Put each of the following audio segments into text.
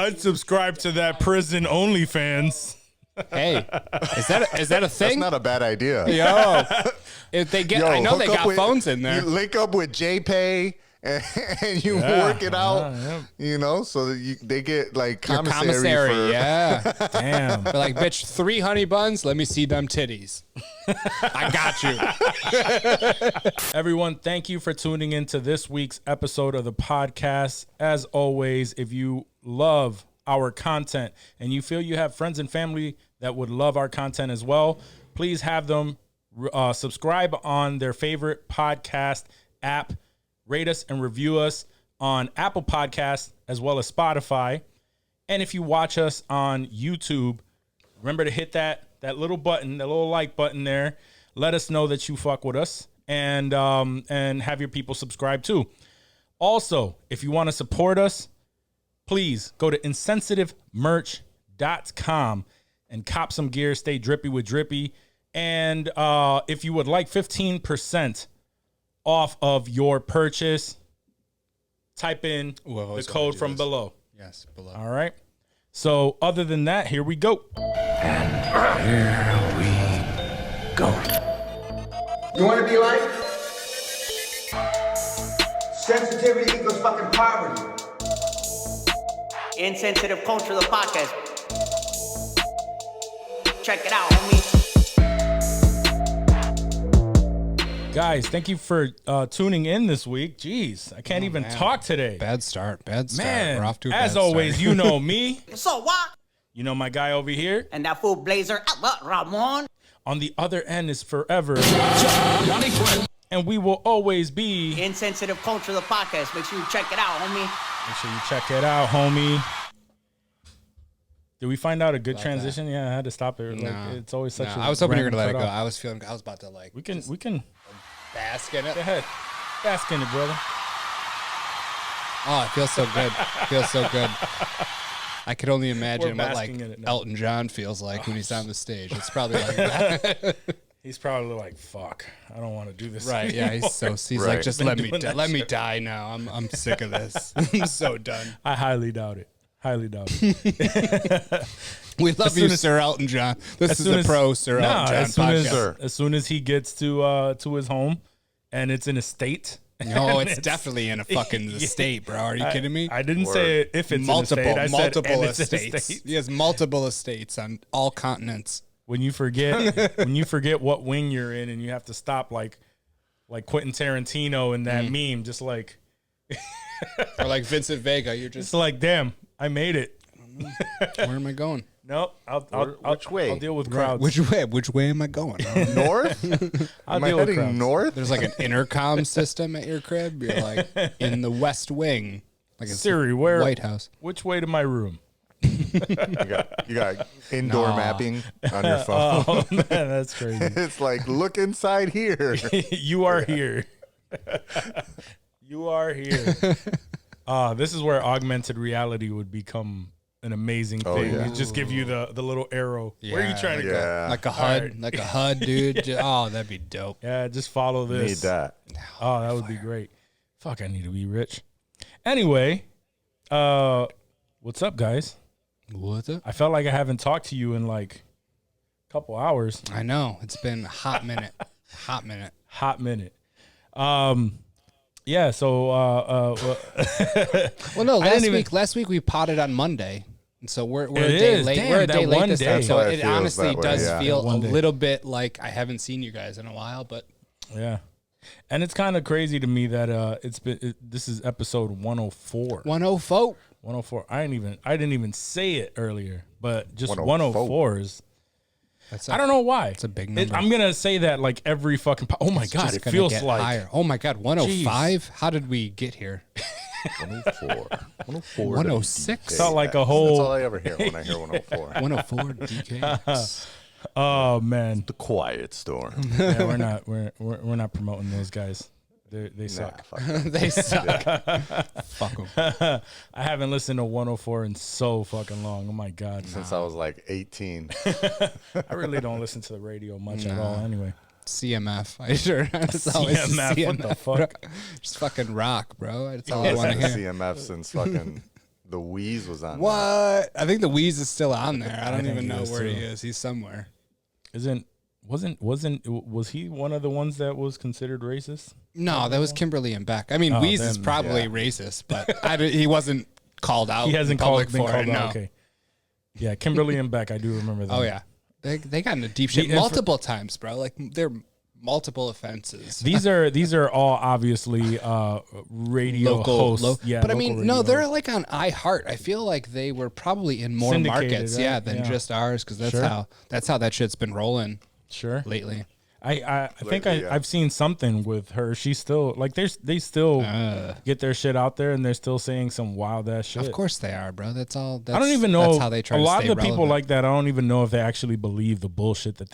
I'd subscribe to that prison OnlyFans. Hey, is that a thing? That's not a bad idea. Yo, if they get, I know they got phones in there. You link up with JPay and you work it out, you know, so that they get like commissary for, yeah. Damn. They're like, bitch, 3 honey buns. Let me see them titties. I got you. Everyone, thank you for tuning in to this week's episode of the podcast. As always, if you love our content and you feel you have friends and family that would love our content as well, please have them subscribe on their favorite podcast app, rate us and review us on Apple Podcasts as well as Spotify. And if you watch us on YouTube, remember to hit that little button, that little like button there. Let us know that you fuck with us, and have your people subscribe too. Also, if you want to support us, please go to insensitivemerch.com and cop some gear. Stay drippy with Drippy. And if you would like 15% off of your purchase, type in the code from below. Yes, below. All right. So other than that, here we go. And here we go. You want to be like? Sensitivity equals fucking poverty. Insensitive Culture, the podcast. Check it out, homie. Guys, thank you for tuning in this week. Jeez, I can't even talk today. Bad start. Man, We're off to a as bad always, start. you know me. So what? You know my guy over here. And that fool Blazer, Ramon. On the other end is forever. And we will always be. Insensitive Culture, the podcast. Make sure you check it out, homie. Make sure you check it out, homie. Did we find out a good transition? Yeah, I had to stop it. Like, it's always such a I was hoping you were going to let it go. off. I was about to like. We can bask in it. go ahead. Bask in it, brother. Oh, it feels so good. I could only imagine what like basking in it now. Elton John feels like when he's on the stage. It's probably like that. He's probably like, fuck, I don't want to do this Right, yeah, anymore. he's Right. like, just Been let me doing that let me shit. die now. I'm sick of this. I'm so done. I highly doubt it. We love you, soon as- Sir Elton John. This As is soon the as- pro Sir Elton John podcast. as soon as he gets to his home and it's in a state. No, it's definitely in a fucking estate, bro. Are you kidding me? I didn't say it if it's multiple in a state. I said, multiple and it's in a estates. state. He has multiple estates on all continents. When you forget what wing you're in and you have to stop like Quentin Tarantino in that meme, just like Or like Vincent Vega, you're just it's like, damn, I made it. where am I going? Nope. Which way? I'll deal with crowds. Which way am I going? North? I'll Am I deal with heading crowds. north? There's like an intercom system at your crib. You're like in the West Wing, like it's Siri, where? White House. Which way to my room? You got indoor mapping on your phone. Oh man, that's crazy. It's like, look inside here. You are here. You are here. This is where augmented reality would become an amazing thing. yeah. It just give you the little arrow. Where are you trying to go? Yeah. Like a HUD, right. like a HUD, dude. Oh, that'd be dope. Yeah, just follow Need this. that. Oh, that would be great. Fuck, I need to be rich. Anyway, what's up, guys? What's up? I felt like I haven't talked to you in like a couple hours. I know it's been a hot minute. Hot minute. Yeah. So, Well, no, didn't last week we potted on Monday. And so we're a It day is. late. Damn, we're a that day late one this day. time. So That's why it it feels honestly that way, does yeah. feel a One day. little bit like I haven't seen you guys in a while, but yeah. And it's kind of crazy to me that this is episode 104. 104. 104. I didn't even say it earlier, but just 104. 104 is. That's I don't know why. It's a big number. I'm gonna say that like every fucking. Oh my god! just It gonna feels get like higher. Oh my god, 105. How did we get here? 104. 104. 106. felt like a That's whole. all I ever hear when I hear 104. 104 DK. Oh man, The quiet storm. yeah, we're not promoting those guys. They suck. Nah, fuck They suck. Fuck them. I haven't listened to 104 in so fucking long. Oh my god, Since I was like 18. I really don't listen to the radio much at all. Anyway, CMF. I sure. It's always CMF, what the bro. fuck? Just fucking rock, bro. That's all I want to Listened to hear. CMF since fucking the Wheeze was on. What? I think the Wheeze is still on there. I don't think even he know is, where he too. is. He's somewhere. Was he one of the ones that was considered racist? No, that was Kimberly and Beck. I mean, Wheeze is then, probably racist, but he wasn't called out. He hasn't in public been for called it. out. No. Okay. Yeah, Kimberly and Beck, I do remember that. Oh yeah, they got into deep shit multiple times, bro. Like they're multiple offenses. These are all obviously radio hosts. But I local mean, radio no, they're hosts. like on iHeart. I feel like they were probably in more Syndicated, markets, right? than Yeah. just ours, because that's Sure. how that shit's been rolling Sure. lately. I think Lately, yeah. I've seen something with her. She's still like they still get their shit out there, and they're still saying some wild ass shit. Of course they are, bro. That's all. I don't even know. That's how they try a to lot stay of the people relevant. like that. I don't even know if they actually believe the bullshit that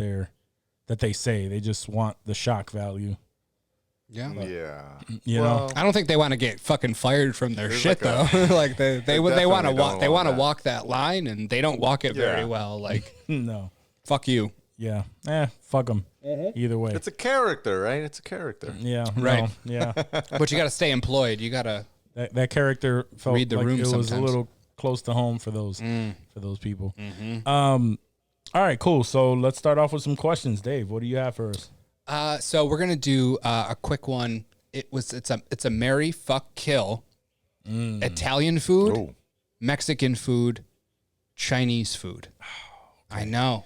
they say. They just want the shock value. Yeah. Yeah. You know. I don't think they want to get fucking fired from their shit like though. Like they want to definitely walk. They don't want to want that. walk that line, and they don't walk it very Yeah. well. Like No. fuck you. Yeah. Fuck them. Either way. It's a character, right? It's a character. Yeah. Right. No, yeah. But you got to stay employed. You got to. That character felt Read the like room it was a sometimes. little close to home for those people. All right, cool. So let's start off with some questions. Dave, what do you have for us? So we're gonna do a quick one. It's a marry, fuck, kill. Italian food, Oh. Mexican food, Chinese food. I know.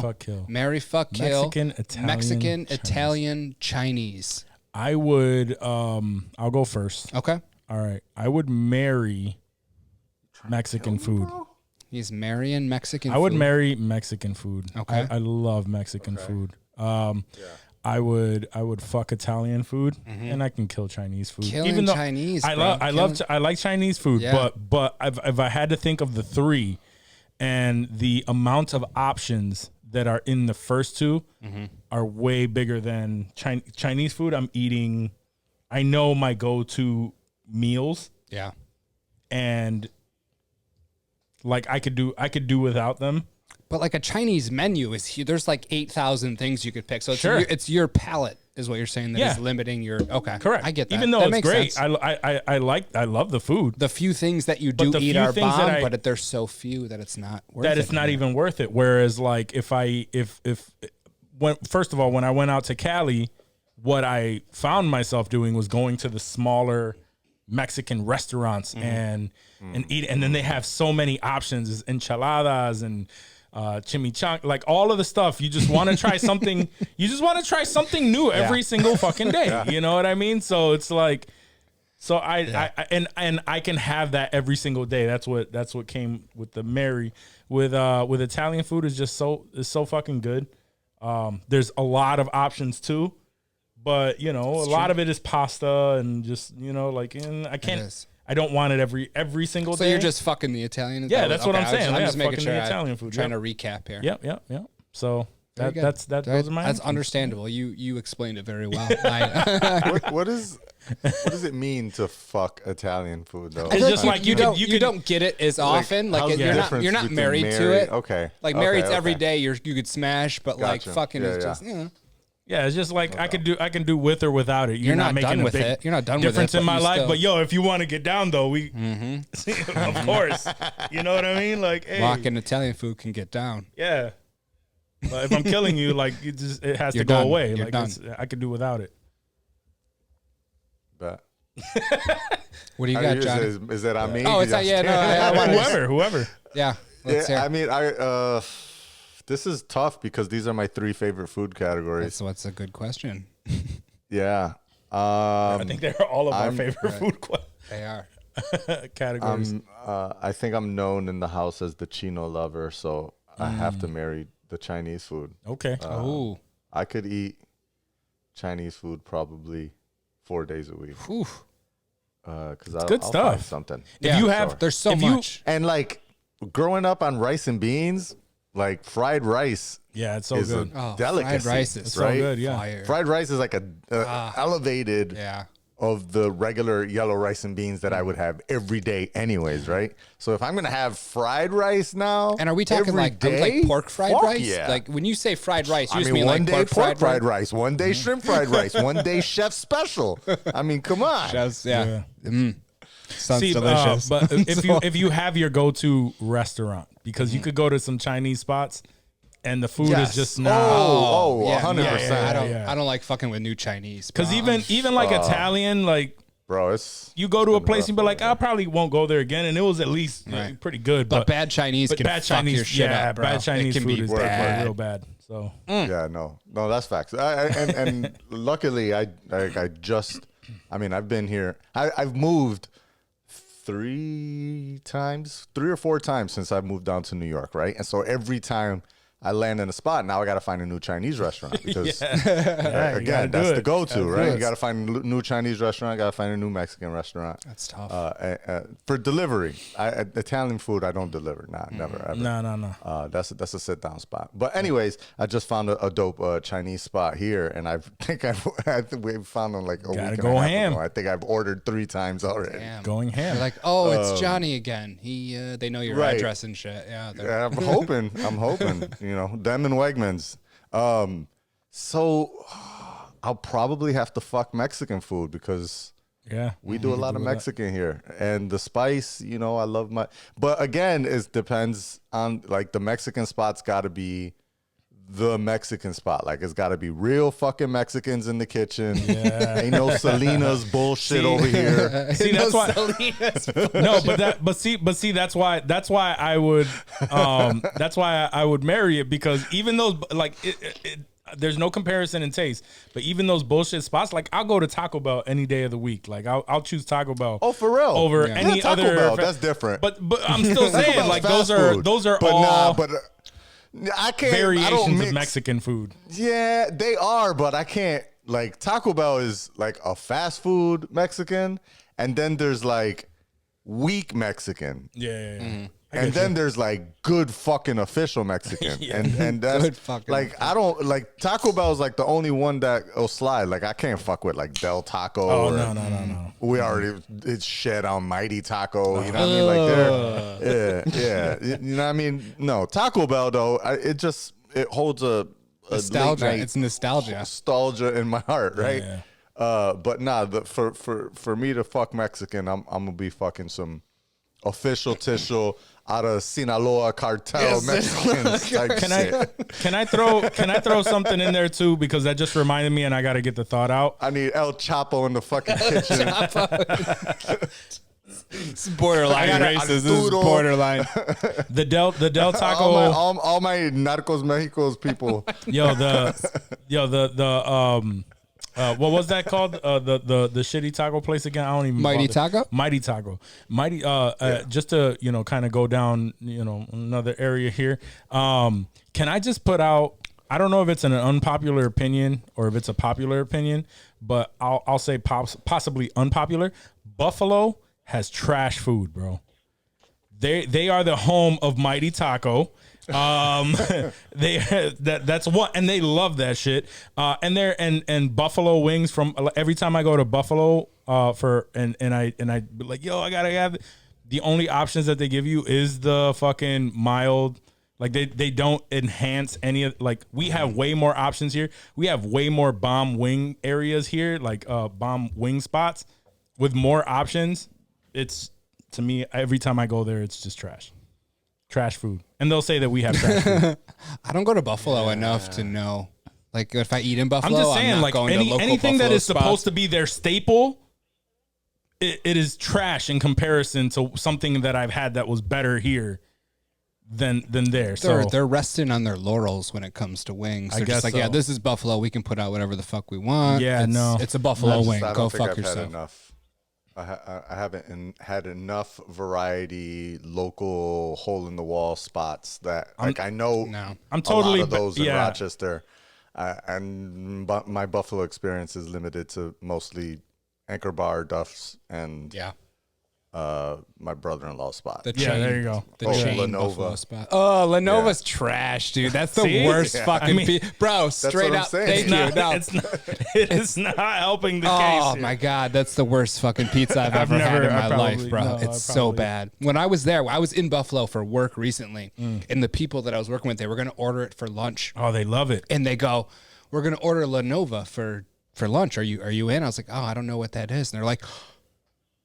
fuck, kill. Marry, fuck, kill. Mexican, Italian, Italian, Chinese. I would I'll go first. Okay. All right. I would marry Mexican food. He's marrying Mexican I would food. marry Mexican food. Okay. I love Mexican food. I would fuck Italian food, and I can kill Chinese food. Killing Even though Chinese, I bro. I like Chinese food, Yeah. but if I had to think of the three, and the amount of options that are in the first two are way bigger than Chinese food. I'm eating. I know my go-to meals, Yeah. and like I could do without them. But like a Chinese menu is huge. There's like 8,000 things you could pick. So it's, Sure. it's your palate is what you're saying that is Yeah. limiting your. Okay. Correct. I get that. Even though That it's makes great, sense. I love the food. The few things that you But do the eat few are things that bomb, I- but there's so few that it's not worth That it. it's not even worth it. Whereas like if first of all, when I went out to Cali, what I found myself doing was going to the smaller Mexican restaurants and eat, and then they have so many options, enchiladas and chimichanga, like all of the stuff. You just want to try something. You just want to try something new every single fucking day. You know what I mean? So it's like, so I can have that every single day. That's what came with the Mary with Italian food is just so fucking good. There's a lot of options too, but you know, a lot of it is pasta and just, you know, like, and I don't want it every single day. So you're just fucking the Italian? Yeah, that's what I'm saying. I'm Yeah, just making fucking sure the Italian food, Trying yeah. to recap here. Yep. So Very good. those are my That's answers. understandable. You explained it very well. What does it mean to fuck Italian food though? It's just like you could- don't get it as often. Like how's the you're difference not between married to married- it. Okay. Like Okay, married's every okay. day. You could smash, but like Gotcha. fucking Yeah, is yeah. just Yeah, it's just like I can do with or without it. You're not making done a with big it. You're not done with it, difference in but my you life. still- But yo, if you want to get down though, we of course. You know what I mean? Like, hey, walking Italian food can get down. yeah. But if I'm killing you, like it has You're to go done. away. You're Like done. I could do without it. Bet. What do you Are got, you- Johnny? Is that on me? Oh, it's not. Yeah, no. I wanted to- Whoever. Yeah. Let's Yeah, hear. I mean, this is tough because these are my three favorite food categories. That's what's a good question. Yeah. I think they're all of our I'm- favorite food They are. categories. I think I'm known in the house as the Chino lover, so I have to marry the Chinese food. Okay. Ooh. I could eat Chinese food probably 4 days a week. Whew. Because good I'll stuff. find something. If you for have- sure. There's so If you- much. And like growing up on rice and beans, like fried rice Yeah, it's so is good. a delicacy. Fried rice is so right? good. Yeah. fire. Fried rice is like a elevated Yeah. of the regular yellow rice and beans that I would have every day anyways, right? So if I'm going to have fried rice now, And are we talking every like day, pork fried fuck rice? yeah. Like when you say fried rice, you I just mean, mean one like day pork fried rice. one day shrimp fried rice, one day chef special. I mean, come on. Yeah. Sounds delicious. But if you have your go-to restaurant, because you could go to some Chinese spots and the food is just not. 100%. I don't like fucking with new Chinese. Because even like Italian, like, bro, it's you go to a place and be like, I probably won't go there again, and it was at least pretty good. But bad Chinese can fuck your shit up, bro. Bad Chinese food is bad. real bad. So yeah, no, that's facts. And luckily, I've been here. I've moved 3 or 4 times since I moved down to New York, right? And so every time I land in a spot, now I got to find a new Chinese restaurant because again, that's the go-to, right? You got to find a new Chinese restaurant. Got to find a new Mexican restaurant. That's tough. For delivery, Italian food I don't deliver. Never ever. No. That's a sit down spot. But anyways, I just found a dope Chinese spot here, and I think we found them like a week and a half ago. I think I've ordered 3 times already. Damn. Going ham. They're like, oh, it's Johnny again. They know your address and shit. Yeah, I'm hoping. You know, them and Wegmans. So I'll probably have to fuck Mexican food because we do a lot of Mexican here, and the spice. You know, I love but again, it depends on like the Mexican spot's got to be the Mexican spot. Like it's got to be real fucking Mexicans in the kitchen. Yeah. Ain't no Selena's bullshit over here. See, that's why. No, but see, that's why I would, that's why I would marry it, because even those like there's no comparison in taste, but even those bullshit spots, like I'll go to Taco Bell any day of the week. Like I'll choose Taco Bell. Oh, for real? Over any Taco other. Bell, that's different. But I'm still saying like those are but all. I can't. Variations of Mexican food. Yeah, they are, but I can't. Like Taco Bell is like a fast food Mexican, and then there's like weak Mexican. Yeah. Mm-hmm. And then there's like good fucking official Mexican, and that's good fucking like I don't like Taco Bell is like the only one that will slide. Like I can't fuck with like Del Taco. Oh no. We already it's shed on Mighty Taco. You know what I mean? Like they're you know what I mean? No, Taco Bell though, it holds a nostalgia. It's nostalgia in my heart, right? Yeah. But nah, for me to fuck Mexican, I'm gonna be fucking some official tissue out of Sinaloa cartel Mexicans. Can I throw something in there too, because that just reminded me and I got to get the thought out. I need El Chapo in the fucking kitchen. It's borderline racist. This is borderline. The Del Taco. All my Narcos Mexico's people. What was that called? The shitty taco place again? I don't even. Mighty Taco. Just to kind of go down another area here. Can I just put out? I don't know if it's an unpopular opinion or if it's a popular opinion, but I'll say possibly unpopular. Buffalo has trash food, bro. They are the home of Mighty Taco. That's what, and they love that shit. And Buffalo wings from every time I go to Buffalo and I like, yo, I gotta have the only options that they give you is the fucking mild. Like they don't enhance any of, like, we have way more options here. We have way more bomb wing areas here, like bomb wing spots with more options. It's, to me, every time I go there, it's just trash food. And they'll say that we have trash food. I don't go to Buffalo enough to know. Like if I eat in Buffalo, I'm just saying, not like going to local anything Buffalo that is spots. supposed to be their staple, it is trash in comparison to something that I've had that was better here than there. They're resting on their laurels when it comes to wings. They're just like, yeah, this is Buffalo. We can put out whatever the fuck we want. Yeah, it's a Buffalo wing. Go fuck yourself. I haven't had enough variety, local hole in the wall spots that I know. No, I'm totally a lot of those in Rochester, and my Buffalo experience is limited to mostly Anchor Bar, Duff's, and my brother-in-law's spot. There you go. The chain Lenova spot. Oh, Lenova's trash, dude. That's the worst fucking bro. Straight up, thank you. It is not helping the case. Oh my god, that's the worst fucking pizza I've ever had in my life, bro. No, it's so bad. When I was there, I was in Buffalo for work recently, and the people that I was working with, they were gonna order it for lunch. Oh, they love it. And they go, "We're gonna order Lenova for lunch. Are you in?" I was like, "Oh, I don't know what that is." And they're like,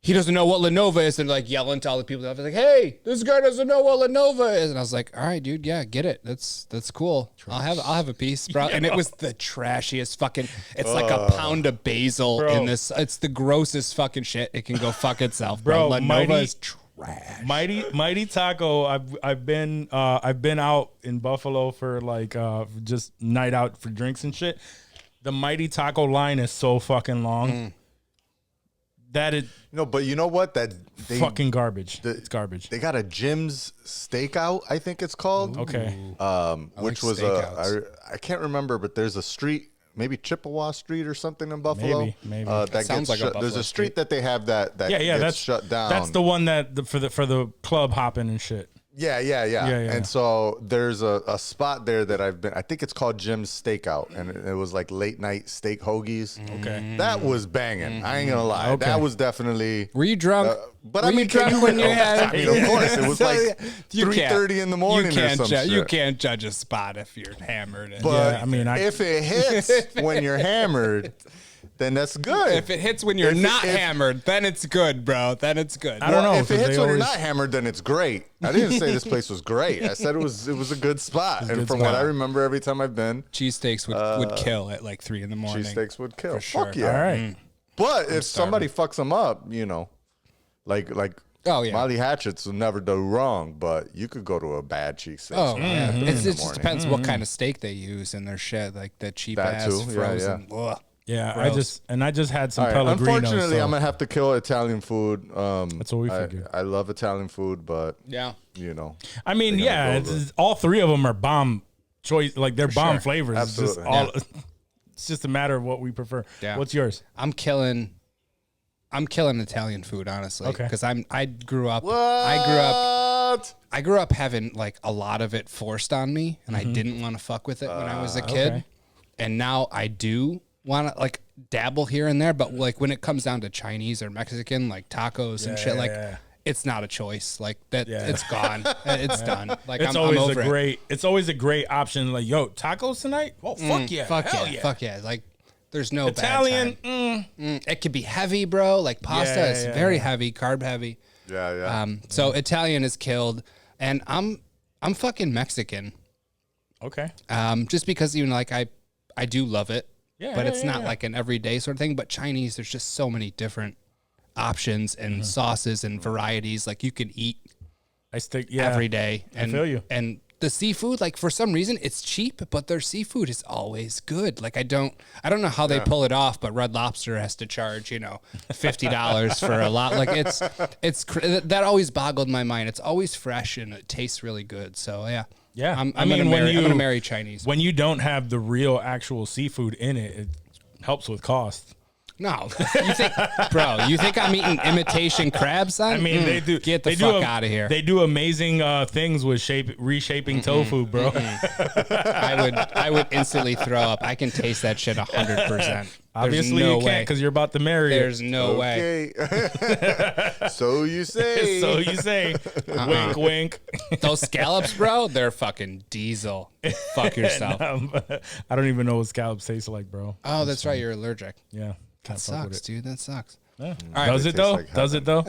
he doesn't know what Lenovo is, and like yelling to all the people. I was like, hey, this guy doesn't know what Lenovo is, and I was like, all right, dude, yeah, get it. That's cool. I'll have a piece, bro. And it was the trashiest fucking. It's like a pound of basil in this. It's the grossest fucking shit. It can go fuck itself, bro. Lenovo is trash. Mighty Taco. I've been out in Buffalo for like just night out for drinks and shit. The Mighty Taco line is so fucking long. That is but you know what? Fucking garbage. It's garbage. They got a Jim's Stakeout, I think it's called. Okay. Which was I can't remember, but there's a street, maybe Chippewa Street or something in Buffalo. Maybe. That sounds like there's a street that they have that gets shut down. That's the one that for the club hopping and shit. Yeah. And so there's a spot there that I think it's called Jim's Stakeout, and it was like late night steak hoagies. Okay. That was banging. I ain't gonna lie. Okay. That was definitely. Were you drunk? But Were I mean, you drunk when you had it? I mean, of course, it was like 3:30 in the morning or some shit. You can't judge a spot if you're hammered. But if it hits when you're hammered, then that's good. If it hits when you're not hammered, then it's good, bro. Then it's good. I don't know. If it hits when you're not hammered, then it's great. I didn't say this place was great. I said it was a good spot. And from what I remember, every time I've been, cheesesteaks would kill at like 3 a.m. Cheesesteaks would kill. For sure. Fuck yeah. All right. But if somebody fucks them up, like Molly Hatchets will never do wrong, but you could go to a bad cheesesteak. Oh, yeah. It just depends what kind of steak they use in their shit, like the cheap ass frozen. Yeah, gross. I just had some Pellegrinos. Unfortunately, I'm gonna have to kill Italian food. That's what we figured. I love Italian food, but I mean, all three of them are bomb choice. Like they're bomb flavors. Absolutely. It's just a matter of what we prefer. Yeah. What's yours? I'm killing Italian food, honestly. Okay. Because I grew up. What? I grew up having like a lot of it forced on me, and I didn't want to fuck with it when I was a kid. Okay. And now I do want to like dabble here and there, but like when it comes down to Chinese or Mexican, like tacos and shit, it's not a choice. Like that, it's gone. It's done. Like it's I'm always over a great. it. It's always a great option. Like tacos tonight. Oh fuck yeah, fuck yeah. Like there's no Italian. bad time. It could be heavy, bro. Like pasta is very heavy, carb heavy. Yeah. So Italian is killed, and I'm fucking Mexican. Okay. Just because even like I do love it. Yeah, but it's not like an everyday sort of thing. But Chinese, there's just so many different options and sauces and varieties. Like you can eat every day. And, I feel you. And the seafood, like for some reason, it's cheap, but their seafood is always good. Like I don't know how they pull it off, but Red Lobster has to charge $50 for a lot. Like it's that always boggled my mind. It's always fresh and it tastes really good. So yeah. Yeah, I'm gonna marry Chinese. When you don't have the real actual seafood in it, it helps with cost. No, you think I'm eating imitation crab, son? I mean, they do. Get the fuck out of here. They do amazing things with reshaping tofu, bro. I would instantly throw up. I can taste that shit 100%. Obviously, you can't because you're about to marry. There's no way. So you say. So you say. Wink, wink. Those scallops, bro, they're fucking diesel. Fuck yourself. I don't even know what scallops taste like, bro. Oh, that's right. You're allergic. Yeah. That sucks, dude. That sucks. Yeah. Right. Does it though? Does it though?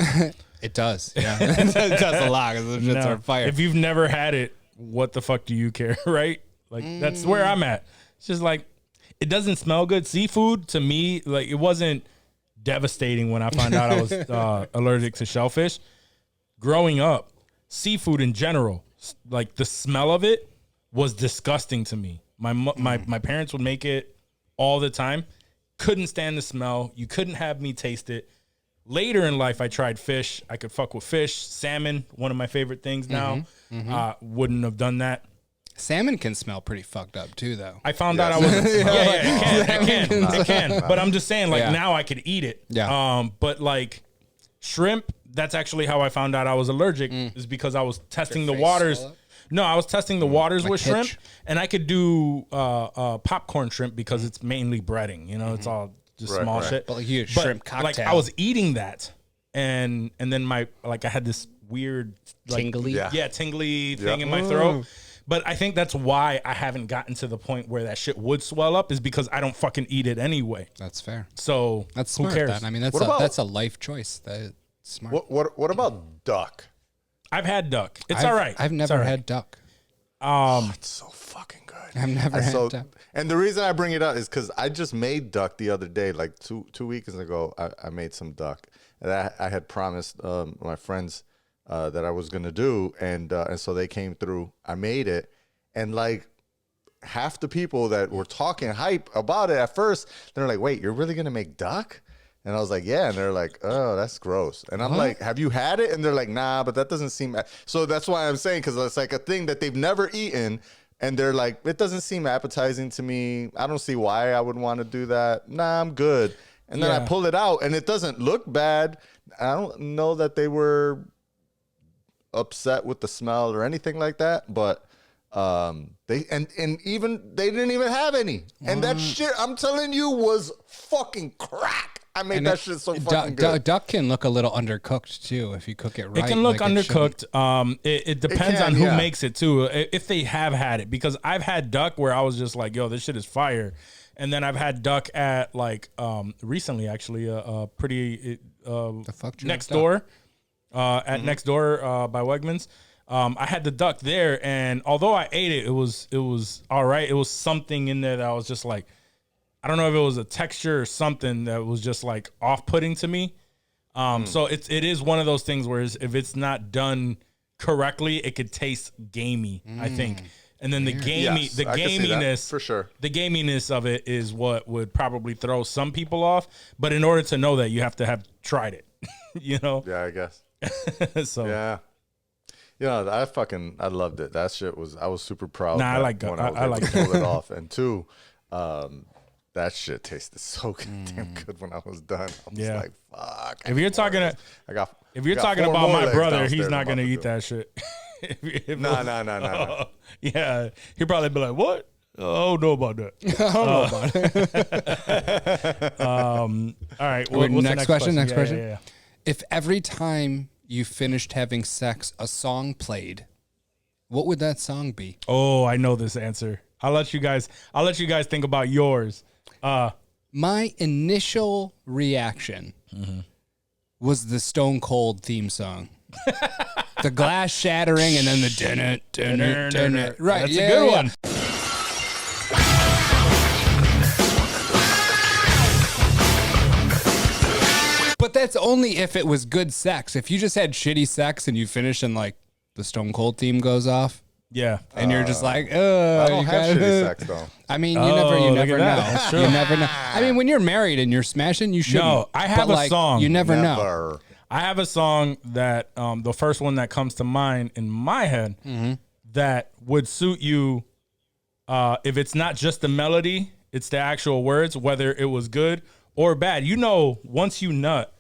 It does. Yeah. It does a lot because the shits are fire. If you've never had it, what the fuck do you care, right? Like that's where I'm at. It's just like it doesn't smell good. Seafood to me, like it wasn't devastating when I found out I was allergic to shellfish. Growing up, seafood in general, like the smell of it was disgusting to me. My parents would make it all the time. Couldn't stand the smell. You couldn't have me taste it. Later in life, I tried fish. I could fuck with fish. Salmon, one of my favorite things now. Wouldn't have done that. Salmon can smell pretty fucked up too, though. I found out I wasn't. It can. But I'm just saying, like now I could eat it. Yeah. But like shrimp, that's actually how I found out I was allergic. Is because I was testing the waters. No, I was testing the waters with shrimp, and I could do popcorn shrimp because it's mainly breading. It's all just small shit. But like you had shrimp cocktail. Like I was eating that, and then I had this weird tingly, tingly thing in my throat. But I think that's why I haven't gotten to the point where that shit would swell up is because I don't fucking eat it anyway. That's fair. So that's who smart. cares? Then. I mean, that's a life choice. Smart. What about duck? I've had duck. It's all right. I've never had duck. It's so fucking good. I've never had duck. And the reason I bring it up is because I just made duck the other day, like two weeks ago. I made some duck, and I had promised my friends that I was gonna do, and so they came through. I made it, and like half the people that were talking hype about it at first, they're like, "Wait, you're really gonna make duck?" And I was like, "Yeah," and they're like, "Oh, that's gross." And I'm like, "Have you had it?" And they're like, "Nah, but that doesn't seem." So that's why I'm saying, because it's like a thing that they've never eaten, and they're like, "It doesn't seem appetizing to me. I don't see why I would want to do that. Nah, I'm good." And then I pull it out, and it doesn't look bad. I don't know that they were upset with the smell or anything like that, but they didn't even have any. And that shit, I'm telling you, was fucking crack. I made that shit so fucking good. Duck can look a little undercooked too if you cook it right. It can look undercooked. It depends on who makes it too. If they have had it, because I've had duck where I was just like, "Yo, this shit is fire," and then I've had duck at like recently actually pretty next door at next door by Wegmans. I had the duck there, and although I ate it, it was all right. It was something in there that I was just like, I don't know if it was a texture or something that was just like off-putting to me. So it is one of those things where if it's not done correctly, it could taste gamey, I think. And then the gaminess, for sure. The gaminess of it is what would probably throw some people off. But in order to know that, you have to have tried it, you know? Yeah, I guess. So yeah. Yeah, I loved it. That shit I was super proud. Nah, I like when I like to pull it off. And two, that shit tasted so damn good when I was done. I was like, fuck. If you're talking about my brother, he's not gonna eat that shit. No. Yeah, he'd probably be like, "What? I don't know about that." All right. What's the next question? Next question. Yeah. If every time you finished having sex, a song played, what would that song be? Oh, I know this answer. I'll let you guys think about yours. My initial reaction was the Stone Cold theme song. The glass shattering and then the dun-it. Right, that's a good one. But that's only if it was good sex. If you just had shitty sex and you finish and like the Stone Cold theme goes off. Yeah. And you're just like, I don't have shitty sex though. I mean, you never know. You never know. I mean, when you're married and you're smashing, you shouldn't. No, I have a song. You never know. I have a song that the first one that comes to mind in my head that would suit you if it's not just the melody, it's the actual words, whether it was good or bad. You know, once you nut,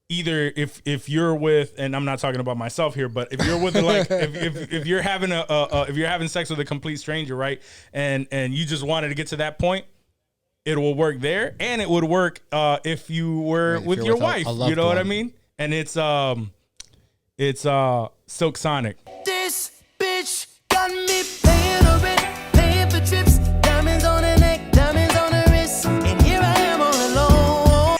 either if you're with, and I'm not talking about myself here, but if you're with like if you're having if you're having sex with a complete stranger, right, and you just wanted to get to that point, it will work there, and it would work if you were with your wife. You know what I mean? And it's Silk Sonic. This bitch got me paying her rent, paying for trips, diamonds on her neck, diamonds on her wrist, and here I am all alone.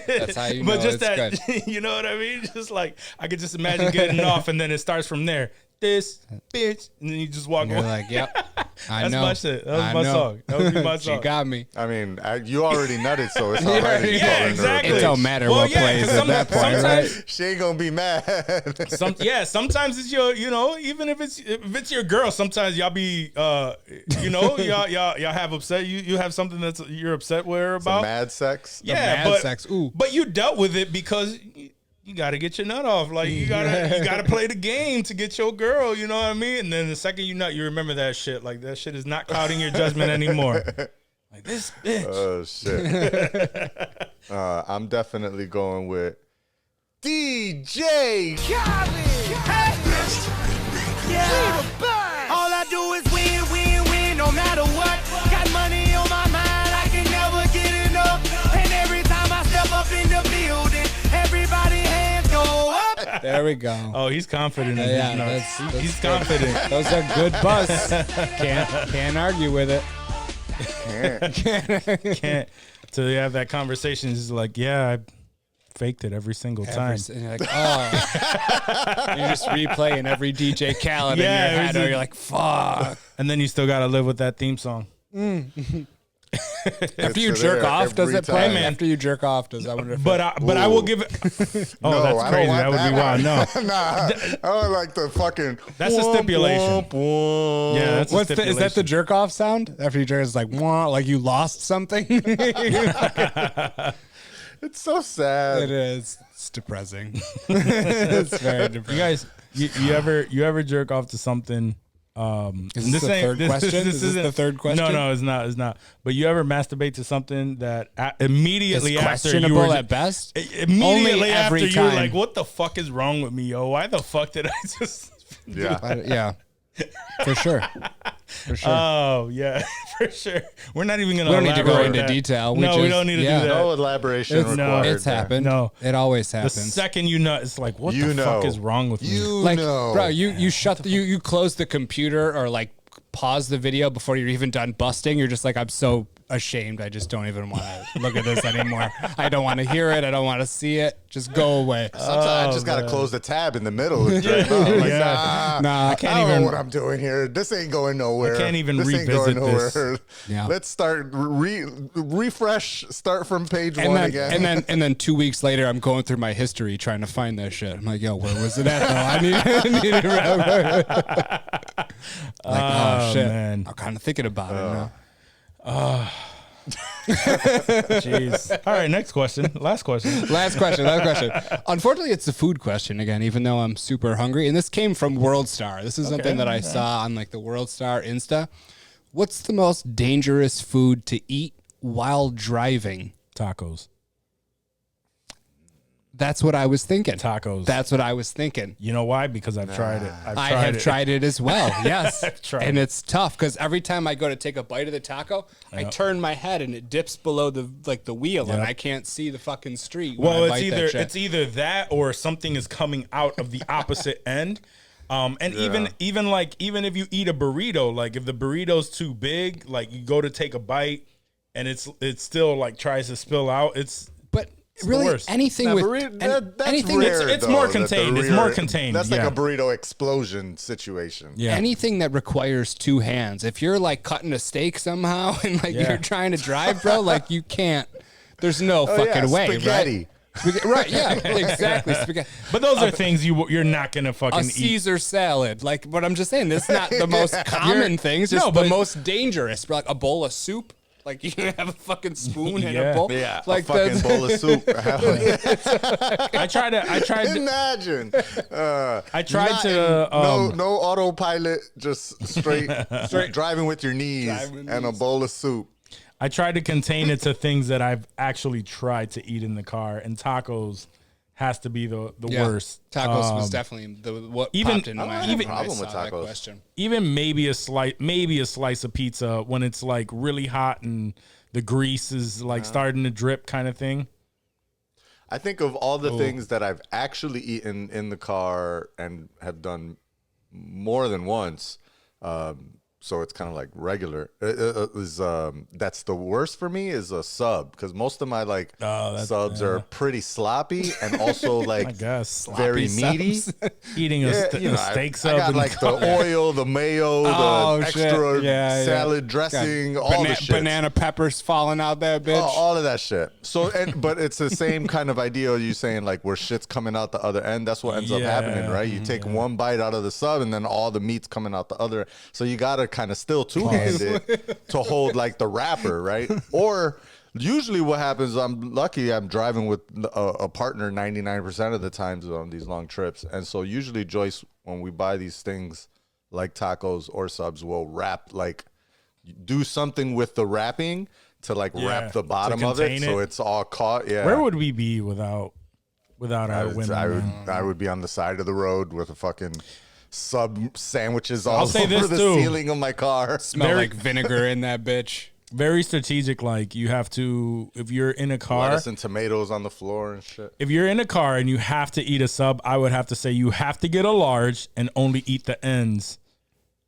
That's how you know But just it's that, good. you know what I mean? Just like I could just imagine getting off, and then it starts from there. This bitch, and then you just walk away. You're like, yep, I That's know. my shit. That was my song. That would be my song. She got me. I mean, you already nutted, so it's already Yeah, exactly. It don't matter what plays at that point, right? She ain't gonna be mad. Sometimes it's your, even if it's your girl, sometimes y'all be, y'all have upset. You have something that's you're upset with her about. Some mad sex. Mad sex. Ooh. But you dealt with it because you got to get your nut off. Like you gotta play the game to get your girl. You know what I mean? And then the second you nut, you remember that shit. Like that shit is not clouding your judgment anymore. Like this bitch. Oh shit. I'm definitely going with DJ Charlie. Yeah. All I do is win, no matter what. Got money on my mind, I can never get enough. And every time I step up in the building, everybody hands go up. There we go. Oh, he's confident. Yeah, He's confident. Those are good busts. Can't argue with it. Can't. So you have that conversation. It's like, yeah, I faked it every single time. And you're like, oh. You're just replaying every DJ Khaled in your head, or you're like, fuck. And then you still got to live with that theme song. After you jerk off, does it play? After you jerk off, does that? But I will give it. Oh, No, that's I crazy. don't That want would be wild. No, Nah, I don't like the fucking. That's a stipulation. Womp. Yeah, that's a Is that the stipulation. jerk off sound? After you jerk, it's like, wah, like you lost something. It's so sad. It is. It's depressing. It's very depressing. You guys, you ever jerk off to something? Is this the third question? Is this the third question? No, it's not. It's not. But you ever masturbate to something that immediately It's after you questionable were at best. immediately Only after every you were time. like, "What the fuck is wrong with me, yo? Why the fuck did I just?" Yeah. Yeah, for sure. For sure. Oh yeah, for sure. We're not even gonna. We don't need to go elaborate into that. detail. We No, we just- don't need to yeah. do that. No elaboration It's, required. it's happened. No. It always The happens. second you know, it's like, what You the fuck know. is wrong with me? You Like, know. bro, you shut you close the computer or like pause the video before you're even done busting. You're just like, I'm so ashamed. I just don't even want to look at this anymore. I don't want to hear it. I don't want to see it. Just go away. Sometimes I just gotta close the tab in the middle. And jerk off. Like, Yeah. Nah, I can't don't even- know what I'm doing here. This ain't going nowhere. I can't even this ain't revisit going nowhere. this. Yeah. Let's start refresh. Start from page one again. and then 2 weeks later, I'm going through my history trying to find that shit. I'm like, yo, where was it at? Though I need it. Like, oh shit, man. I'm kind of thinking about it now. Jeez. All right, next question. Last question. Last question. Unfortunately, it's a food question again, even though I'm super hungry. And this came from World Star. This is something that I saw on like the World Star Insta. What's the most dangerous food to eat while driving? Tacos. That's what I was thinking. Tacos. That's what I was thinking. You know why? Because I've tried it. I have tried it as well. Yes. tried And it. it's tough because every time I go to take a bite of the taco, I turn my head and it dips below the wheel and Yep. I can't see the fucking street. When Well, I it's bite that shit. either that or something is coming out of the opposite end. And even if you eat a burrito, like if the burrito's too big, like you go to take a bite and it's still like tries to spill out. But the really, worst. anything Nah, with that's anything rare, that's it's though, more that the contained. It's rear- more contained, That's yeah. like a burrito explosion situation. Yeah. anything that requires two hands. If you're like cutting a steak somehow and like Yeah. you're trying to drive, bro, like you can't. There's no Oh, fucking yeah, way, spaghetti. right? Right, yeah, exactly. Spaghetti. But those are things you're not gonna fucking A eat. Caesar salad, like, but I'm just saying, this is not the most common things. It's No, the but- most dangerous. Like a bowl of soup, like you can have a fucking spoon in Yeah. a bowl. Yeah, like a fucking bowl of soup. I tried to. Imagine. I tried Not to. no autopilot, just straight driving with your knees Driving and a bowl of soup. I tried to contain it to things that I've actually tried to eat in the car, and tacos has to be the Yeah. worst. Tacos was definitely what even- popped into my head even- when I problem saw with that tacos. question. Even maybe a slice of pizza when it's like really hot and the grease is like starting to drip, kind of thing. I think of all the things that I've actually eaten in the car and have done more than once. So it's kind of like regular. That's the worst for me is a sub because most of my subs are pretty sloppy and also like I guess very Sloppy meaty. subs. eating a steak sub. I got in the like car. the oil, the mayo, Oh, the shit. extra Yeah, yeah. salad dressing, all the shit. Banana peppers falling out there, bitch. Oh, all of that shit. So, but it's the same kind of idea of you saying like where shit's coming out the other end. That's what ends up happening, right? You take one bite out of the sub and then all the meat's coming out the other. So you gotta kind of still two-hand it to hold like the wrapper, right? Or usually what happens, I'm lucky I'm driving with a partner 99% of the times on these long trips. And so usually Joyce, when we buy these things like tacos or subs, will wrap like do something with the wrapping to like wrap the bottom of it contain so it. it's all caught. Yeah. Where would we be without our women? I would be on the side of the road with a fucking sub sandwiches all say over this the too. ceiling of my car. Smell like vinegar in that bitch. Very strategic. Like you have to, if you're in a car, Lettuce and tomatoes on the floor and shit. if you're in a car and you have to eat a sub, I would have to say you have to get a large and only eat the ends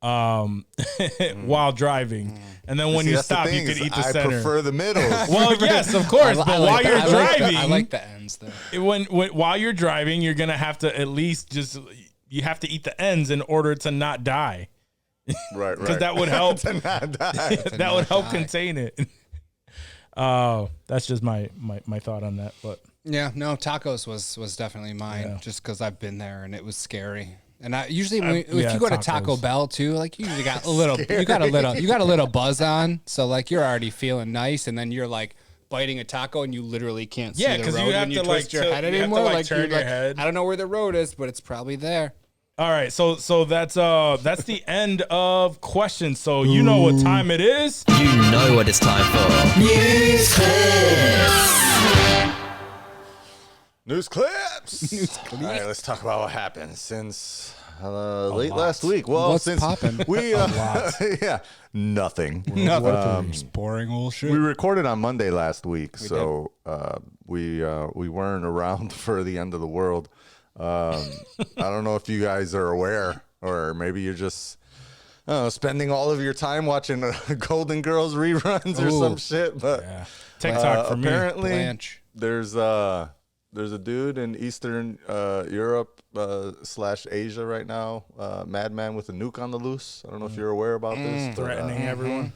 while driving, and then when you stop, you can eat the center. I prefer the middle. Well, yes, of course, but while you're driving, I like the ends though. When while you're driving, you're gonna have to at least you have to eat the ends in order to not die. Right. Because that would help. To not die. That would help contain it. That's just my thought on that. But yeah, no, tacos was definitely mine, just because I've been there and it was scary. And I usually if you go to Taco Bell too, like you usually got a little, you got a little buzz on, so like you're already feeling nice, and then you're like biting a taco and you literally can't see the road you have when you to twist your head anymore. Like turn your head. I don't know where the road is, but it's probably there. All right, so that's the end of questions. So you know what time it is. You know what it's time for. News clips. All right, let's talk about what happened since late last week. Well, What's since poppin'? we nothing. Just boring old shit. We recorded on Monday last week, so we weren't around for the end of the world. I don't know if you guys are aware, or maybe you're just spending all of your time watching Golden Girls reruns or some shit. But TikTok for me. Apparently, there's a dude in Eastern Europe / Asia right now, madman with a nuke on the loose. I don't know if you're aware about this. Threatening everyone.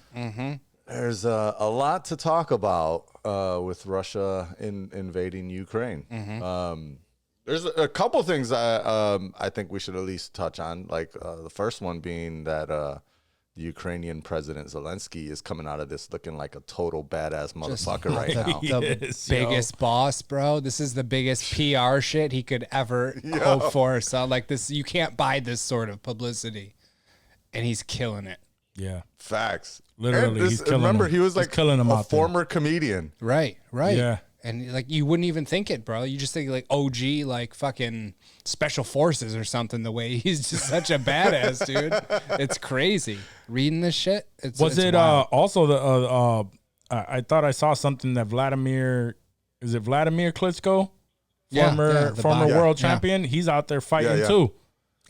There's a lot to talk about with Russia invading Ukraine. There's a couple things I think we should at least touch on. Like the first one being that the Ukrainian President Zelensky is coming out of this looking like a total badass motherfucker right now. The biggest boss, bro. This is the biggest PR shit he could ever hope for. So like this, you can't buy this sort of publicity, and he's killing it. Yeah, facts. Literally, he's killing. Remember, him. he was like killing him a former comedian. Right. Yeah. And like you wouldn't even think it, bro. You just think like OG, like fucking special forces or something. The way he's just such a badass, dude. It's crazy. Reading this shit. It's also the I thought I saw something that Vladimir Klitschko, former world champion. He's out there fighting too.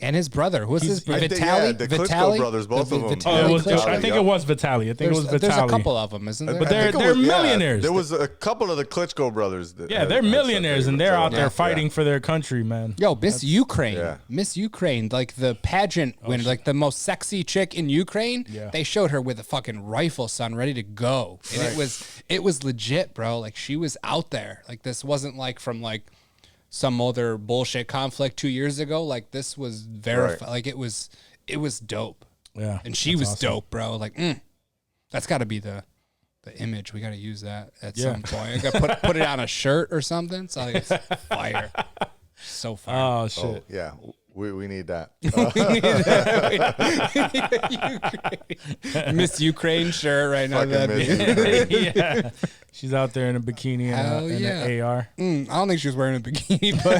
And his brother, what's his brother? the Vitaly Klitschko brothers, both of them. I think it was Vitaly. There's a couple of them, isn't there? But they're millionaires. There was a couple of the Klitschko brothers. They're millionaires, and they're out there fighting for their country, man. Yo, Miss Ukraine, like the pageant winner, like the most sexy chick in Ukraine. Yeah. They showed her with a fucking rifle, son, ready to go, and it was legit, bro. Like she was out there. Like this wasn't like from like some other bullshit conflict 2 years ago. Like this was verified. Like it was dope. Yeah. And she was awesome. Dope, bro. Like, that's gotta be the image. We gotta use that at some point. I gotta put it on a shirt or something. So like, it's fire. So fire. Oh shit. Oh, yeah. We need that. Miss Ukraine shirt right now. Yeah. She's out there in a bikini and an AR. I don't think she was wearing a bikini, but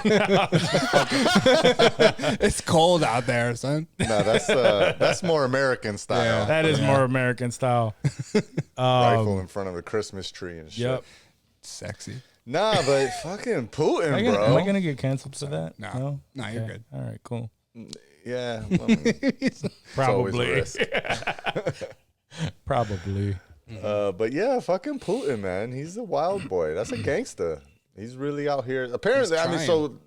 it's cold out there, son. No, that's more American style. Yeah, that is more American style. Rifle in front of a Christmas tree and shit. Yep. Sexy. Nah, but fucking Putin, bro. Am I gonna get canceled for that? No, you're good. All right, cool. Yeah, I mean, probably. Probably. But yeah, fucking Putin, man. He's a wild boy. That's a gangster. He's really out here. Apparently, I mean, so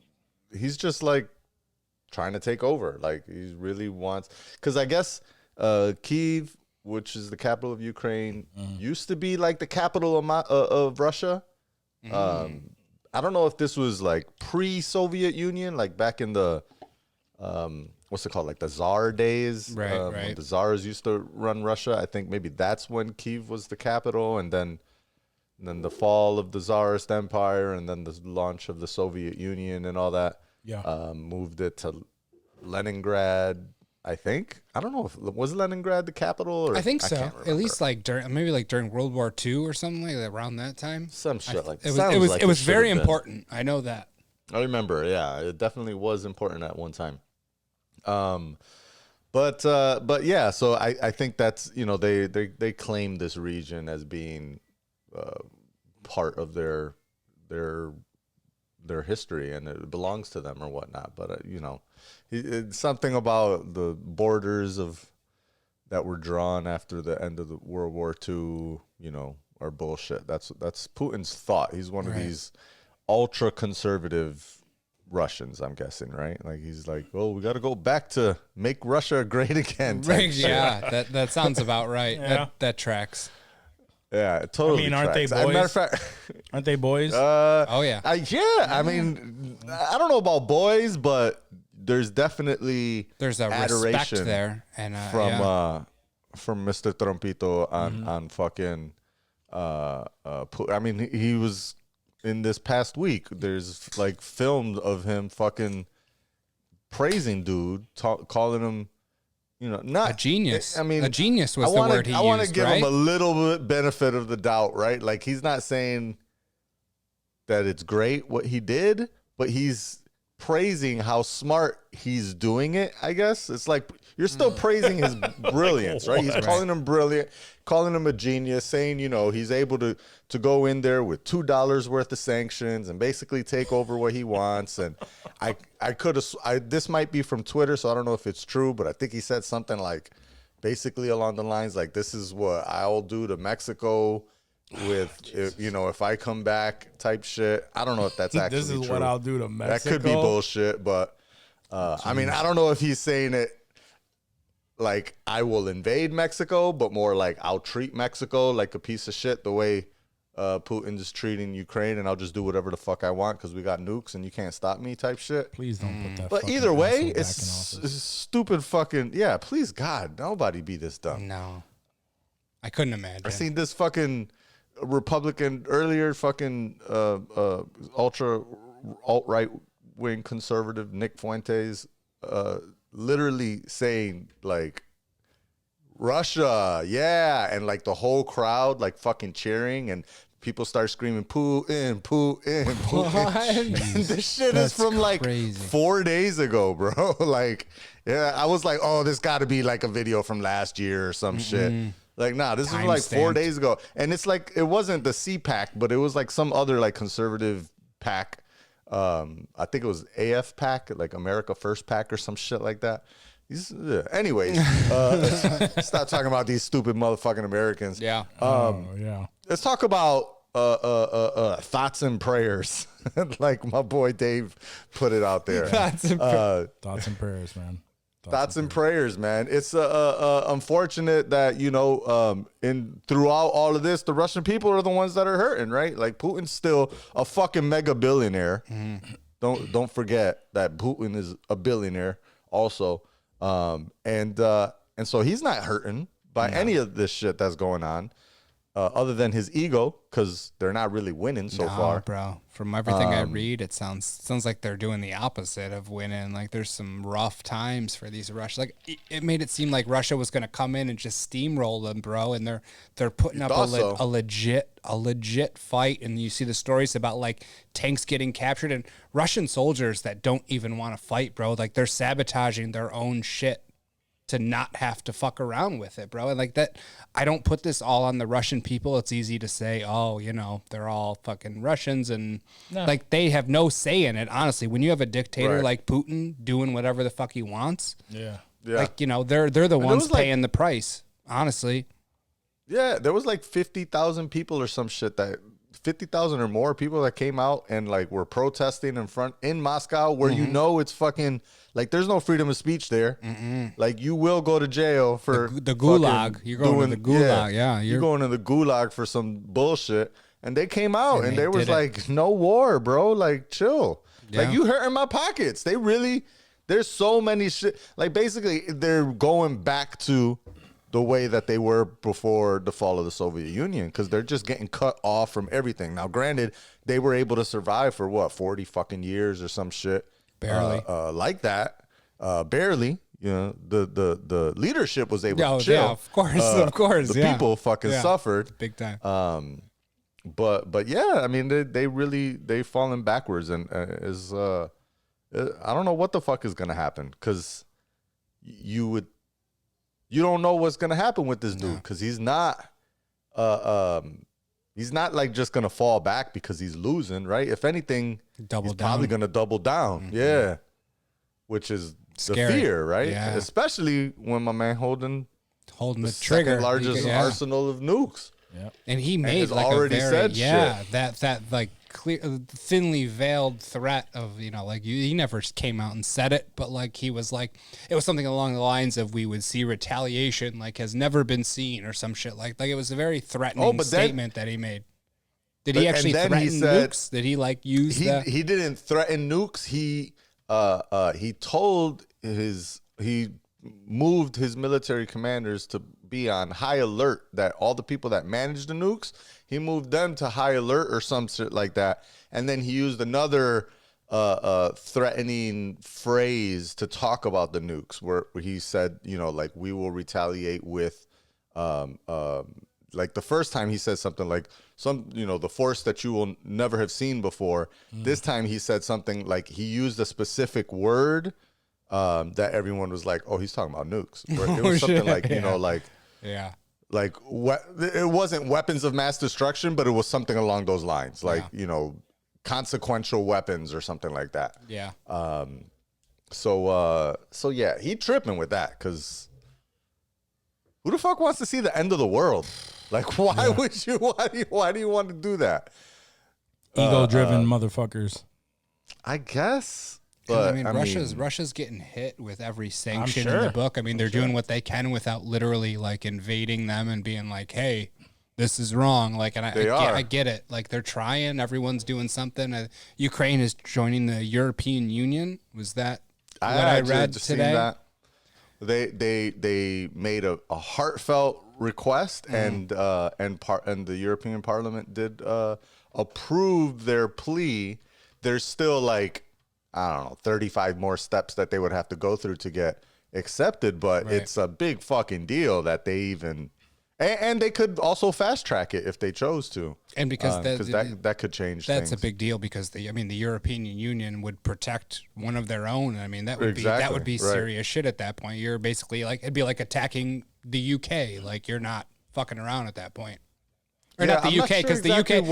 he's just like trying to take over. Like he really wants, because I guess Kyiv, which is the capital of Ukraine, used to be like the capital of Russia. I don't know if this was like pre-Soviet Union, like back in the what's it called, like the Tsar days, right. When the Tsars used to run Russia. I think maybe that's when Kyiv was the capital, and then the fall of the Tsarist Empire, and then the launch of the Soviet Union and all that. Yeah, moved it to Leningrad. I think, I don't know if was Leningrad the capital, or I think so. At least like during World War II or something like that, around that time. Some shit like that. It was very important. I know that. I remember. Yeah, it definitely was important at one time. But yeah. So I think that's, they claim this region as being part of their history, and it belongs to them or whatnot. But it's something about the borders of that were drawn after the end of the World War II, you know, are bullshit. That's Putin's thought. He's one of these ultra conservative Russians, I'm guessing, right? Like he's like, well, we got to go back to make Russia great again. Yeah, that sounds about right. That tracks. Yeah, it totally. I mean, aren't tracks. they boys? Matter of fact, aren't they boys? Oh yeah. I mean, I don't know about boys, but there's definitely there's a adoration respect there, and from Mr. Trumpito on fucking. I mean, he was in this past week. There's like filmed of him fucking praising dude, calling him. You know, not a genius. I mean, a genius was the word he used. I want to give him a little bit benefit of the doubt, right? Like he's not saying that it's great what he did, but he's praising how smart he's doing it. I guess it's like you're still praising his brilliance, right? He's calling him brilliant, calling him a genius, saying, you know, he's able to go in there with $2 worth of sanctions and basically take over what he wants. And I could have, this might be from Twitter, so I don't know if it's true, but I think he said something like basically along the lines like, this is what I'll do to Mexico with, if I come back type shit. I don't know if that's actually this is true. What I'll do to Mexico. That could be bullshit, but I mean, I don't know if he's saying it like I will invade Mexico, but more like I'll treat Mexico like a piece of shit the way Putin is treating Ukraine, and I'll just do whatever the fuck I want because we got nukes and you can't stop me type shit. Please don't put that. But either way, it's stupid fucking, yeah, please God, nobody be this dumb. No. I couldn't imagine. I seen this fucking Republican earlier, fucking ultra alt-right wing conservative Nick Fuentes literally saying like Russia, yeah, and like the whole crowd like fucking cheering and people start screaming Putin, Putin, Putin. And this shit is from like crazy. 4 days ago, bro. Like, yeah, I was like, oh, this got to be like a video from last year or some shit. Like, nah, this is like 4 days ago. And it's like, it wasn't the CPAC, but it was like some other like conservative PAC. I think it was AF PAC, like America First PAC or some shit like that. Anyways, stop talking about these stupid motherfucking Americans. Yeah. Let's talk about thoughts and prayers, like my boy Dave put it out there. Thoughts and prayers, man. Thoughts and prayers, man. It's unfortunate that throughout all of this, the Russian people are the ones that are hurting, right? Like Putin's still a fucking mega billionaire. Don't forget that Putin is a billionaire also, and so he's not hurting by any of this shit that's going on. Other than his ego, because they're not really winning so far, bro. From everything I read, it sounds like they're doing the opposite of winning. Like there's some rough times for these Russians. Like it made it seem like Russia was going to come in and just steamroll them, bro. And they're putting up a legit fight. And you see the stories about like tanks getting captured and Russian soldiers that don't even want to fight, bro. Like they're sabotaging their own shit to not have to fuck around with it, bro. And like that, I don't put this all on the Russian people. It's easy to say, oh, they're all fucking Russians and like they have no say in it. Honestly, when you have a dictator like Putin doing whatever the fuck he wants, like, they're the ones paying the price, honestly. Yeah, there was like 50,000 people or some shit 50,000 or more people that came out and like were protesting in Moscow where it's fucking like there's no freedom of speech there. Like you will go to jail for the gulag. You're going to the gulag. You're going to the gulag for some bullshit. And they came out and there was like no war, bro. Like chill. Yeah. Like you hurting my pockets. There's so many shit. Like basically they're going back to the way that they were before the fall of the Soviet Union, because they're just getting cut off from everything. Now, granted, they were able to survive for 40 fucking years or some shit, barely like that, barely. The leadership was able to chill. Yeah, of course. The people fucking suffered big time. But yeah, I mean, they've fallen backwards, and I don't know what the fuck is gonna happen, because you don't know what's gonna happen with this dude, because he's not like just gonna fall back because he's losing, right? If anything, he's probably gonna double down. Which is scary. The fear, right? Especially when my man holding holding the trigger. Second largest arsenal of nukes. Yeah. And he made has like already a very, said shit. that like clear, thinly veiled threat of, you know, like he never came out and said it, but like he was like, it was something along the lines of we would see retaliation like has never been seen or some shit like it was a very threatening statement that he made. Did he actually threaten nukes? Did he like use that? He didn't threaten nukes. He moved his military commanders to be on high alert, that all the people that managed the nukes, he moved them to high alert or some shit like that. And then he used another threatening phrase to talk about the nukes where he said, you know, like, we will retaliate with, like the first time he said something like the force that you will never have seen before. This time he said something like, he used a specific word that everyone was like, oh, he's talking about nukes. It was something like, you know, like, it wasn't weapons of mass destruction, but it was something along those lines, like, you know, consequential weapons or something like that. Yeah. So yeah, he tripping with that, because who the fuck wants to see the end of the world? Like, why would you? Why do you want to do that? Ego-driven motherfuckers. I guess. But I mean, Russia's getting hit with every sanction in the book. I mean, they're doing what they can without literally like invading them and being like, "Hey, this is wrong." Like, and I get it. Like, they're trying. Everyone's doing something. Ukraine is joining the European Union. Was that what I read today? That. They made a heartfelt request, and the European Parliament did approve their plea. There's still like, I don't know, 35 more steps that they would have to go through to get accepted, but it's a big fucking deal that they even, and they could also fast track it if they chose to. And because that could change things. That's a big deal, because the European Union would protect one of their own. I mean, that would be serious shit at that point. You're basically like, it'd be like attacking the UK. Like, you're not fucking around at that point. Or not the UK, because the UK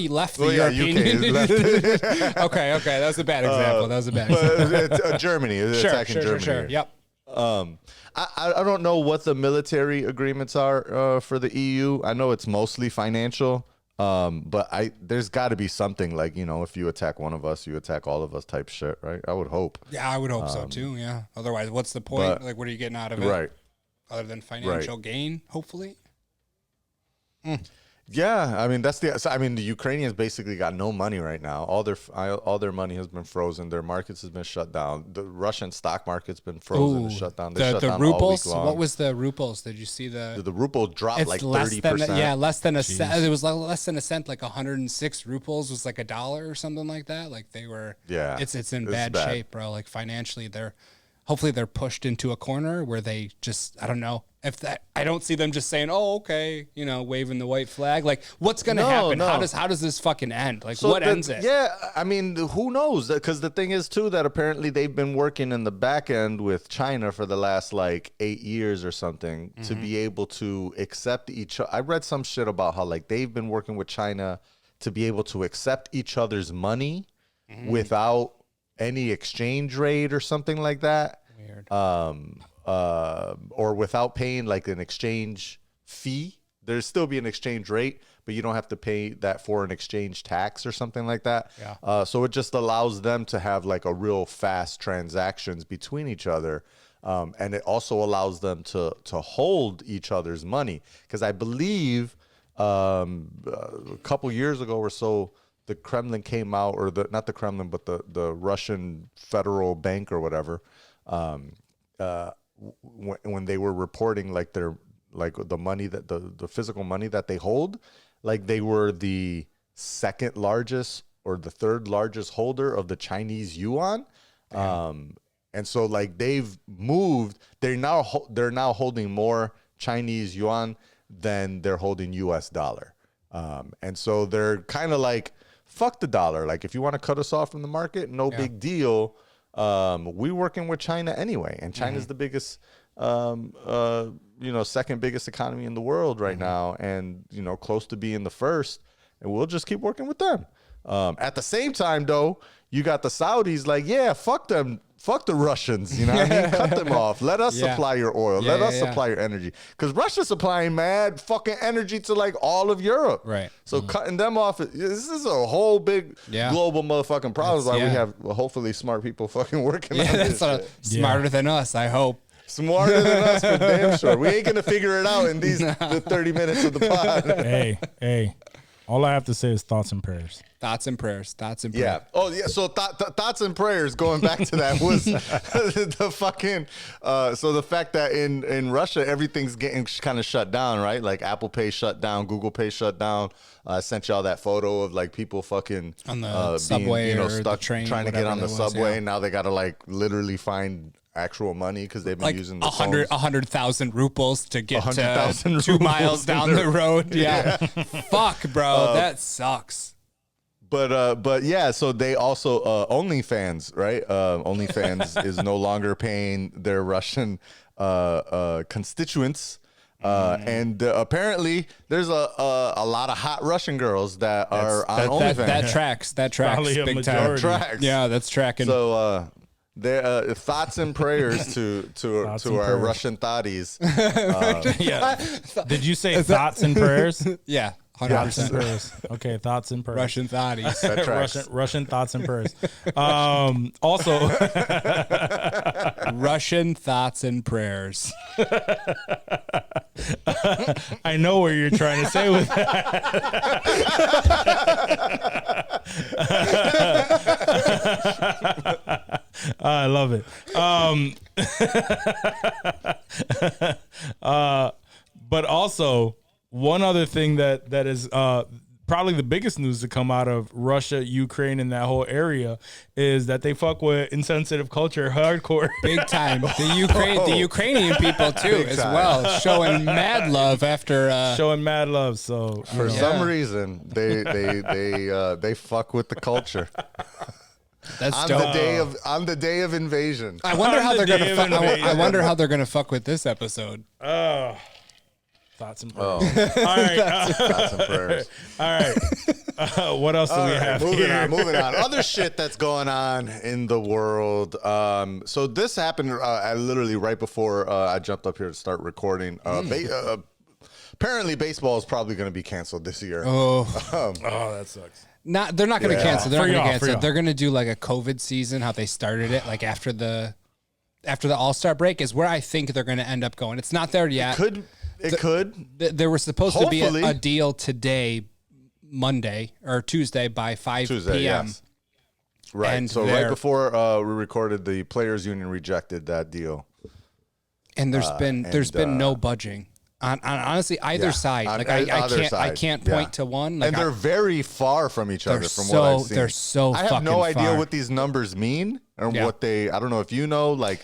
left the European Union. Okay, that was a bad example. It's Germany. Attacking Germany. Sure. Yep. I don't know what the military agreements are for the EU. I know it's mostly financial, but there's got to be something like, you know, if you attack one of us, you attack all of us type shit, right? I would hope. Yeah, I would hope so too. Yeah. Otherwise, what's the point? Like, what are you getting out of it? Right. Other than financial gain, hopefully. Yeah, I mean the Ukrainians basically got no money right now. All their money has been frozen. Their markets has been shut down. The Russian stock market's been frozen and shut down. They shut down rubles. All week long. What was the rubles? Did you see the ruble dropped like 30%? Yeah, less than a cent. It was like less than a cent. Like 106 rubles was like $1 or something like that. Like they were. Yeah, it's in bad shape, bro. Like financially, hopefully they're pushed into a corner where they just, I don't know. I don't see them just saying, "Oh, okay," you know, waving the white flag. Like, what's gonna happen? No. How does this fucking end? Like, what ends it? Yeah, I mean, who knows? Because the thing is too that apparently they've been working in the back end with China for the last like 8 years or something to be able to accept each other. I read some shit about how like they've been working with China to be able to accept each other's money without any exchange rate or something like that. Weird. Or without paying like an exchange fee. There'd still be an exchange rate, but you don't have to pay that foreign exchange tax or something like that. Yeah. So it just allows them to have like a real fast transactions between each other. And it also allows them to hold each other's money. Because I believe a couple years ago or so, the Kremlin came out, or not the Kremlin, but the Russian Federal Bank or whatever, when they were reporting like their the money that the physical money that they hold, like they were the second largest or the third largest holder of the Chinese yuan. And so like they've moved, they're now holding more Chinese yuan than they're holding US dollar. And so they're kind of like, fuck the dollar. Like, if you want to cut us off from the market, no big deal. We're working with China anyway, and China's the biggest, second biggest economy in the world right now, and close to being the first. And we'll just keep working with them. At the same time, though, you got the Saudis like, yeah, fuck them fuck the Russians, you know what I mean? Cut them off. Let us supply your oil. Let us supply your energy. Because Russia's supplying mad fucking energy to like all of Europe. Right. So cutting them off, this is a whole big global motherfucking problem. Why we have hopefully smart people fucking working on this shit. Smarter than us, I hope. Smarter than us for damn sure. We ain't going to figure it out in the 30 minutes of the pod. Hey. All I have to say is thoughts and prayers. Thoughts and prayers. Yeah. Oh, yeah. So thoughts and prayers, going back to that, was the fucking. So the fact that in Russia, everything's getting kind of shut down, right? Like Apple Pay shut down, Google Pay shut down. I sent y'all that photo of like people fucking on the subway or stuck the train, trying to get on the subway. Now they got to like literally find actual money because they've been like using the 100,000 rubles to get 100,000 to 2 miles down the road. Yeah. Fuck, bro. That sucks. But yeah, so they also OnlyFans, right? OnlyFans is no longer paying their Russian constituents. And apparently there's a lot of hot Russian girls that are on OnlyFans. That tracks Probably big majority. time. Tracks. Yeah, that's tracking. So their thoughts and prayers to our prayers. Russian thotties. Did you say thoughts and prayers? Yeah, Thoughts and 100%. prayers. Okay, thoughts and prayers. Russian thotties. That tracks. Russian thoughts and prayers. Also, Russian thoughts and prayers. I know where you're trying to say with that. I love it. But also, one other thing that is probably the biggest news to come out of Russia, Ukraine, and that whole area is that they fuck with insensitive culture hardcore. Big time. The Ukrainian people too, Big as time. well, showing mad love after Showing mad love. So For some reason, they fuck with the culture. that's On dope. the day of invasion. I wonder how On the they're gonna. day of I invasion. wonder how they're gonna fuck with this episode. thoughts and prayers. All right. Thoughts and prayers. All right. What else do we have here? Moving on. Other shit that's going on in the world. So this happened literally right before I jumped up here to start recording. Apparently, baseball is probably going to be canceled this year. Oh, that sucks. They're not going to cancel. They're not For going to y'all, cancel. for y'all. They're going to do like a COVID season, how they started it, like after the All-Star break is where I think they're going to end up going. It's not there yet. It could. There was supposed to be Hopefully. a deal today, Monday or Tuesday by 5 p.m. Yes. Right. And so right before we recorded, the players union rejected that deal. And there's been no budging on honestly either side. On Like either I side. can't point to one. Like And they're very far from each other from what I've seen. They're so I have fucking no idea far. what these numbers mean or Yeah. what they. I don't know if you know. Like,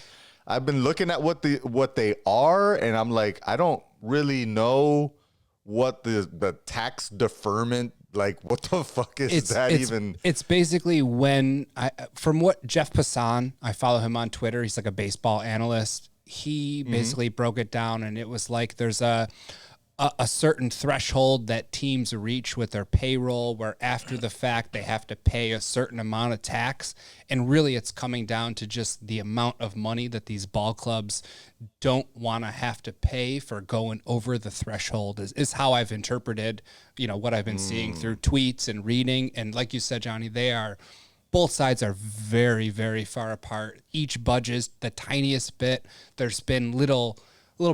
I've been looking at what they are, and I'm like, I don't really know what the tax deferment. Like, what the fuck is that even? It's basically when from what Jeff Passan, I follow him on Twitter. He's like a baseball analyst. He basically broke it down, and it was like there's a certain threshold that teams reach with their payroll where after the fact they have to pay a certain amount of tax. And really it's coming down to just the amount of money that these ball clubs don't want to have to pay for going over the threshold is how I've interpreted, what I've been seeing through tweets and reading. And like you said, Johnny, both sides are very, very far apart. Each budges the tiniest bit. There's been little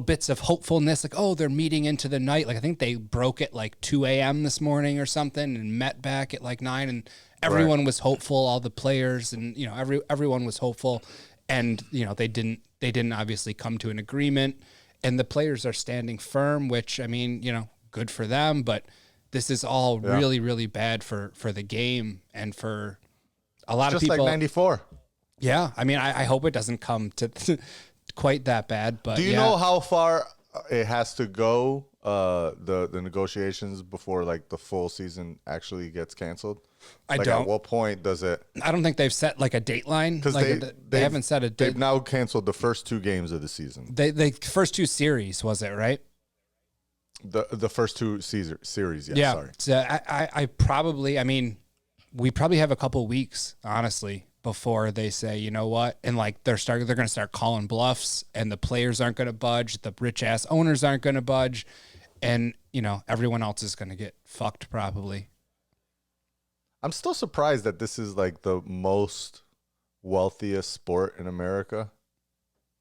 bits of hopefulness, like, oh, they're meeting into the night. Like, I think they broke at like 2 a.m. this morning or something and met back at like 9. And everyone was hopeful, all the players and, everyone was hopeful. And, they didn't obviously come to an agreement. And the players are standing firm, which, I mean, good for them. But this is all really, really bad for the game and for a lot of people. Just like 94. Yeah. I mean, I hope it doesn't come to quite that bad, but do you know how far it has to go, the negotiations before like the full season actually gets canceled? I like, don't. At what point does it? I don't think they've set like a dateline Because they haven't set a date. They've now canceled the first 2 games of the season. The first 2 series, was it right? The first 2 series, Yeah. Sorry. So I probably, I mean, we probably have a couple weeks, honestly, before they say, you know what, and like they're going to start calling bluffs, and the players aren't going to budge, the rich ass owners aren't going to budge, and everyone else is going to get fucked probably. I'm still surprised that this is like the most wealthiest sport in America.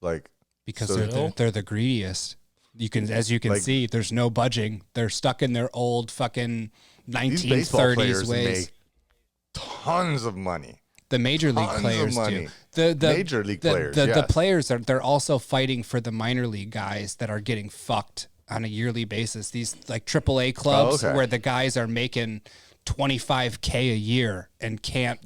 Like, because so they're the greediest. As you can see, there's no budging. They're stuck in their old fucking 1930s ways. Make tons of money. The major league players do. The major league players. The players they're also fighting for the minor league guys that are getting fucked on a yearly basis. These like AAA clubs where the guys are making $25K a year and can't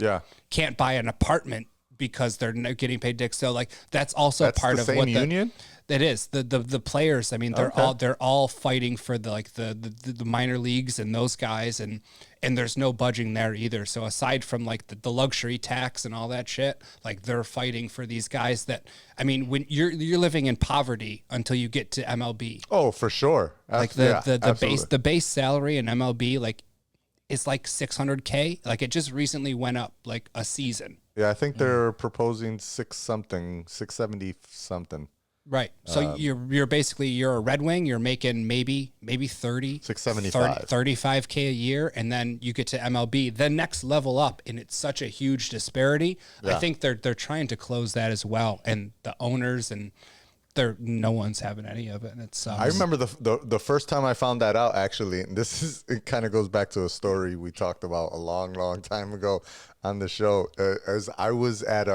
buy an apartment because they're getting paid dick. So like that's also part of what the union. It is the players. I mean, they're all fighting for the minor leagues and those guys, and there's no budging there either. So aside from like the luxury tax and all that shit, like they're fighting for these guys that, I mean, when you're living in poverty until you get to MLB. Oh, for sure. Like the base salary in MLB like is like $600K. Like it just recently went up like a season. Yeah, I think they're proposing 670 something. Right. So you're basically a Red Wing, you're making maybe 35K a year, and then you get to MLB, the next level up, and it's such a huge disparity. Yeah. I think they're trying to close that as well, and the owners and no one's having any of it, and it sucks. I remember the first time I found that out, actually, and it kind of goes back to a story we talked about a long time ago on the show. As I was at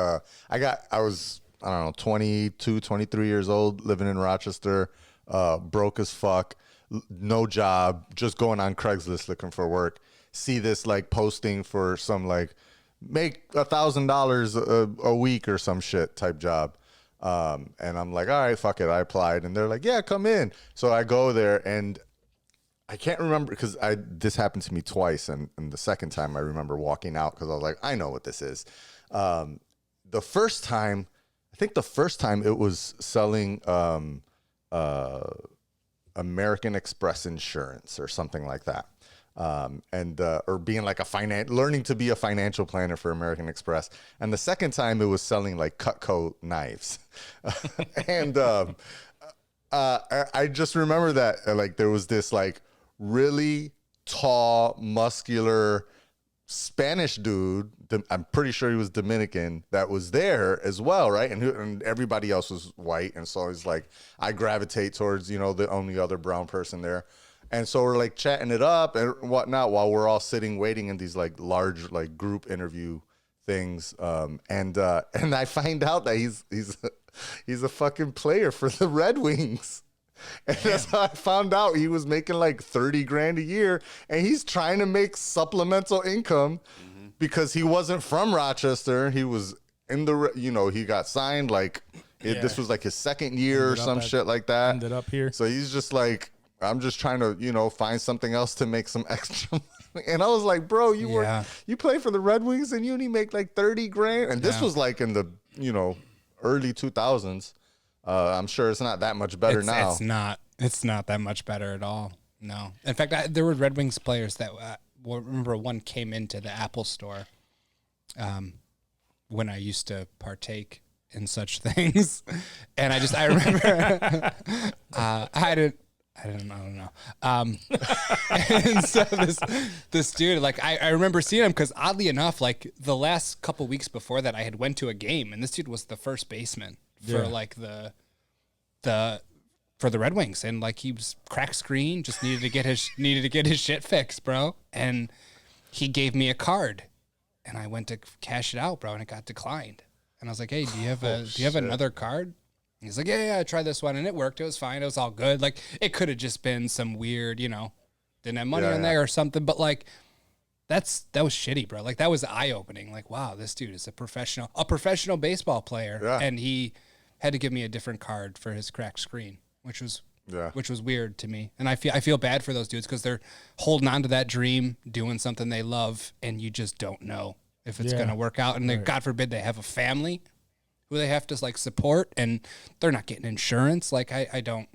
I don't know, 22, 23 years old, living in Rochester, broke as fuck, no job, just going on Craigslist looking for work. See this like posting for some like make $1,000 a week or some shit type job. And I'm like, all right, fuck it. I applied, and they're like, yeah, come in. So I go there, and I can't remember because this happened to me twice. And the second time I remember walking out because I was like, I know what this is. The first time it was selling American Express insurance or something like that. Or being like learning to be a financial planner for American Express. And the second time it was selling like Cutco knives. And I just remember that like there was this like really tall, muscular Spanish dude, I'm pretty sure he was Dominican, that was there as well, right? And everybody else was white, and so it's like I gravitate towards the only other brown person there, and so we're like chatting it up and whatnot while we're all sitting waiting in these like large like group interview things, and I find out that he's a fucking player for the Red Wings. And that's how I found out he was making like $30,000 a year, and he's trying to make supplemental income because he wasn't from Rochester. He was in he got signed like this was like his second year or some shit like that. Ended up here. So he's just like, I'm just trying to, find something else to make some extra money. And I was like, bro, you play for the Red Wings and you only make like $30,000. And this was like in the, early 2000s. I'm sure it's not that much better now. It's not that much better at all. No. In fact, there were Red Wings players that remember one came into the Apple store when I used to partake in such things, and I remember I don't know. And so this dude, like I remember seeing him because oddly enough, like the last couple weeks before that, I had went to a game, and this dude was the first baseman for like for the Red Wings, and like he was crack screen, just needed to get his shit fixed, bro. And he gave me a card, and I went to cash it out, bro, and it got declined. And I was like, hey, do you have another card? He's like, yeah, try this one. And it worked. It was fine. It was all good. Like, it could have just been some weird, didn't have money on there or something. But, like, that was shitty, bro. Like, that was eye-opening. Like, wow, this dude is a professional baseball player. Yeah. And he had to give me a different card for his cracked screen, which was weird to me. And I feel bad for those dudes because they're holding on to that dream, doing something they love, and you just don't know if it's going to work out. And God forbid they have a family who they have to like support, and they're not getting insurance. Like I don't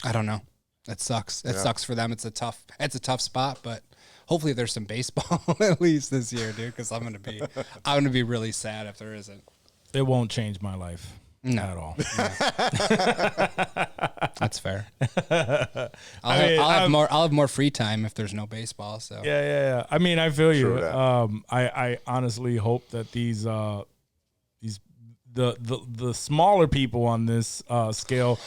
know. That sucks. It sucks for them. It's a tough spot, but Hopefully there's some baseball at least this year, dude, because I'm gonna be really sad if there isn't. It won't change my life at all. That's fair. I'll have more free time if there's no baseball. So Yeah. I mean, I feel you. that. I honestly hope that these the smaller people on this scale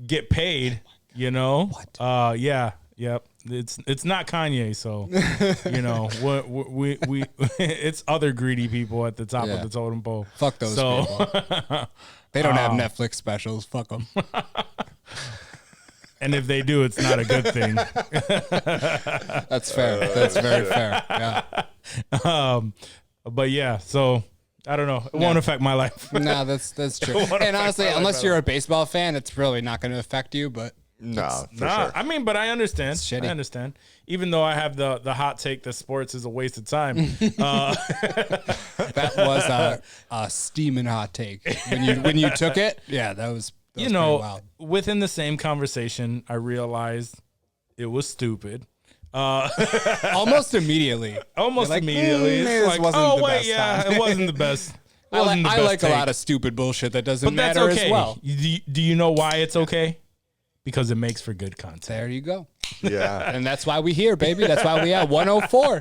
get paid. You know. What? Yeah. Yep. It's not Kanye, so you know we it's other greedy people at the top of the totem pole. Fuck those people. They don't have Netflix specials. Fuck them. And if they do, it's not a good thing. That's fair. That's very fair. Yeah. But yeah, so I don't know. It won't affect my life. No, that's true. And honestly, unless you're a baseball fan, it's really not going to affect you. But No, for sure. I mean, but I understand. I understand. Even though I have the hot take that sports is a waste of time. That was a steaming hot take when you took it. Yeah, that was you know, wild. Within the same conversation, I realized it was stupid. Almost immediately. Immediately. It's like, oh wait, yeah, it wasn't the best. I like a lot of stupid bullshit that doesn't matter okay. as well. Do you know why it's okay? Because it makes for good content. There you go. Yeah. And that's why we here, baby. That's why we have 104.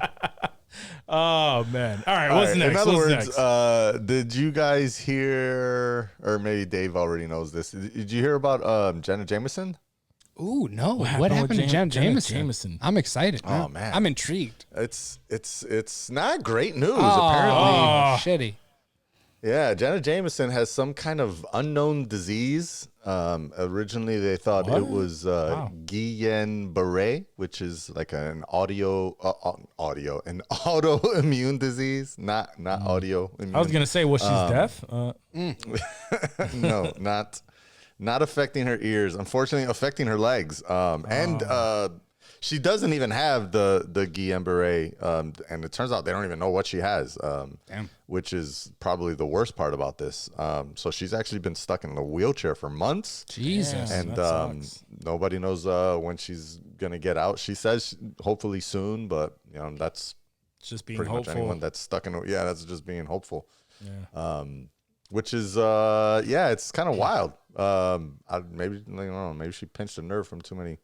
Oh, man. All right, what's next? In other words, did you guys hear, or maybe Dave already knows this, did you hear about Jenna Jameson? Ooh, no. What happened to Jenna Jameson? I'm excited. Oh, man. I'm intrigued. It's not great news, apparently. Shitty. Yeah, Jenna Jameson has some kind of unknown disease. Originally, they thought it was Guillain-Barré, which is like an autoimmune disease, not audio. I was gonna say, was she deaf? No, not affecting her ears. Unfortunately, affecting her legs. And she doesn't even have the Guillain-Barré, and it turns out they don't even know what she has. Which is probably the worst part about this. So she's actually been stuck in a wheelchair for months. Jesus. And nobody knows when she's going to get out. She says hopefully soon, but you know, that's just being pretty hopeful. much anyone that's stuck in that's just being hopeful. Yeah. Which is it's kind of wild. Maybe she pinched a nerve from too many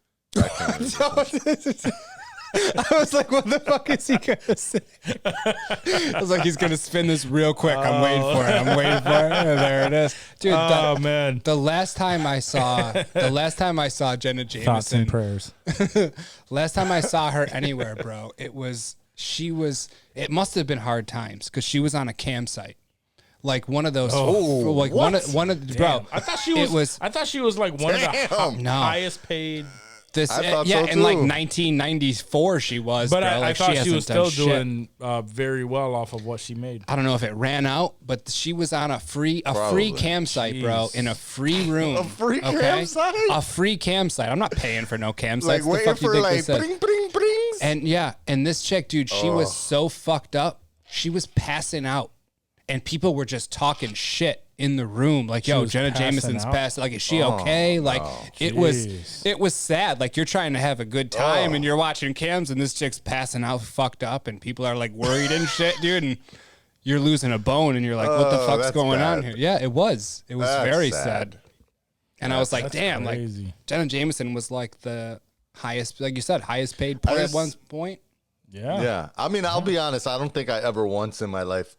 I was like, what the fuck is he going to say? I was like, he's going to spin this real quick. I'm waiting for it. And there it is. Dude, man. The last time I saw Jenna Jameson. Thoughts and prayers. Last time I saw her anywhere, bro, it must have been hard times because she was on a campsite. Like one of those, one of bro. I thought she was like one of the highest paid. In like 1994 she was. But bro. I thought she was still doing very well off of what she made. I don't know if it ran out, but she was on a free campsite, bro, in a free room. A free campsite? A free campsite. I'm not paying for no campsite. Like waiting for like bring. And this chick, dude, she was so fucked up. She was passing out. And people were just talking shit in the room, like, "Yo, Jenna Jameson's passed. Like, is she okay?" Like, it was sad. Like, you're trying to have a good time, and you're watching cams, and this chick's passing out, fucked up, and people are like worried and shit, dude. And you're losing a bone, and you're like, "What the fuck's going on here?" Yeah, it was. It was very sad. And I was like, "Damn!" Crazy. Like, Jenna Jameson was like the highest, like you said, highest paid player at one point. Yeah. I mean, I'll be honest. I don't think I ever once in my life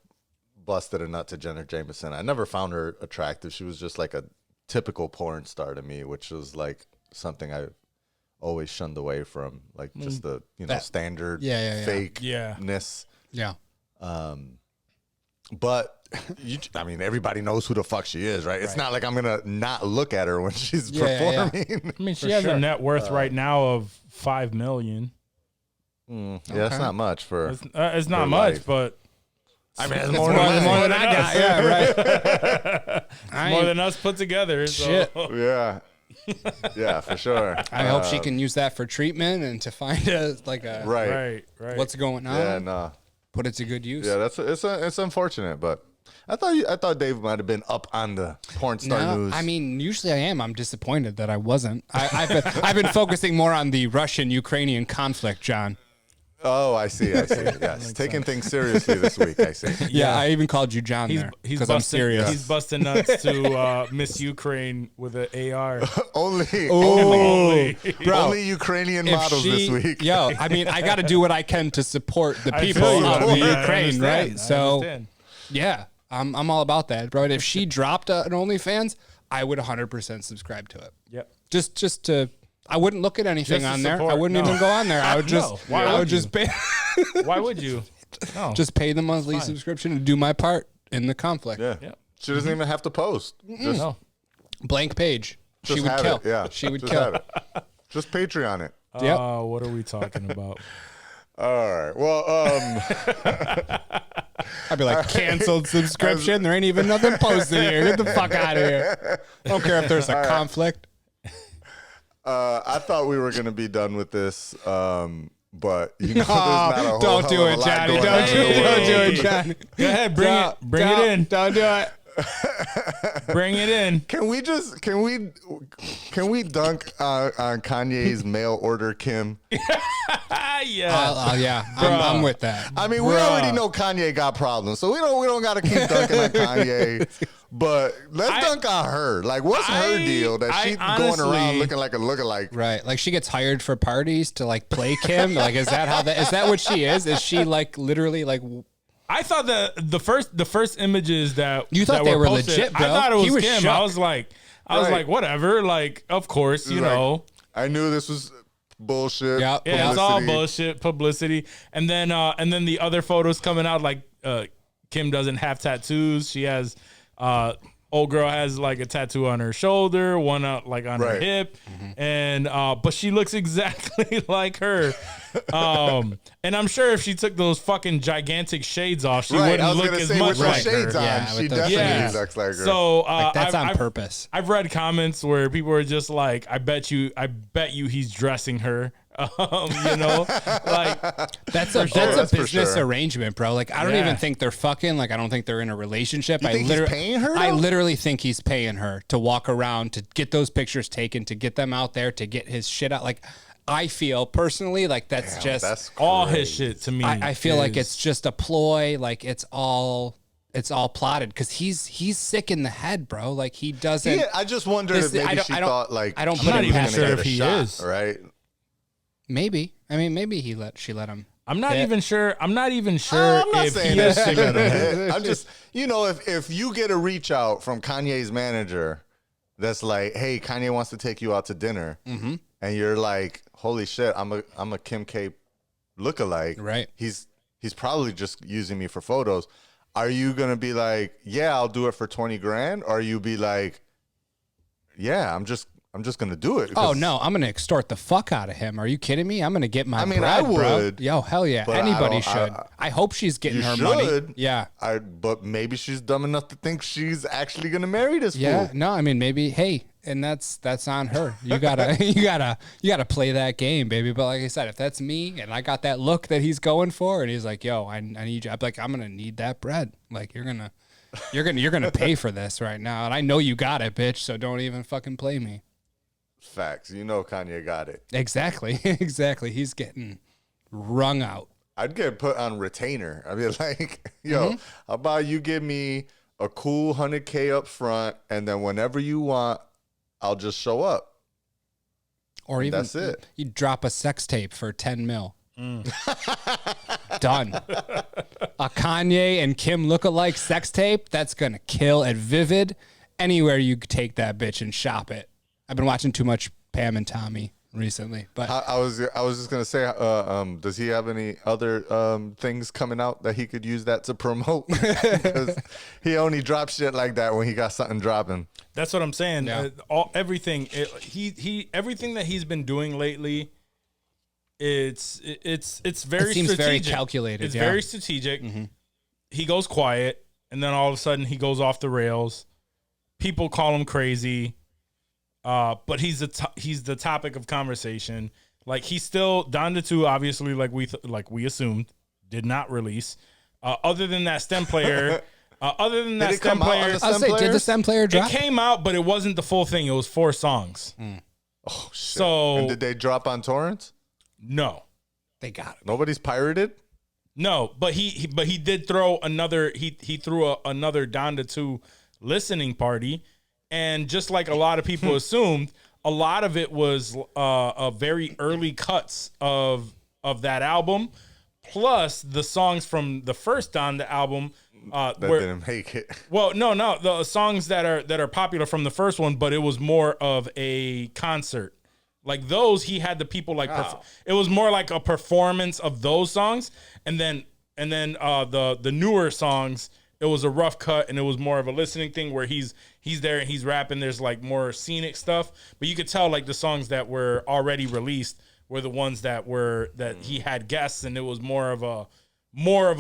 busted a nut to Jenna Jameson. I never found her attractive. She was just like a typical porn star to me, which was like something I always shunned away from, like just the standard fakeness. Yeah. But I mean, everybody knows who the fuck she is, right? It's not like I'm gonna not look at her when she's performing. I mean, she has a net worth right now of $5 million. Yeah, that's not much for. It's not much, life. But. I mean, it's more than I got. Yeah, right. More than us put together. Shit. So. Yeah, for sure. I hope she can use that for treatment and to find a right. What's going on? Yeah, no. Put it to good use. Yeah, it's unfortunate, but I thought Dave might have been up on the porn star news. I mean, usually I am. I'm disappointed that I wasn't. I've been focusing more on the Russian-Ukrainian conflict, John. Oh, I see. Yes, taking things seriously this week. I see. Yeah, I even called you John there because I'm serious. He's busting nuts to Miss Ukraine with an AR. only Ukrainian models this week. Yo, I mean, I got to do what I can to support the people of the Ukraine, right? So, yeah, I'm all about that, bro. If she dropped an OnlyFans, I would 100% subscribe to it. Yep. Just to. I wouldn't look at anything on there. I wouldn't even go on there. I would just. Why I would would just pay. Why would you? No. Just pay the monthly subscription and do my part in the conflict. Yeah. She doesn't even have to post. Just Blank page. She would have kill. it. Yeah. She would Just kill. have it. Just Patreon it. Yep. What are we talking about? All right. Well, I'd be like, canceled subscription. There ain't even nothing posted here. Get the fuck out of here. I don't care if there's a conflict. I thought we were going to be done with this, but you know, there's not a whole Don't do hell of it, a lot Johnny. going on in the Don't world. do it, Johnny. Go ahead, bring it in. Don't do it. Bring it in. Can we dunk on Kanye's mail order Kim? Yeah. Yeah, I'm with that. I mean, we already know Kanye got problems, so we don't got to keep dunking on Kanye. But let's dunk on her. Like, what's her deal that she's going around looking like a lookalike? Right, like she gets hired for parties to like play Kim. Like, is that what she is? Is she like literally like? I thought the first images that you thought that they were posted, legit, bro. I thought it was He was Kim. shook. I was like, whatever. Like, of course, you know. I knew this was bullshit. Yep. Yeah, it's all bullshit publicity. And then the other photos coming out, like Kim doesn't have tattoos. She has old girl has like a tattoo on her shoulder, one out like on her hip, and but she looks exactly like her. And I'm sure if she took those fucking gigantic shades off, she wouldn't look as much like shades her. On, she definitely looks like her. So like that's on purpose. I've read comments where people are just like, I bet you he's dressing her. You know, like that's a business arrangement, bro. Like, I don't even think they're fucking. Like, I don't think they're in a relationship. You think he's paying her? I literally think he's paying her to walk around, to get those pictures taken, to get them out there, to get his shit out. Like, I feel personally like that's all his shit to me. I feel like it's just a ploy. Like, it's all plotted because he's sick in the head, bro. Like, he doesn't. Yeah, I just wondered if maybe she thought like I don't. I'm not even sure if he is. Right. Maybe. I mean, maybe she let him. I'm not even sure. I'm not even sure I'm not if saying he that is shit in the head. I'm just, you know, if you get a reach out from Kanye's manager that's like, hey, Kanye wants to take you out to dinner, and you're like, holy shit, I'm a Kim K lookalike. Right. He's probably just using me for photos. Are you gonna be like, yeah, I'll do it for 20 grand, or you be like, yeah, I'm just gonna do it? Oh no, I'm gonna extort the fuck out of him. Are you kidding me? I'm gonna get my. I mean, bread, I would. Bro. Yo, hell yeah. But Anybody should. I hope she's getting her money. Yeah. But maybe she's dumb enough to think she's actually gonna marry this Yeah. fool. No, I mean, maybe. Hey, and that's on her. You gotta you gotta play that game, baby. But like I said, if that's me and I got that look that he's going for, and he's like, yo, I need you. I'm like, I'm gonna need that bread. Like, you're gonna pay for this right now, and I know you got it, bitch. So don't even fucking play me. Facts. You know Kanye got it. Exactly. Exactly. He's getting wrung out. I'd get put on retainer. I'd be like, yo, how about you give me a cool 100K up front, and then whenever you want, I'll just show up. Or even that's it. You drop a sex tape for 10 mil. Done. A Kanye and Kim lookalike sex tape, that's going to kill at Vivid. Anywhere you take that bitch and shop it. I've been watching too much Pam and Tommy recently, but I was just gonna say, does he have any other things coming out that he could use that to promote? Because he only drops shit like that when he got something dropping. That's what I'm saying. Yeah. Everything everything that he's been doing lately, it's very it seems strategic. very calculated. It's yeah. very strategic. He goes quiet, and then all of a sudden he goes off the rails. People call him crazy. But he's the topic of conversation. Like, he's still Donda 2, obviously, like we assumed, did not release. Other than that stem player, did the stem player drop? It came out, but it wasn't the full thing. It was 4 songs. Oh shit! So and did they drop on torrents? No. They got it. Nobody's pirated. No, but he did throw another. He threw another Donda 2 listening party, and just like a lot of people assumed, a lot of it was a very early cuts of that album, plus the songs from the first Donda album That didn't make it. Well, no, the songs that are popular from the first one, but it was more of a concert. Like those, he had the people like it was more like a performance of those songs, and then the newer songs, it was a rough cut, and it was more of a listening thing where he's there and he's rapping. There's like more scenic stuff, but you could tell like the songs that were already released were the ones that he had guests, and it was more of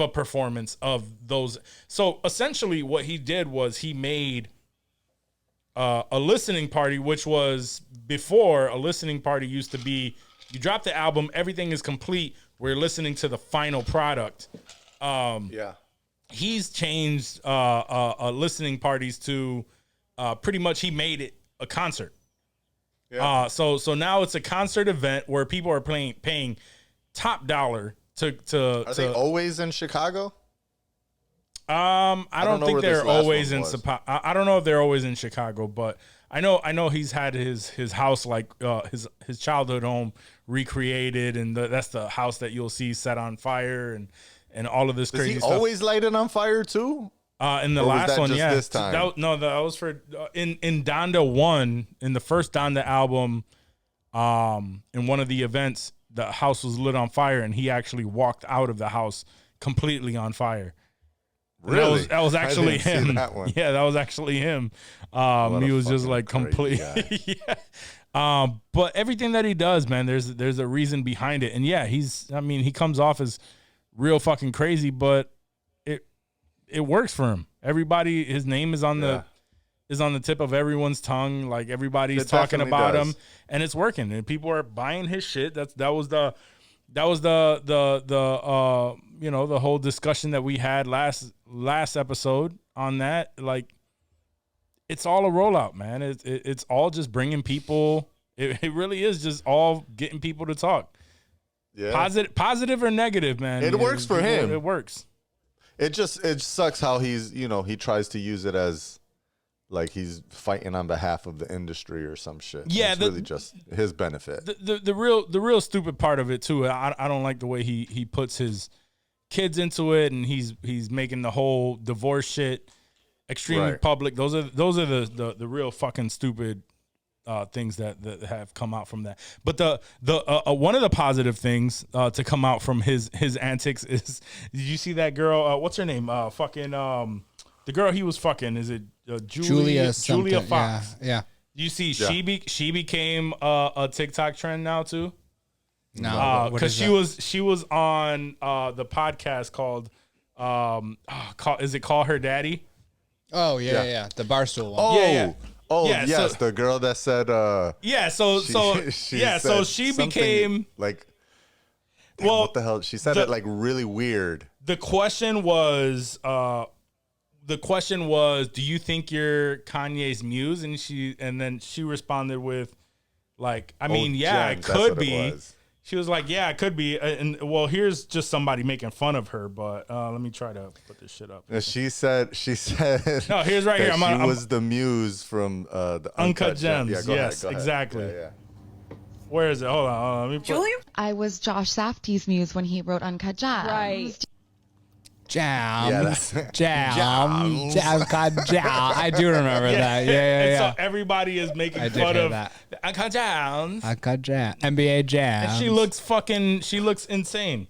a performance of those. So essentially, what he did was he made a listening party, which was before a listening party used to be you drop the album, everything is complete, we're listening to the final product. He's changed listening parties to pretty much he made it a concert. So now it's a concert event where people are paying top dollar to Are they always in Chicago? I don't think they're always in I don't know if they're always in Chicago, but I know he's had his house, like his childhood home, recreated, and that's the house that you'll see set on fire and all of this crazy stuff. Does he always light it on fire too? In the Or was last that one, just yeah. this time? That was for in Donda 1, in the first Donda album. In one of the events, the house was lit on fire, and he actually walked out of the house completely on fire. Really? That was actually him. That one. Yeah, that was actually him. He was just like complete. Yeah. But everything that he does, man, there's a reason behind it. And yeah, he comes off as real fucking crazy, but it works for him. Everybody, his name is on the tip of everyone's tongue. Like everybody's talking about him, and it's working. And people are buying his shit. That was the the whole discussion that we had last episode on that. Like, it's all a rollout, man. It's all just bringing people. It really is just all getting people to talk. Yeah, positive or negative, man. It works for him. It works. It sucks how he tries to use it as like he's fighting on behalf of the industry or some shit. Yeah, it's really just his benefit. The real stupid part of it too. I don't like the way he puts his kids into it, and he's making the whole divorce shit extremely public. Those are the real fucking stupid things that have come out from that. But the one of the positive things to come out from his antics is, did you see that girl? What's her name? The girl he was fucking. Is it Julia Fox? Yeah. You see, she became a TikTok trend now too. No, because she was on the podcast called is it Call Her Daddy? Oh yeah. The Barstool one. Oh yes, the girl that said she became like, what the hell? She said it like really weird. The question was do you think you're Kanye's muse? And then she responded with like, it could be. She was like, yeah, it could be. And well, here's just somebody making fun of her, but let me try to put this shit up. She said no, here's right here. She was the muse from the Uncut Gems. Yeah, go ahead. Exactly. Yeah. Where is it? Hold on. Let me Julia? I was Josh Safdie's muse when he wrote Uncut Gems. Right. Jams. I do remember that. Yeah. So everybody is making fun of that. Uncut Jams. NBA Jams. And she looks insane.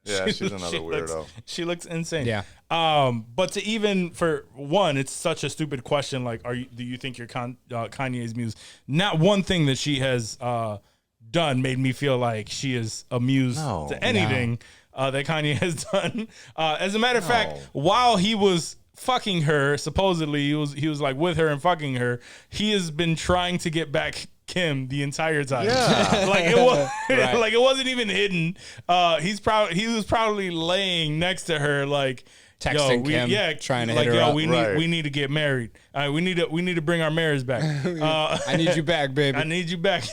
Yeah, she's another weirdo. She looks insane. Yeah. But to even, for one, it's such a stupid question. Like, do you think you're Kanye's muse? Not one thing that she has done made me feel like she is a muse to anything. That Kanye has done. As a matter of fact, while he was fucking her, supposedly he was like with her and fucking her, he has been trying to get back Kim the entire time. Yeah. Like it was like it wasn't even hidden. He was probably laying next to her, like texting Kim, trying to hit her up. We need to get married. All right, we need to bring our mirrors back. I need you back, baby. I need you back.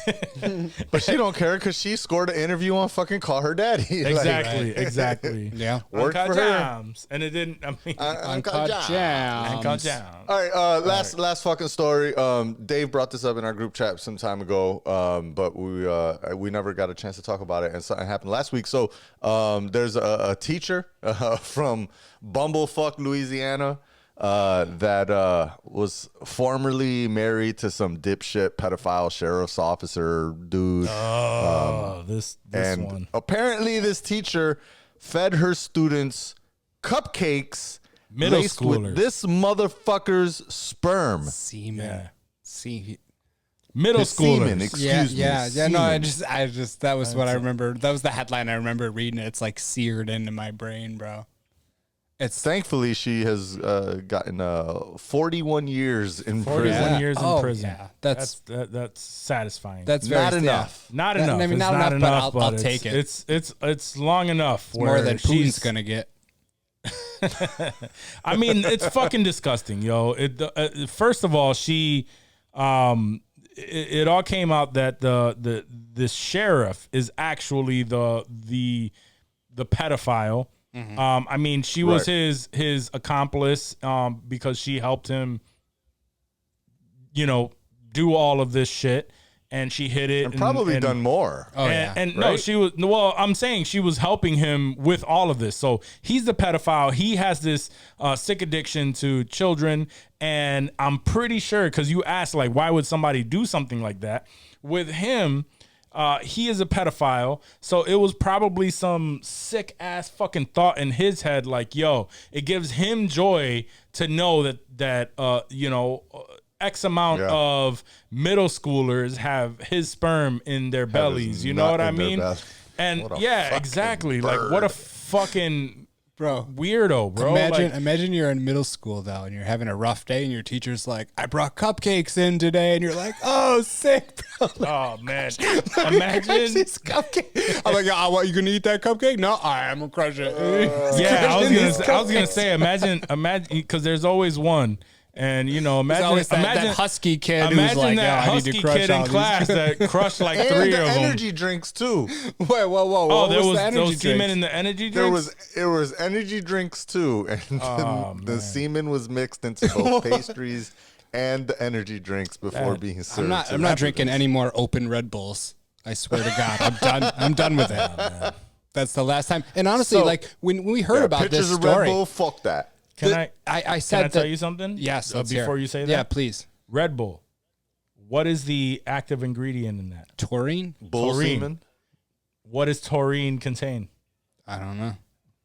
But she don't care because she scored an interview on fucking Call Her Daddy. Exactly. Yeah. Worked Uncut for her. Jams. And it didn't, I mean. Uncut Jams. Uncut Jams. All right, last fucking story. Dave brought this up in our group chat some time ago, but we never got a chance to talk about it, and something happened last week. So there's a teacher from Bumblefuck, Louisiana, that was formerly married to some dipshit pedophile sheriff's officer dude. This and one. Apparently this teacher fed her students cupcakes Middle laced with schoolers. this motherfucker's sperm. Semen. Yeah. Middle Semen, schoolers. excuse me. Yeah. No, I semen. just that was what I remember. That was the headline I remember reading. It's like seared into my brain, bro. It's Thankfully, she has gotten 41 years in 41 prison. years in Oh, prison. yeah. That's satisfying. that's very Not enough. not that- enough. I mean, It's not enough, but I'll take it. It's long enough. more where than Putin's she's gonna get. I mean, it's fucking disgusting, yo. First of all, she, it all came out that the sheriff is actually the pedophile. I mean, she was his accomplice because she helped him, do all of this shit, and she hit it And probably done more. Oh yeah. and no, she was. Well, I'm saying she was helping him with all of this. So he's the pedophile. He has this sick addiction to children, and I'm pretty sure because you asked like, why would somebody do something like that with him? He is a pedophile, so it was probably some sick ass fucking thought in his head, like, yo, it gives him joy to know that X amount of middle schoolers have his sperm in their bellies. You know what I mean? And What a yeah, fucking exactly. bird. Like, what a fucking Bro, weirdo, bro. Imagine you're in middle school though, and you're having a rough day, and your teacher's like, "I brought cupcakes in today," and you're like, "Oh, sick, bro!" Oh man, imagine. These cupcakes. I'm like, "Oh, you gonna eat that cupcake?" No, I'm gonna crush it. Yeah, I was gonna say, imagine, because there's always one. And imagine always that husky kid who's imagine like, that "Oh, I need to husky crush kid all in these." class that crushed like And three the of them. energy drinks too. Wait, whoa! Oh, there was the energy those semen drinks? in the energy There drinks. was energy drinks too, and the semen was mixed into both pastries and the energy drinks before being served. I'm not drinking any more open Red Bulls. I swear to God, I'm done. I'm done with it. That's the last time. And honestly, So, like when we heard about pictures this of Red story, Bull, fuck that. I said Can I tell you something? Yes. let's hear before it. you say that, Yeah, please. Red Bull. What is the active ingredient in that? Taurine? Bull Taurine. semen. What does taurine contain? I don't know.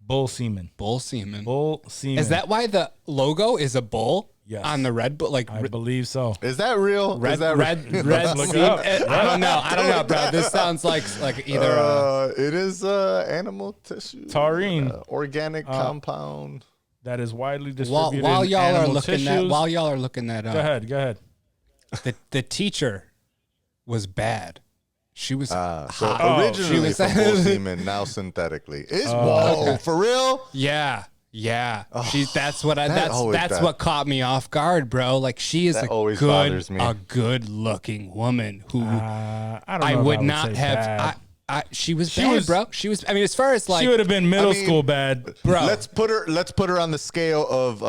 Bull semen. Bull semen. Bull semen. Is that why the logo is a bull? Yes. On the Red Bull, like I believe so. Is that real? red, Is that red, real? red Look it semen. up. I don't know, bro. This sounds like either. It is animal tissue. Taurine. Organic compound. That is widely While distributed. y'all in are animal looking that up, Go ahead. the teacher was bad. She was So Oh, originally she was- from bull semen, now synthetically. Whoa, for real? yeah. That's what always that's that- what caught me off guard, bro. Like she is That always bothers me. a good looking woman who I don't know I if would say not have. bad. She was bad, bro. She was. I mean, as far as like She would have been middle I mean, school bad. bro. Let's put her on the scale of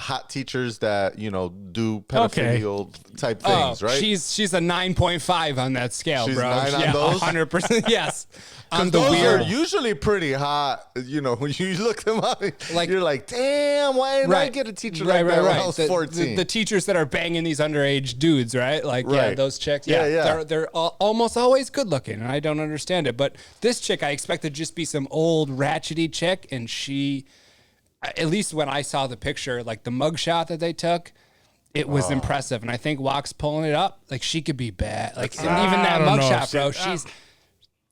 hot teachers that do pedophilial type things, right? She's a 9.5 on that scale, She's bro. 9 on those? 100%. Yes. On Because the those weird. are usually pretty hot. When you look them up, Like- you're like, damn, why didn't I get a teacher like that when I was 14? The teachers that are banging these underage dudes, right? Like, yeah, Right. those chicks. Yeah, Yeah, yeah. They're almost always good looking, and I don't understand it. But this chick, I expected to just be some old ratchety chick, and she, at least when I saw the picture, like the mugshot that they took, it was impressive. And I think Walk's pulling it up. Like, she could be bad. Like, and even that I don't know. mugshot, bro,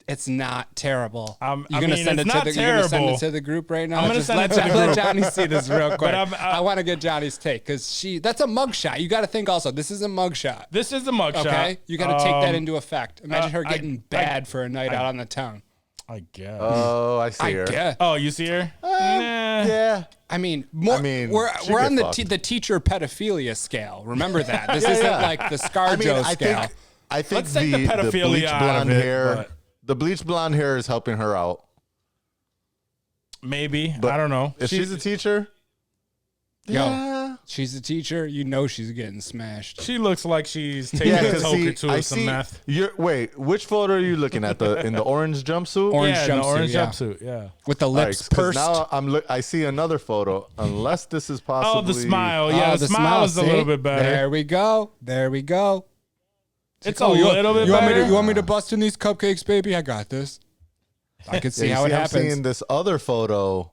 it's not terrible. I You're gonna mean, send it's it to not the. You're gonna send terrible. it to the group right now. I'm gonna Just send let, it to the let group. Johnny see this real quick. I want to get Johnny's take because that's a mugshot. You got to think also. This is a mugshot. This is the mugshot. Okay, you got to take that into effect. Imagine her I- getting bad for a night out on the town. I guess. Oh, I see her. guess. Oh, you see her? Nah. Yeah. I mean, she we're on get fucked. the teacher pedophilia scale. Remember that. This isn't like the ScarJo scale. I think Let's take the pedophilia bleach out blonde of it, hair. but- The bleach blonde hair is helping her out. Maybe. But I don't know. If she's a teacher, Yo, she's a teacher. You know she's getting smashed. She looks like she's taking a 'cause toke or two of some meth. Wait, which photo are you looking at? In the orange jumpsuit? Orange Yeah, in the jumpsuit, orange yeah. jumpsuit. Yeah. With the All right, lips 'cause pursed. now I see another photo. Unless this is possibly. Oh, the smile. Yeah, the smile is a see? little bit better. There we go. There we go. It's a little bit better. You want me to bust in these cupcakes, baby? I got this. I can see how it happens. I'm seeing this other photo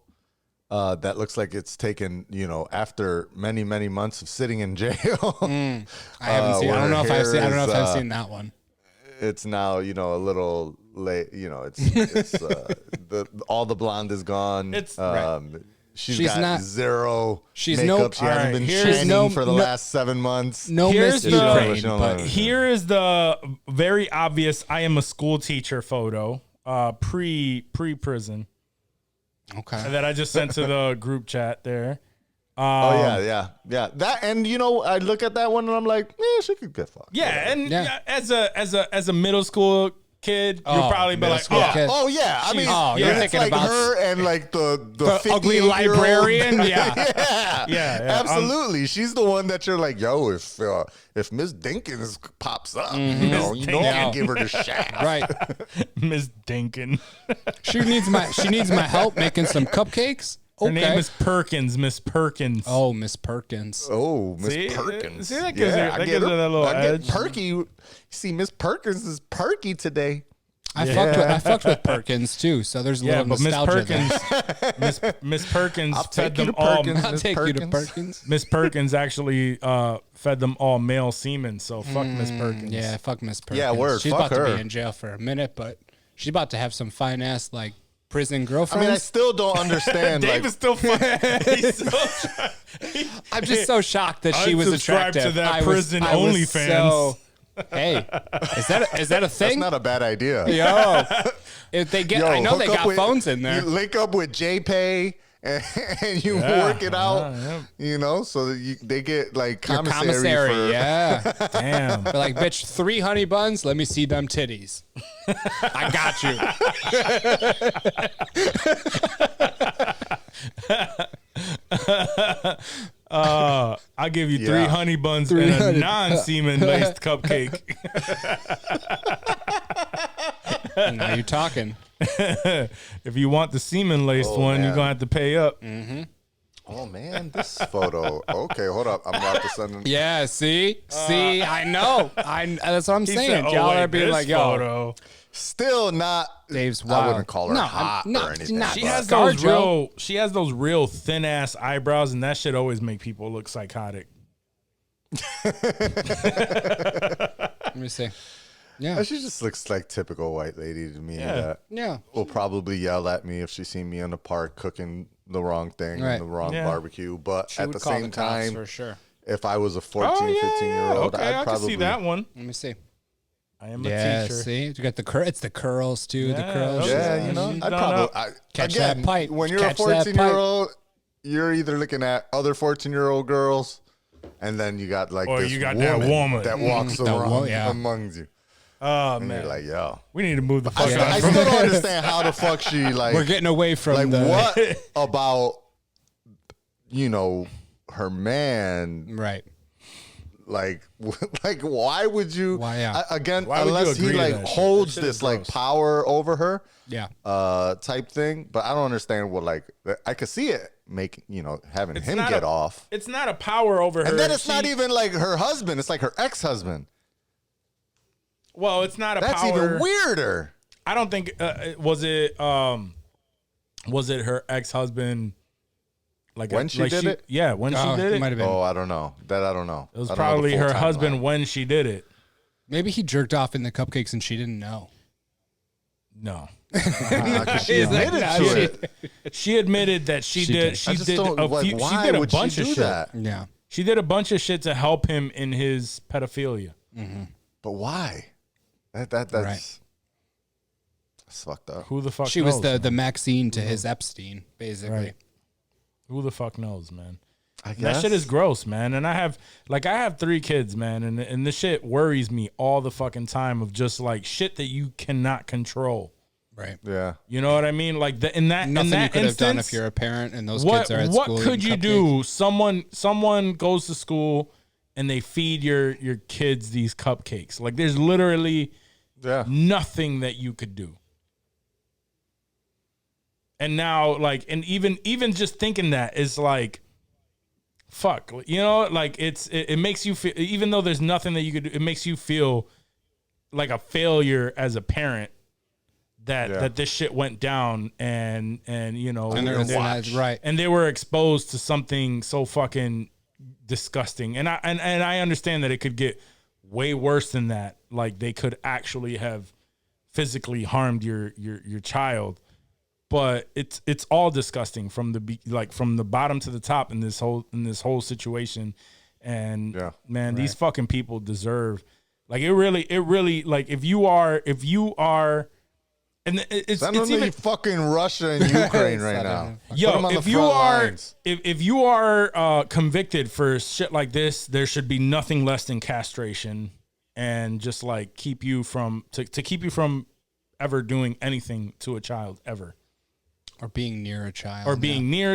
that looks like it's taken, after many, many months of sitting in jail. I haven't seen. I don't know if I've seen that one. It's now, a little late. It's all the blonde is gone. It's She's She's got not- zero she's makeup. no- She hasn't Alright, been here's shining for the last 7 months. No Here's Miss the- Ukraine, No, but no. Here is the very obvious I am a school teacher photo, pre-prison okay. that I just sent to the group chat there. Oh yeah. That, and I look at that one and I'm like, she could get fucked. Yeah, and Yeah. as a middle school kid, you'll probably be middle like, school kid. Oh yeah, I mean, you're it's thinking like about her and like the ugly 58-year-old librarian. Yeah. Yeah, absolutely. She's the one that you're like, yo, if Miss Dinkins pops up, Mm-hmm. you know, I can give her the shaft. Right. Miss Dinkin. She needs my help making some cupcakes. Her Okay. name is Perkins. Miss Perkins. Oh, Miss Perkins. Oh, Miss See? Perkins. See, that gives her- that gives her that little I edge. get perky. You see, Miss Perkins is perky today. I fucked with Perkins too, so there's a Yeah, little but Miss nostalgia Perkins, Miss Perkins I'll fed take you them to all. Perkins. there. I'll take you to Perkins. Miss Perkins actually fed them all male semen. So fuck Miss Perkins. Yeah, fuck Miss Perkins. Yeah, word, She's fuck about to her. be in jail for a minute, but she's about to have some fine ass like prison I girlfriends. mean, I still don't understand. Dave like, is still fucking. He's still I'm just so shocked that she I'd was subscribe to attractive. that I was- prison I was OnlyFans. so- Hey, is that a that's thing? not a bad idea. Yo, if they get, Yo, I know hook they up got with- phones in there. You link up with JPay and you work it out, so that they get like Your commissary, for, yeah. Damn. They're like, bitch, 3 honey buns. Let me see them titties. I got you. I'll give you 3 Yeah. honey buns 3 and a honey- non-semen laced cupcake. Now you're talking. If you want the semen laced one, man. you're gonna have to pay up. Oh man, this photo. Okay, hold up. I'm about to send them. Yeah, see? I know. That's what I'm He saying. said, Y'all wait, are being this like, yo, photo. Still not. Dave's I wild. wouldn't call her No, hot no, or anything. not She but- has Scar those Joe. real thin ass eyebrows, and that shit always make people look psychotic. let me see. Yeah. She just looks like typical white lady to me. Yeah. That Yeah. will probably yell at me if she seen me in the park cooking the wrong thing Right. in the wrong Yeah. barbecue. But She at would the call same the cops time, for sure. if I was a 14, 15-year-old, Okay, I'd I probably can see that one. Let me see. I am a Yeah, teacher. see? You got it's the curls too. The Yeah, curls. okay. Yeah, She's- you know, she's I'd done probably up. Catch again, that pipe. when you're Catch a that 14-year-old, you're either looking at other 14-year-old girls, and then you got like Or this you got that woman. that walks around yeah. amongst you. Oh And man, you're like, yo. we need to move the fuck I out. still don't understand how the fuck she like. We're getting away from like the what about her man? right. Like why would you? Why, yeah. Again, Why would you unless he agree to like that shit? holds That shit is this like gross. power over her, Yeah. type thing. But I don't understand what like I could see it making having him not get a- off, It's not a power over her. and then it's not She- even like her husband. It's like her ex-husband. Well, it's not a That's power. even weirder. I don't think was it her ex-husband like When she did it? Yeah, when she did it. Might have been. Oh, I don't know. That I don't know. It was I don't know the probably full her timeline. husband when she did it. Maybe he jerked off in the cupcakes and she didn't know. No. 'Cause she He's like, admitted nah, to she- it. She admitted that she did. did. She I just did don't a like. few. She Why did a would bunch she of do shit. that? Yeah. She did a bunch of shit to help him in his pedophilia. But why? That's. Right. It's fucked up. Who the fuck She knows? was the Maxine to his Epstein, basically. Right. Who the fuck knows, man? I And guess. that shit is gross, man. And I have 3 kids, man, and this shit worries me all the fucking time of just like shit that you cannot control. Right. Yeah. You know what I mean? Like in that Nothing you could instance, have done if you're a parent and those what kids are at what school. could you eating do? Someone goes to school and they feed your kids these cupcakes. Like there's literally nothing that you could do. And now, like, and even just thinking that is like, fuck, you know, like it makes you feel, even though there's nothing that you could do, it makes you feel like a failure as a parent that this shit went down and you know, And right. and they were exposed to something so fucking disgusting. And I understand that it could get way worse than that. Like they could actually have physically harmed your child. But it's all disgusting from the bottom to the top in this whole situation, and man, these fucking people deserve, like it really like if you are, and it's even fucking Russia and Ukraine right now. Yo, if you are convicted for shit like this, there should be nothing less than castration, and just like keep you from ever doing anything to a child ever. Or being near a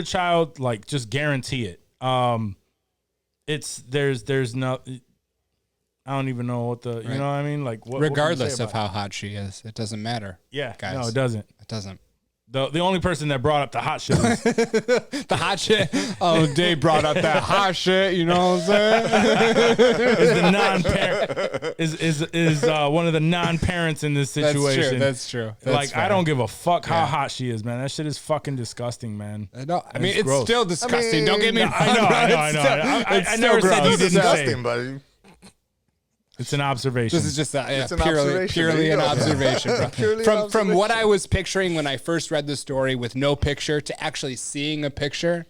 child. Like just guarantee it. There's no, I don't even know what the, you know what I mean? Like regardless of how hot she is, it doesn't matter. Yeah, guys. no, it doesn't. It doesn't. The only person that brought up the hot shit was the hot shit. Oh, Dave brought up that hot shit. You know what I'm saying? is the non-parent is one of the non-parents in this situation. That's true. Like I don't give a fuck how hot she is, man. That shit is fucking disgusting, man. No, I mean it's still disgusting. Don't get me wrong. I know. I never said you didn't say. Buddy. It's an observation. This is just an purely an observation, bro. Purely From what I was picturing when I first read the story with no picture to actually seeing a picture,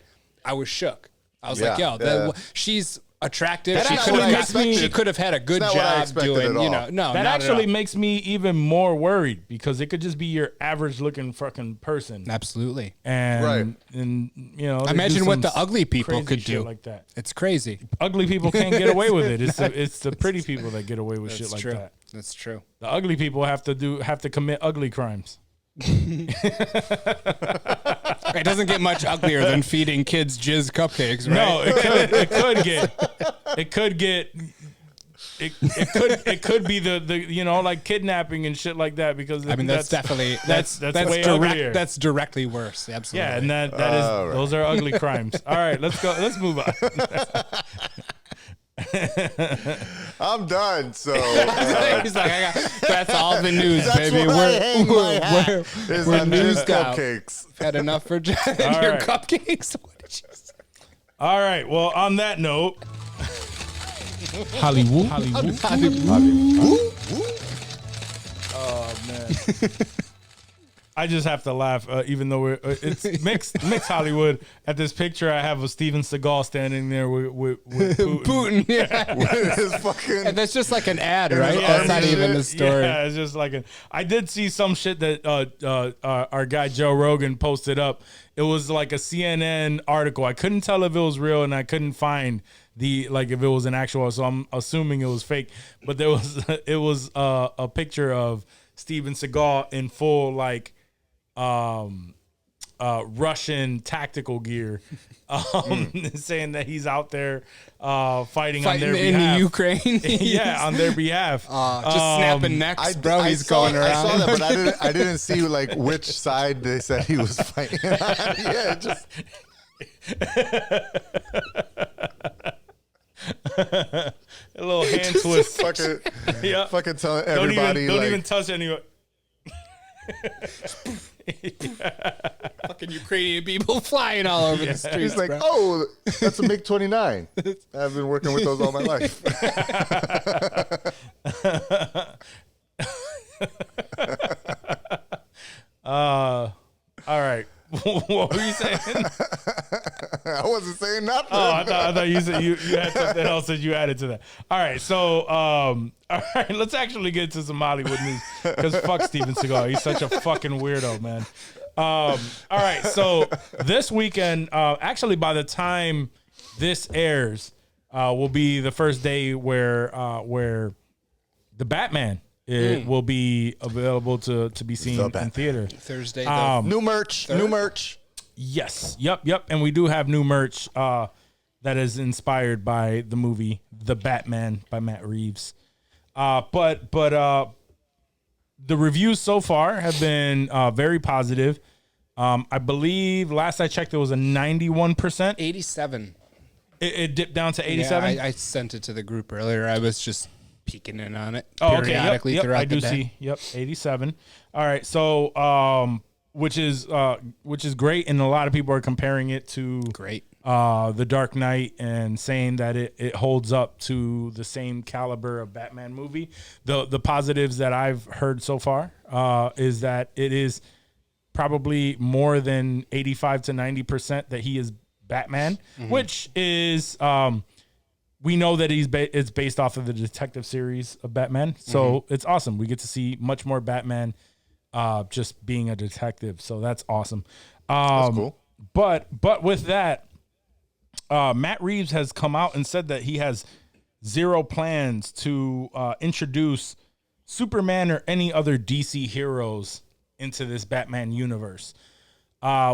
I was shook. I was like, yo, she's attractive. She could have had a good job doing, you know. No, that actually makes me even more worried because it could just be your average looking fucking person. Absolutely. And you know, imagine what the ugly people could do like that. It's crazy. Ugly people can't get away with it. It's the pretty people that get away with shit like that. That's true. The ugly people have to commit ugly crimes. It doesn't get much uglier than feeding kids jizz cupcakes, right? No, it could be the you know, like kidnapping and shit like that, because I mean that's definitely that's way direct, uglier. That's directly worse. Absolutely. Yeah, and that is those are ugly crimes. All right, let's go. Let's move on. I'm done. So he's like, that's all the news, baby. We're news cupcakes. Had enough for your right. cupcakes. What did you say? All right. Well, on that note, HOLLYWOO. Oh man. I just have to laugh, even though it's mixed Hollywood. At this picture, I have a Steven Seagal standing there with Putin. Yeah. With his fucking, and that's just like an ad, right? Yeah, That's not even the story. Yeah, it's just like I did see some shit that our guy Joe Rogan posted up. It was like a CNN article. I couldn't tell if it was real, and I couldn't find if it was an actual. So I'm assuming it was fake. But it was a picture of Steven Seagal in full Russian tactical gear, saying that he's out there fighting on their in behalf. the Ukraine. Yeah, on their behalf. Just snapping necks, bro. He's going around. I saw that, but I didn't see which side they said he was fighting. Yeah, just. A little hand twist. Fucking telling everybody. Don't even touch anyone. Fucking Ukrainian people flying all over the streets. He's like, bro. oh, that's a MiG-29. I've been working with those all my life. All right. What were you saying? I wasn't saying nothing. Oh, I thought you said you had something else that you added to that. All right, so all right, let's actually get to some Hollywood news because fuck Steven Seagal. He's such a fucking weirdo, man. All right, so this weekend, actually, by the time this airs, will be the first day where the Batman will be available to be seen in theater. Thursday. New merch. Yes. Yep. And we do have new merch that is inspired by the movie The Batman by Matt Reeves. But the reviews so far have been very positive. I believe last I checked, it was a 91%. 87. It dipped down to 87. Yeah, I sent it to the group earlier. I was just peeking in on it periodically throughout I do the day. see. Yep, 87. All right, so which is great, and a lot of people are comparing it to The Dark Knight and saying that it holds up to the same caliber of Batman movie. The positives that I've heard so far is that it is probably more than 85 to 90% that he is Batman, which is we know that it's based off of the detective series of Batman, so it's awesome. We get to see much more Batman just being a detective, so that's awesome. That's cool. But with that, Matt Reeves has come out and said that he has zero plans to introduce Superman or any other DC heroes into this Batman universe,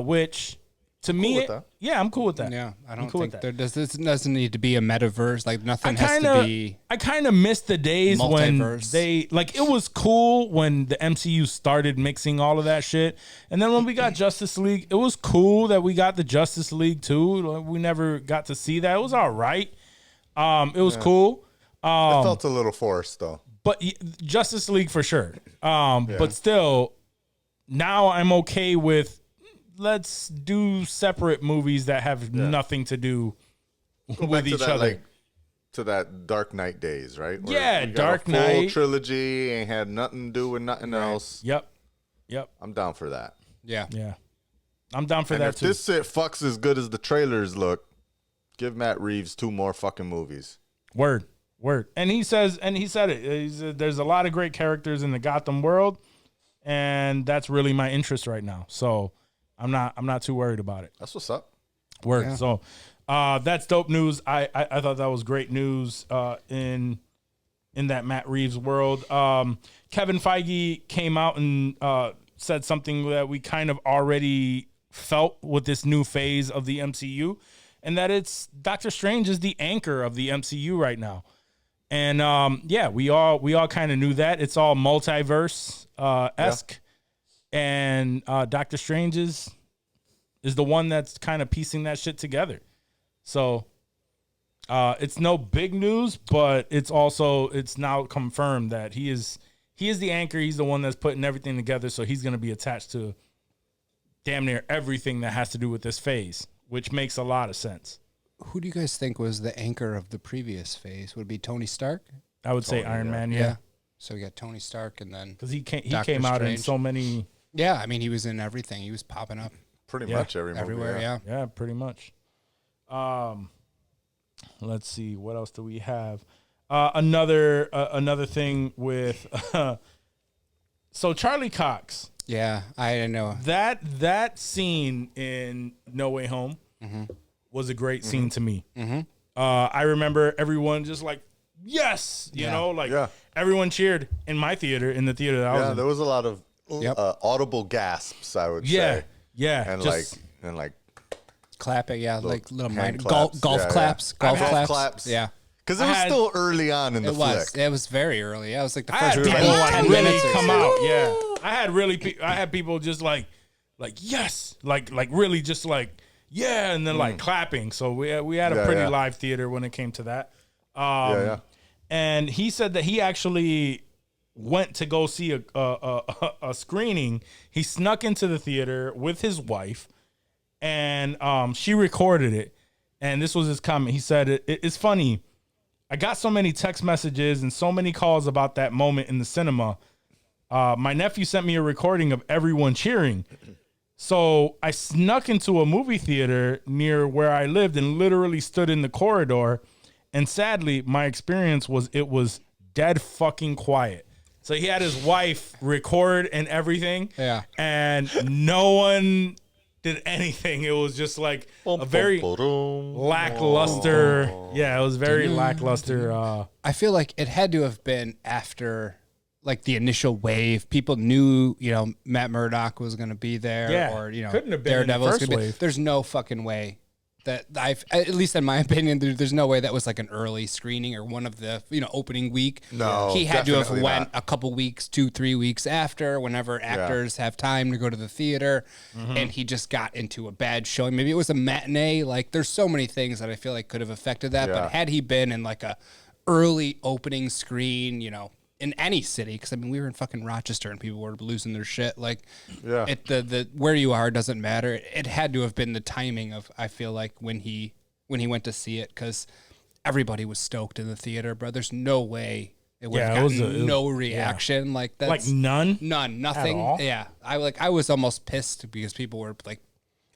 which to me, yeah, I'm cool with that. Yeah, I don't think this doesn't need to be a metaverse. Like nothing has to be. I kind of miss the days when they it was cool when the MCU started mixing all of that shit, and then when we got Justice League, it was cool that we got the Justice League too. We never got to see that. It was all right. It was cool. It felt a little forced though. But Justice League for sure. But still, now I'm okay with. Let's do separate movies that have nothing to do with each other. To that Dark Knight days, right? Where Dark Knight. Knight. Full trilogy ain't had nothing to do with nothing else. Yep. I'm down for that. Yeah. I'm down for that if too. This shit fucks as good as the trailers look, give Matt Reeves 2 more fucking movies. Word. And he said it. He said, there's a lot of great characters in the Gotham world, and that's really my interest right now. So I'm not too worried about it. That's what's up. Word. Yeah. So that's dope news. I thought that was great news in that Matt Reeves world. Kevin Feige came out and said something that we kind of already felt with this new phase of the MCU, and that it's Doctor Strange is the anchor of the MCU right now. And we all kind of knew that. It's all multiverse esque. And Doctor Strange is the one that's kind of piecing that shit together. So it's no big news, but it's now confirmed that he is the anchor. He's the one that's putting everything together. So he's going to be attached to damn near everything that has to do with this phase, which makes a lot of sense. Who do you guys think was the anchor of the previous phase? Would it be Tony Stark? I would say Iron Man. Yeah. So we got Tony Stark, and then because he came out in so many. Yeah, I mean, he was in everything. He was popping up pretty much everywhere. Yeah, pretty much. Let's see, what else do we have? Another thing with so Charlie Cox. Yeah, I know that scene in No Way Home was a great scene to me. I remember everyone just like yes, you know, everyone cheered in my theater, in the theater that I was in. There was a lot of audible gasps, I would say. Yeah, and like clapping, like little golf claps. Yeah, because it was still early on in the flick. It was very early. Yeah, it was like the I first had people 10 really minutes come out. Yeah, I had people just like yes, like really just like yeah, and then like clapping. So we had a pretty live theater when it came to that. And he said that he actually went to go see a screening. He snuck into the theater with his wife, and she recorded it. And this was his comment. He said, it's funny. I got so many text messages and so many calls about that moment in the cinema. My nephew sent me a recording of everyone cheering. So I snuck into a movie theater near where I lived and literally stood in the corridor. And sadly, my experience was it was dead fucking quiet. So he had his wife record and everything. Yeah. And no one did anything. It was just like a very lackluster. Yeah, it was very lackluster. I feel like it had to have been after like the initial wave. People knew, Matt Murdock was going to be there, or couldn't have been Daredevil in the was first gonna be. wave. There's no fucking way that at least in my opinion, there's no way that was like an early screening or one of the opening week. No, he had to have definitely went not. a couple weeks, 2-3 weeks after, whenever actors have time to go to the theater, and he just got into a bad showing. Maybe it was a matinee. Like there's so many things that I feel like could have affected that. Yeah. But had he been in like a early opening screen, in any city, because I mean we were in fucking Rochester and people were losing their shit. Like, the where you are doesn't matter. It had to have been the timing of, I feel like, when he went to see it, because everybody was stoked in the theater, bro. There's no way it would have gotten no reaction. Like that's none, nothing. At all? Yeah, I was almost pissed because people were like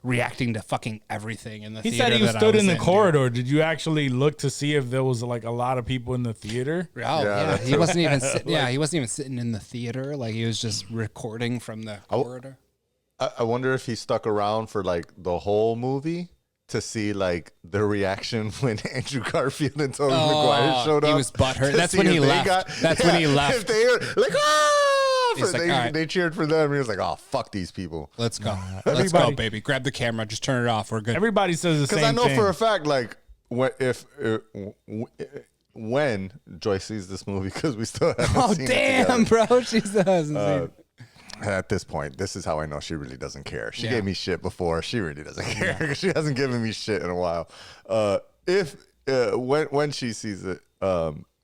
reacting to fucking everything in the He theater. said he that I stood was in the dude. corridor. Did you actually look to see if there was like a lot of people in the theater? Oh yeah, he wasn't even he wasn't even sitting in the theater. Like he was just recording from the corridor. I wonder if he stuck around for like the whole movie to see like the reaction when Andrew Garfield and Tobey Maguire showed up. He was butthurt. to That's see when if he they left. That's when he left. If they were like, He's like, all right. they cheered for them. He was like, oh, fuck these people. Let's go. Let's go, baby. Grab the camera. Just turn it off. We're good. Everybody says the same Because I know thing. for a fact, like, when Joy sees this movie, because we still haven't seen it together. Bro. She still hasn't seen it. At this point, this is how I know she really doesn't care. She gave me shit before. She really doesn't care because she hasn't given me shit in a while. When she sees it,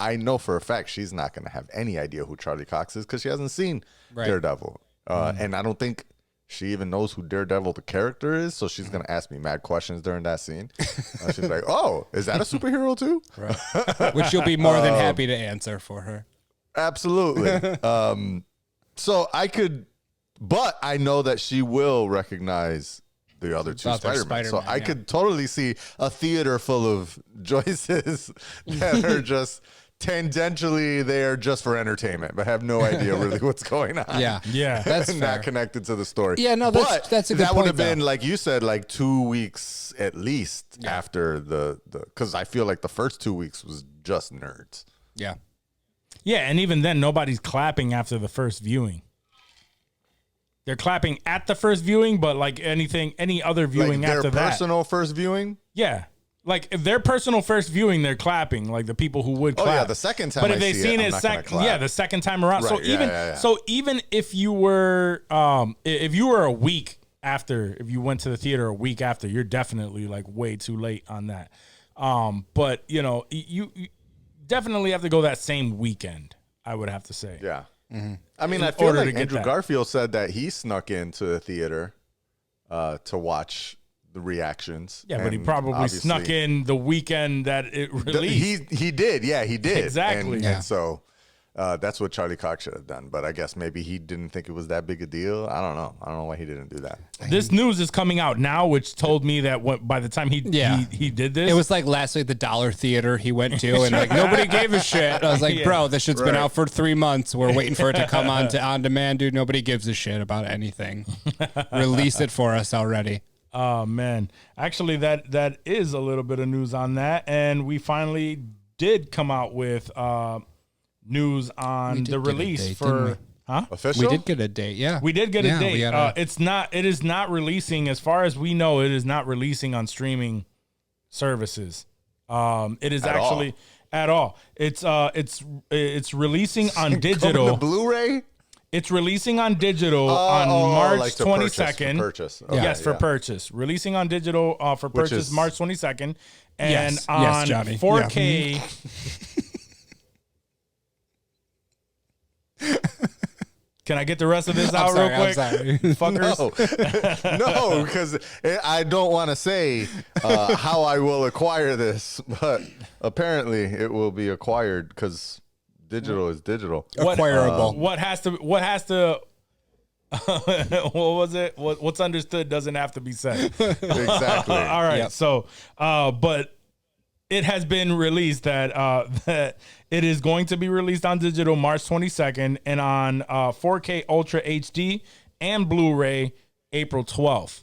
I know for a fact she's not going to have any idea who Charlie Cox is because she hasn't seen Daredevil. And I don't think she even knows who Daredevil the character is. So she's going to ask me mad questions during that scene. She's like, oh, is that a superhero too? Right. Which you'll be more than happy to answer for her. Absolutely. So I could, but I know that she will recognize the other two Spider-Man. So I could totally see a theater full of Joyces that are just tangentially there just for entertainment, but have no idea really what's going on. Yeah, that's and fair. not connected to the story. Yeah, no, that's a good that point, would have been, though. like you said, like 2 weeks at least after the because I feel like the first 2 weeks was just nerds. Yeah. Yeah, and even then, nobody's clapping after the first viewing. They're clapping at the first viewing, but like any other viewing like after their that. personal first viewing? Yeah. Like if their personal first viewing, they're clapping. Like the people who would clap. Oh yeah, the second time. But if I they've see seen it, it, I'm not gonna clap. yeah, the second time around. Right, So yeah. so even if you were if you were a week after, if you went to the theater a week after, you're definitely like way too late on that. But you definitely have to go that same weekend, I would have to say. Yeah. Mm-hmm. I mean, In I feel order to like get Andrew that. Garfield said that he snuck into the theater to watch the reactions. Yeah, but he And probably obviously- snuck in the weekend that it released. He did. Yeah, he did. Exactly. And so that's what Charlie Cox should have done. But I guess maybe he didn't think it was that big a deal. I don't know. I don't know why he didn't do that. This news is coming out now, which told me that by the time he did this, It was like last week, the Dollar Theater he went to, and like nobody gave a shit. I was like, bro, this shit's been out for 3 months. We're waiting for it to come on demand, dude. Nobody gives a shit about anything. Release it for us already. Oh man, actually, that is a little bit of news on that, and we finally did come out with news on the release for. Huh? Official? We did get a date, yeah. We did get a date. We It is not releasing, as far as we know, it is not releasing on streaming services. It is At actually all. at all. It's releasing on Coming digital. to Blu-ray? It's releasing on digital on March like to 22nd. purchase. Yes, for yeah. purchase. Releasing on digital for Which purchase is- March 22nd. And Yes. on Yes, Johnny. 4K. Can I get the rest of this out real quick? Fuckers. No, because I don't want to say how I will acquire this, but apparently it will be acquired because digital is digital. Acquirable. What has to What was it? What's understood doesn't have to be said. Exactly. All right. Yep. So, but it has been released that that it is going to be released on digital March 22nd and on 4K Ultra HD and Blu-ray April 12th.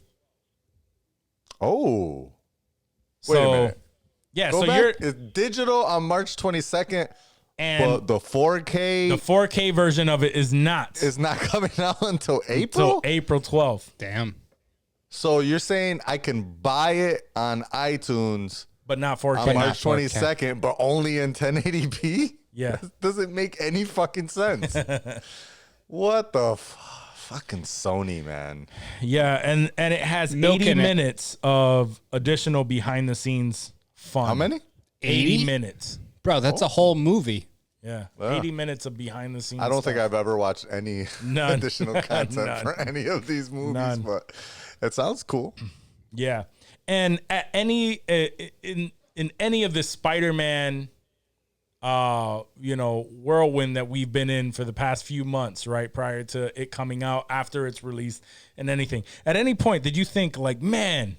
Oh. Wait a minute. Yeah, Go so back. It's digital on March 22nd, and but the 4K the 4K version of it is not. is not coming out until April? Until April 12th. Damn. So you're saying I can buy it on iTunes But not 4K. on March 22nd, but only in 1080p? Yeah. That doesn't make any fucking sense. What the fucking Sony, man. Yeah, and it has Milking 80 it. minutes of additional behind the scenes fun. How many? 80 minutes. Bro, that's a whole movie. Yeah. 80 minutes of behind the scenes. I don't think stuff. I've ever watched any None. additional content None. for any of these movies, None. but it sounds cool. Yeah. And at any in any of the Spider-Man whirlwind that we've been in for the past few months, right, prior to it coming out, after it's released and anything. At any point did you think like, man,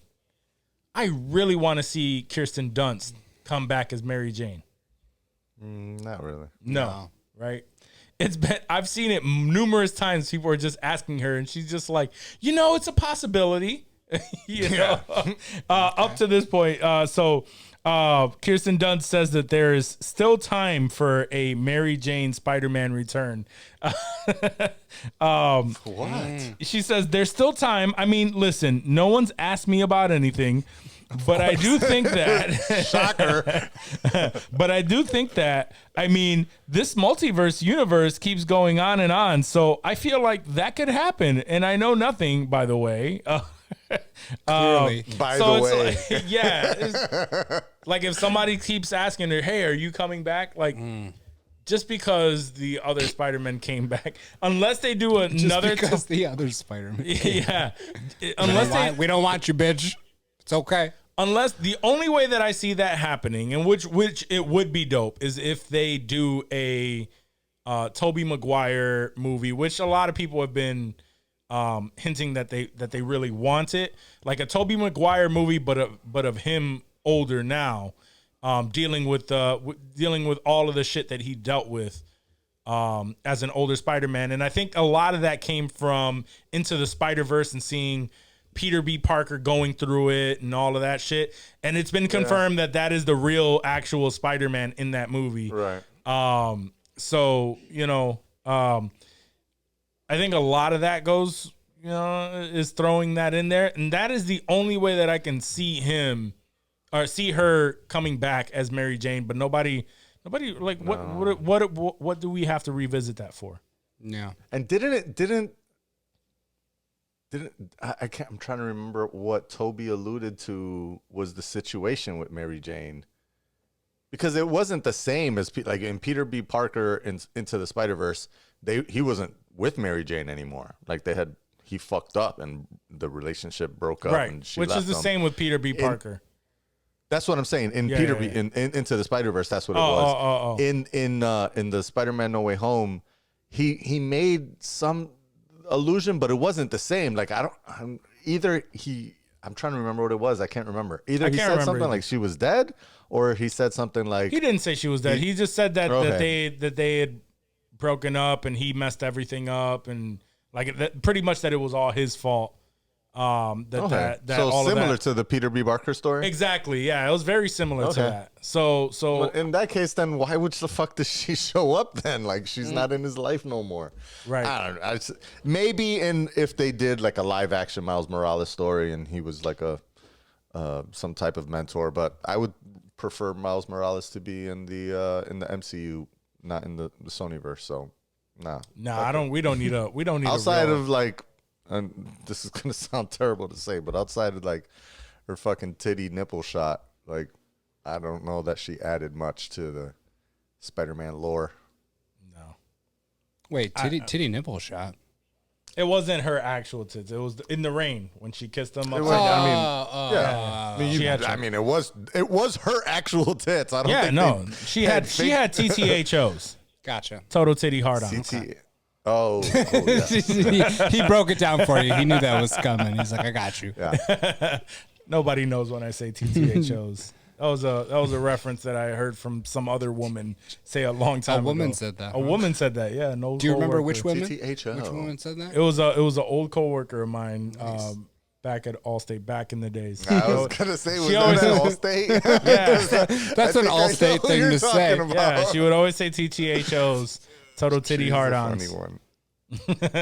I really want to see Kirsten Dunst come back as Mary Jane? Not really. No. Right? I've seen it numerous times. People are just asking her and she's just like, it's a possibility. Up to this point. So Kirsten Dunst says that there is still time for a Mary Jane Spider-Man return. What? She says there's still time. I mean, listen, no one's asked me about anything, but I do think that Shocker. but I do think that, I mean, this multiverse universe keeps going on and on. So I feel like that could happen. And I know nothing, by the way. Clearly. By so the it's way. like, yeah. It's, like if somebody keeps asking her, hey, are you coming back? Like, just because the other Spider-Man came back, unless they do another. Just because the other Spider-Man. Yeah. Unless we don't want you, bitch. It's okay. Unless the only way that I see that happening, and which it would be dope, is if they do a Tobey Maguire movie, which a lot of people have been hinting that they really want it, like a Tobey Maguire movie, but of him older now, dealing with all of the shit that he dealt with as an older Spider-Man. And I think a lot of that came from Into the Spider-Verse and seeing Peter B. Parker going through it and all of that shit. And it's been confirmed that is the real actual Spider-Man in that movie. Right. So, I think a lot of that goes, is throwing that in there. And that is the only way that I can see him or see her coming back as Mary Jane. But nobody like what do we have to revisit that for? Yeah. And I can't. I'm trying to remember what Toby alluded to was the situation with Mary Jane, because it wasn't the same as like in Peter B. Parker Into the Spider-Verse. He wasn't with Mary Jane anymore. Like he fucked up and the relationship broke up. Right, And she which left is the him. same with Peter B. Parker. That's what I'm saying. In Into the Spider-Verse, that's what it Oh. was. In the Spider-Man No Way Home, he made some allusion, but it wasn't the same. Like I'm trying to remember what it was. I can't remember. Either he said something like she was dead, or he said something like he didn't say she was dead. He just said that they had broken up and he messed everything up, and like pretty much that it was all his fault. So All similar of that. to the Peter B. Parker story. Exactly. Yeah, it was very similar to that. So But in that case, then why would the fuck does she show up then? Like she's not in his life no more. Right. I don't know. Maybe if they did like a live action Miles Morales story and he was like some type of mentor, but I would prefer Miles Morales to be in the MCU, not in the Sonyverse. So we don't need outside of like. And this is gonna sound terrible to say, but outside of like her fucking titty nipple shot, like I don't know that she added much to the Spider-Man lore. No. Wait, titty nipple shot. It wasn't her actual tits. It was in the rain when she kissed him. It was her actual tits. I don't think she had TTHOs. Gotcha. Total titty hard on. Oh, cool, yeah. he broke it down for you. He knew that was coming. He's like, I got you. Yeah. Nobody knows when I say TTHOs. That was a reference that I heard from some other woman say a long time ago. A woman said that. A woman said that. Yeah. No. Do you remember which woman? TTHO. Which woman said that? It was an old coworker of mine. Back at Allstate, back in the days. I was gonna say, was always that Allstate? Yeah, that's an Allstate thing to say. Yeah, she would always say TTHOs, total titty hard-ons. Funny one.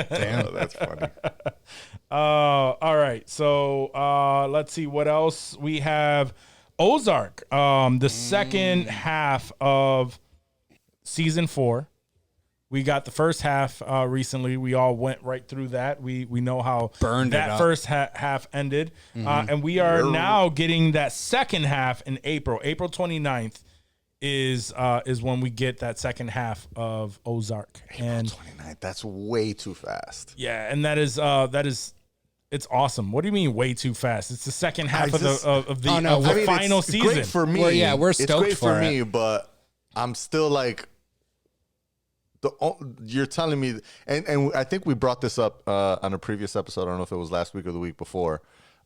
Damn, oh, that's funny. All right, so let's see what else we have. Ozark, the second half of season 4. We got the first half recently. We all went right through that. We know how that first half ended. And we are now getting that second half in April. April 29th is when we get that second half of Ozark. April 29th. That's way too fast. Yeah, and that is it's awesome. What do you mean way too fast? It's the second half of the final season. Great for me. Well, we're stoked it's great for it. me, but I'm still like, you're telling me, and I think we brought this up on a previous episode. I don't know if it was last week or the week before.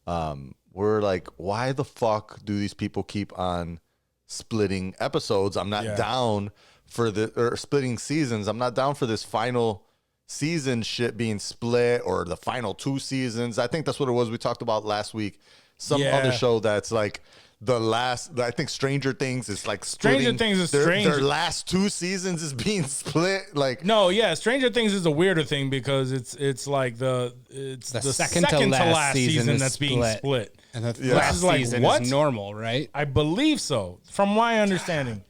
We're like, why the fuck do these people keep on splitting episodes? I'm not down for or splitting seasons. I'm not down for this final season shit being split or the final 2 seasons. I think that's what it was we talked about last week. Some other show that's like the last, I think Stranger Things is like splitting. Their last 2 seasons is being split. Like, no, yeah, Stranger Things is a weirder thing because it's like the second to last season that's being split. And the last season is normal, right? I believe so, from my understanding.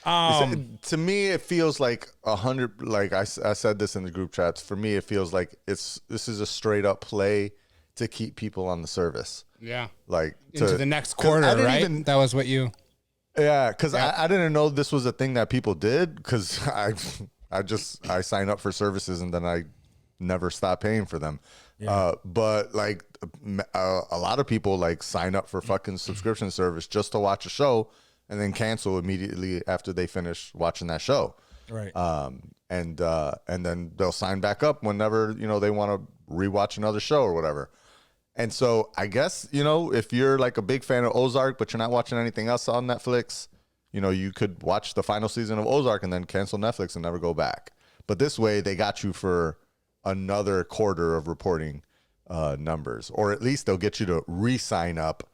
To me, it feels like 100. Like I said this in the group chats. For me, it feels like this is a straight up play to keep people on the service. Yeah, like into the next quarter, right? That was what you. Yeah, because I didn't know this was a thing that people did. Because I sign up for services and then I never stop paying for them. Yeah. But like a lot of people like sign up for fucking subscription service just to watch a show and then cancel immediately after they finish watching that show. Right. And then they'll sign back up whenever, they want to rewatch another show or whatever. And so I guess, if you're like a big fan of Ozark, but you're not watching anything else on Netflix, you could watch the final season of Ozark and then cancel Netflix and never go back. But this way they got you for another quarter of reporting numbers, or at least they'll get you to re-sign up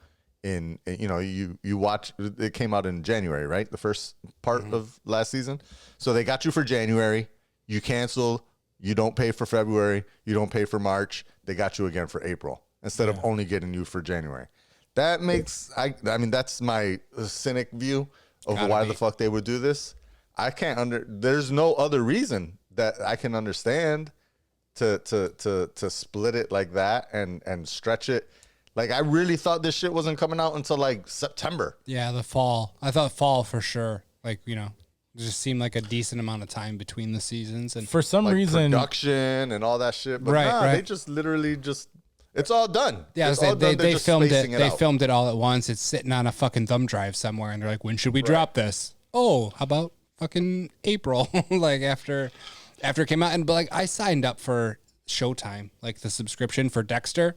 in, you watch, it came out in January, right? The first part of last season. So they got you for January, you cancel, you don't pay for February, you don't pay for March, they got you again for April instead of only getting you for January. That makes, I mean, that's my cynic view of why the fuck they would do this. There's no other reason that I can understand to split it like that and stretch it. Like, I really thought this shit wasn't coming out until like September. Yeah, the fall. I thought fall for sure. Like, it just seemed like a decent amount of time between the seasons. And for some reason, production and all that shit. But they just literally it's all done. Yeah, they filmed it. They filmed it all at once. It's sitting on a fucking thumb drive somewhere, and they're like, "When should we drop this?" Oh, how about fucking April? Like after it came out, but like I signed up for Showtime, like the subscription for Dexter,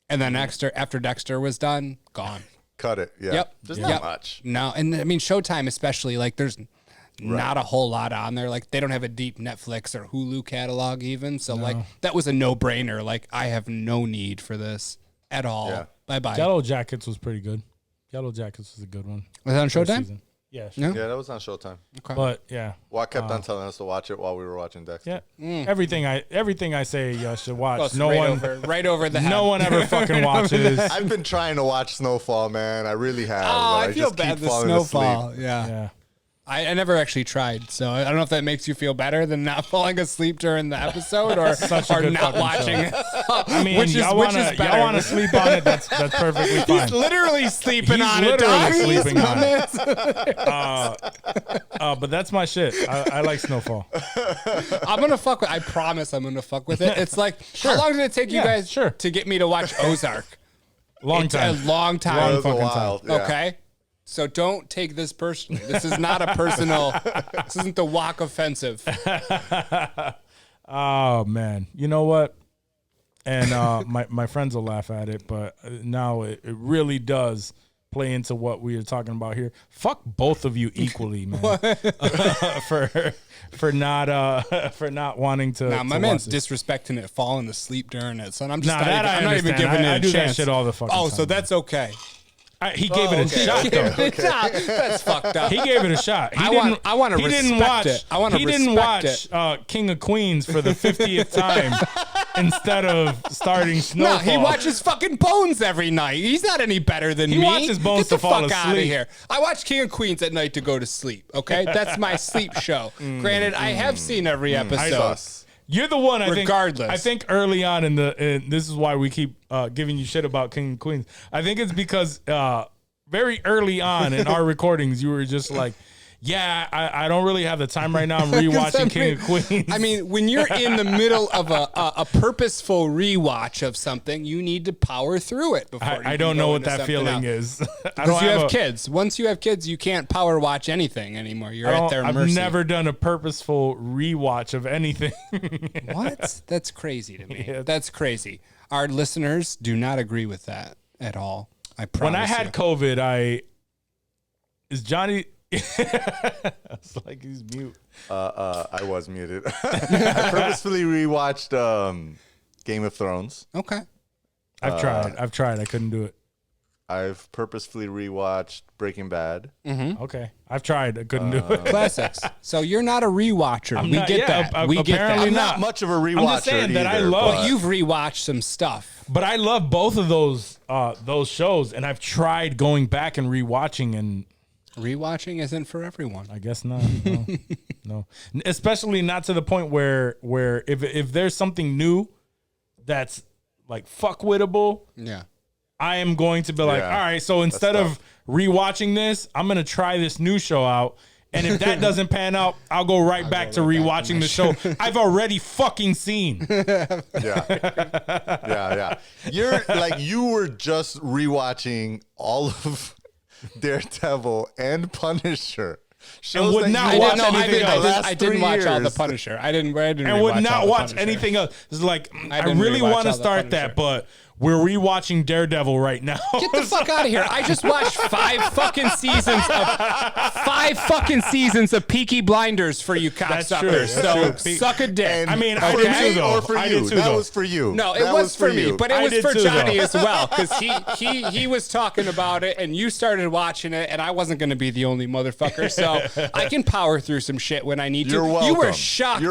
and then after Dexter was done, gone. Cut it. Yeah. Yep. There's not much. No, and I mean Showtime especially. Like there's not a whole lot on there. Like they don't have a deep Netflix or Hulu catalog even. So like that was a no-brainer. Like I have no need for this at all. Yeah. Bye-bye. Yellow Jackets was pretty good. Yellow Jackets was a good one. Was that on Showtime? Yeah. Yeah, that was on Showtime. Okay. But yeah. Well, I kept on telling us to watch it while we were watching Dexter. Yeah. Everything I say y'all should watch. Right over the head. No one ever fucking watches. I've been trying to watch Snowfall, man. I really have. I feel just bad. keep The falling Snowfall. asleep. Yeah. I never actually tried, so I don't know if that makes you feel better than not falling asleep during the episode or not watching it. I mean, y'all want to sleep on it, that's perfectly fine. He's literally sleeping on it. Sleeping on it. But that's my shit. I like Snowfall. I'm going to fuck with I promise I'm going to fuck with it. It's like, how long did it take you guys to get me to watch Ozark? Long time. A long time. Yeah. Okay. So don't take this personally. This is not a personal. This isn't the walk offensive. Oh man, you know what? And my friends will laugh at it, but now it really does play into what we are talking about here. Fuck both of you equally, man. for not wanting to. Nah, my man's disrespecting it, falling asleep during it. So I'm just I'm not even giving it a do chance. That shit all the fucking time. So that's okay. He gave it a shot, though. That's fucked up. He gave it a shot. I want to respect it. I want to respect it. He didn't watch King of Queens for the 50th time instead of starting Snowfall. No, he watches fucking Bones every night. He's not any better than me. He watches Bones to fall asleep. Get the fuck out of here. I watch King of Queens at night to go to sleep, okay? That's my sleep show. Granted, I have seen every episode. You're the one. Regardless, I think early on in this is why we keep giving you shit about King and Queens. I think it's because very early on in our recordings, you were just like, "Yeah, I don't really have the time right now. I'm rewatching King of Queens." I mean, when you're in the middle of a purposeful rewatch of something, you need to power through it. Before I don't know what that feeling is. Because you have kids. Once you have kids, you can't power watch anything anymore. You're at their mercy. I've never done a purposeful rewatch of anything. What? That's crazy to me. Yeah. That's crazy. Our listeners do not agree with that at all. I promise. When I had COVID, is Johnny. It's like he's mute. I was muted. I purposefully rewatched Game of Thrones. Okay. I've tried. I couldn't do it. I've purposefully rewatched Breaking Bad. Mm-hmm. Okay. I've tried. I couldn't do it. Classics. So you're not a rewatcher. We get that. We get that. I'm not much of a rewatcher. I'm just saying that I love. But you've rewatched some stuff. But I love both of those shows, and I've tried going back and rewatching and. Rewatching isn't for everyone. I guess not. No. Especially not to the point where if there's something new that's like fuckwittable, yeah, I am going to be like, all right, so instead of rewatching this, I'm going to try this new show out. And if that doesn't pan out, I'll go right back to rewatching the show I've already fucking seen. Yeah. You were just rewatching all of Daredevil and Punisher. And would not watch anything else. I didn't watch all the Punisher. I didn't and would not watch anything else. It's like I really want to start that, but we're rewatching Daredevil right now. Get the fuck out of here! I just watched 5 fucking seasons of Peaky Blinders for you cocksuckers. So suck a dick. And I mean, I did too though. Or for you? That was for you. No, it was for me, but it was for Johnny as well because he was talking about it, and you started watching it, and I wasn't going to be the only motherfucker. So I can power through some shit when I need to. You're welcome. You were shocked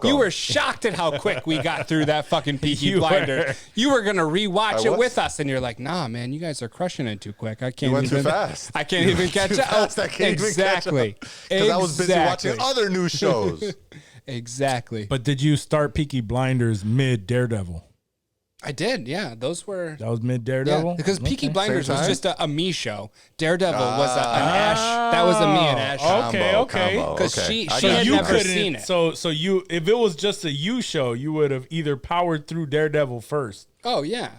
You were shocked at how quick we got through that fucking Peaky Blinders. You were gonna rewatch it with us, and you're like, nah, man, you guys are crushing it too quick. I can't. You went too fast. I can't even catch up. Exactly. Because I was busy watching other new shows. Exactly. But did you start Peaky Blinders mid Daredevil? I did, yeah. That was mid Daredevil? Yeah, because Peaky Blinders was just a me show. Daredevil was an Ash. That was a me and Ash show. Okay. Because she had never seen it. So you, if it was just a you show, you would have either powered through Daredevil first. Oh, yeah.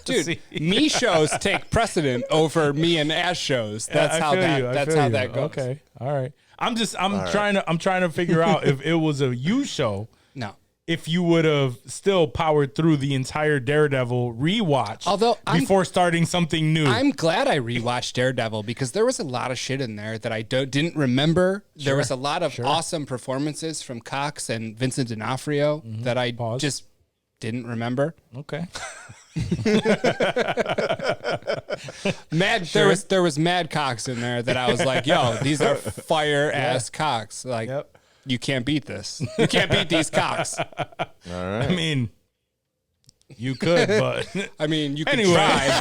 Dude, me shows take precedent over me and Ash shows. That's how that goes. Okay. All right. I'm trying to figure out if it was a you show. No. If you would have still powered through the entire Daredevil rewatch before starting something new. I'm glad I rewatched Daredevil because there was a lot of shit in there that I didn't remember. Sure. There was a lot of awesome performances from Cox and Vincent D'Onofrio that I just didn't remember. Okay. There was Mad Cox in there that I was like, yo, these are fire ass Cox. Like, you can't beat this. You can't beat these Cox. All right. I mean, you could, but I mean, you could try.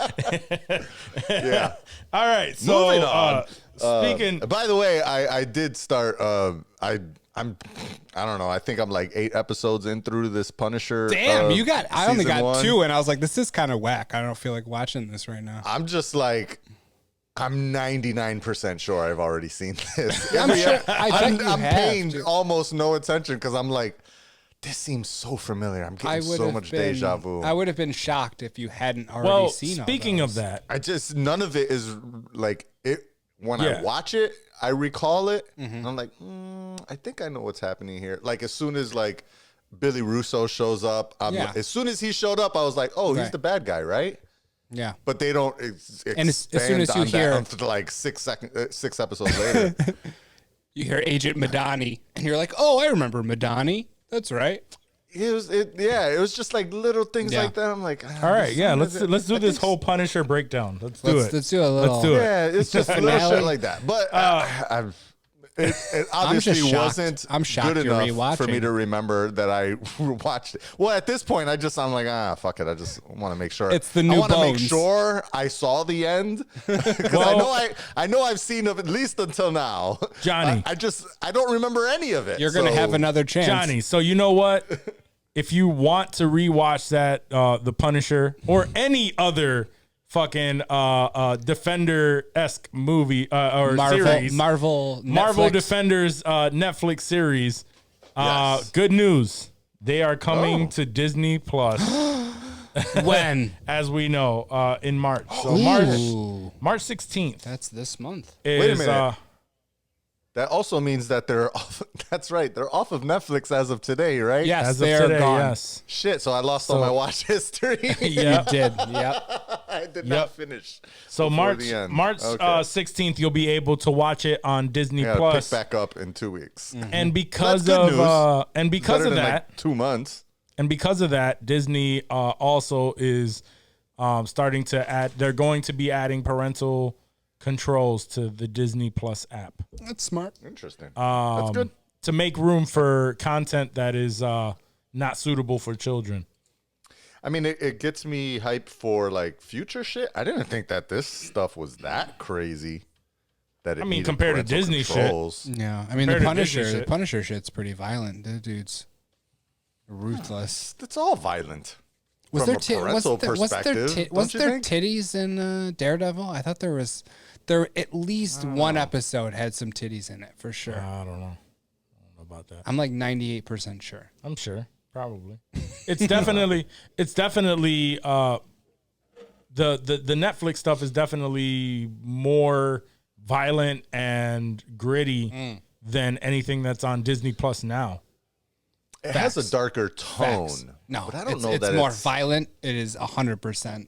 But yeah. All right. So moving on. Speaking. By the way, I did start. I don't know. I think I'm like 8 episodes in through this Punisher. Damn, I only got 1. 2, and I was like, this is kind of whack. I don't feel like watching this right now. I'm just like, I'm 99% sure I've already seen this. I'm sure. I'm paying almost no attention because I'm like, this seems so familiar. I'm getting so much deja vu. I would have been shocked if you hadn't already seen all speaking of that, none of it is like it. when I watch it, I recall it, and I'm like, I think I know what's happening here. Like, as soon as, like, Billy Russo shows up, as soon as he showed up, I was like, oh, he's the bad guy, right? Yeah. But they don't and as soon as you hear until like 6 episodes later. You hear Agent Madani, and you're like, oh, I remember Madani. That's right. It was just like little things like that. I'm like, all right, let's do this whole Punisher breakdown. Let's do it. Let's do a little. Let's do it. Yeah, it's just little shit like that. But it obviously wasn't good enough for me to remember that I watched it. Well, at this point, I'm like, fuck it. I just want to make sure. It's the new I want to make Bones. sure I saw the end because I know I've seen it at least until now. Johnny, I don't remember any of it. You're gonna have another chance, Johnny. So you know what? If you want to rewatch that, The Punisher or any other fucking Defender-esque movie or series, Marvel Defenders Netflix series, good news. They are coming to Disney Plus. When? As we know, in March. So March 16th. That's this month. Wait a minute. That also means that they're off. That's right. They're off of Netflix as of today, right? Yes, as they of today, are gone. Yes. Shit. So I lost all my watch history. Yeah, you did. Yep. I did not finish. So March 16th, you'll be able to watch it on Disney Plus. Pick back up in 2 weeks. And because of that, like 2 months. And because of that, Disney also is starting to add. They're going to be adding parental controls to the Disney Plus app. That's smart. Interesting. That's good. To make room for content that is not suitable for children. I mean, it gets me hyped for like future shit. I didn't think that this stuff was that crazy. That it needed compared to Disney controls. shit. Yeah, I mean the Punisher shit's pretty violent. The dude's ruthless. It's all violent. Was from there a parental perspective? Was there titties in Daredevil? I thought there was. There at least one episode had some titties in it for sure. I don't know about that. I'm like 98% sure. I'm sure, probably. It's definitely the Netflix stuff is definitely more violent and gritty than anything that's on Disney Plus now. It has a darker tone. Facts. No, but I don't know it's that more violent. It is 100%.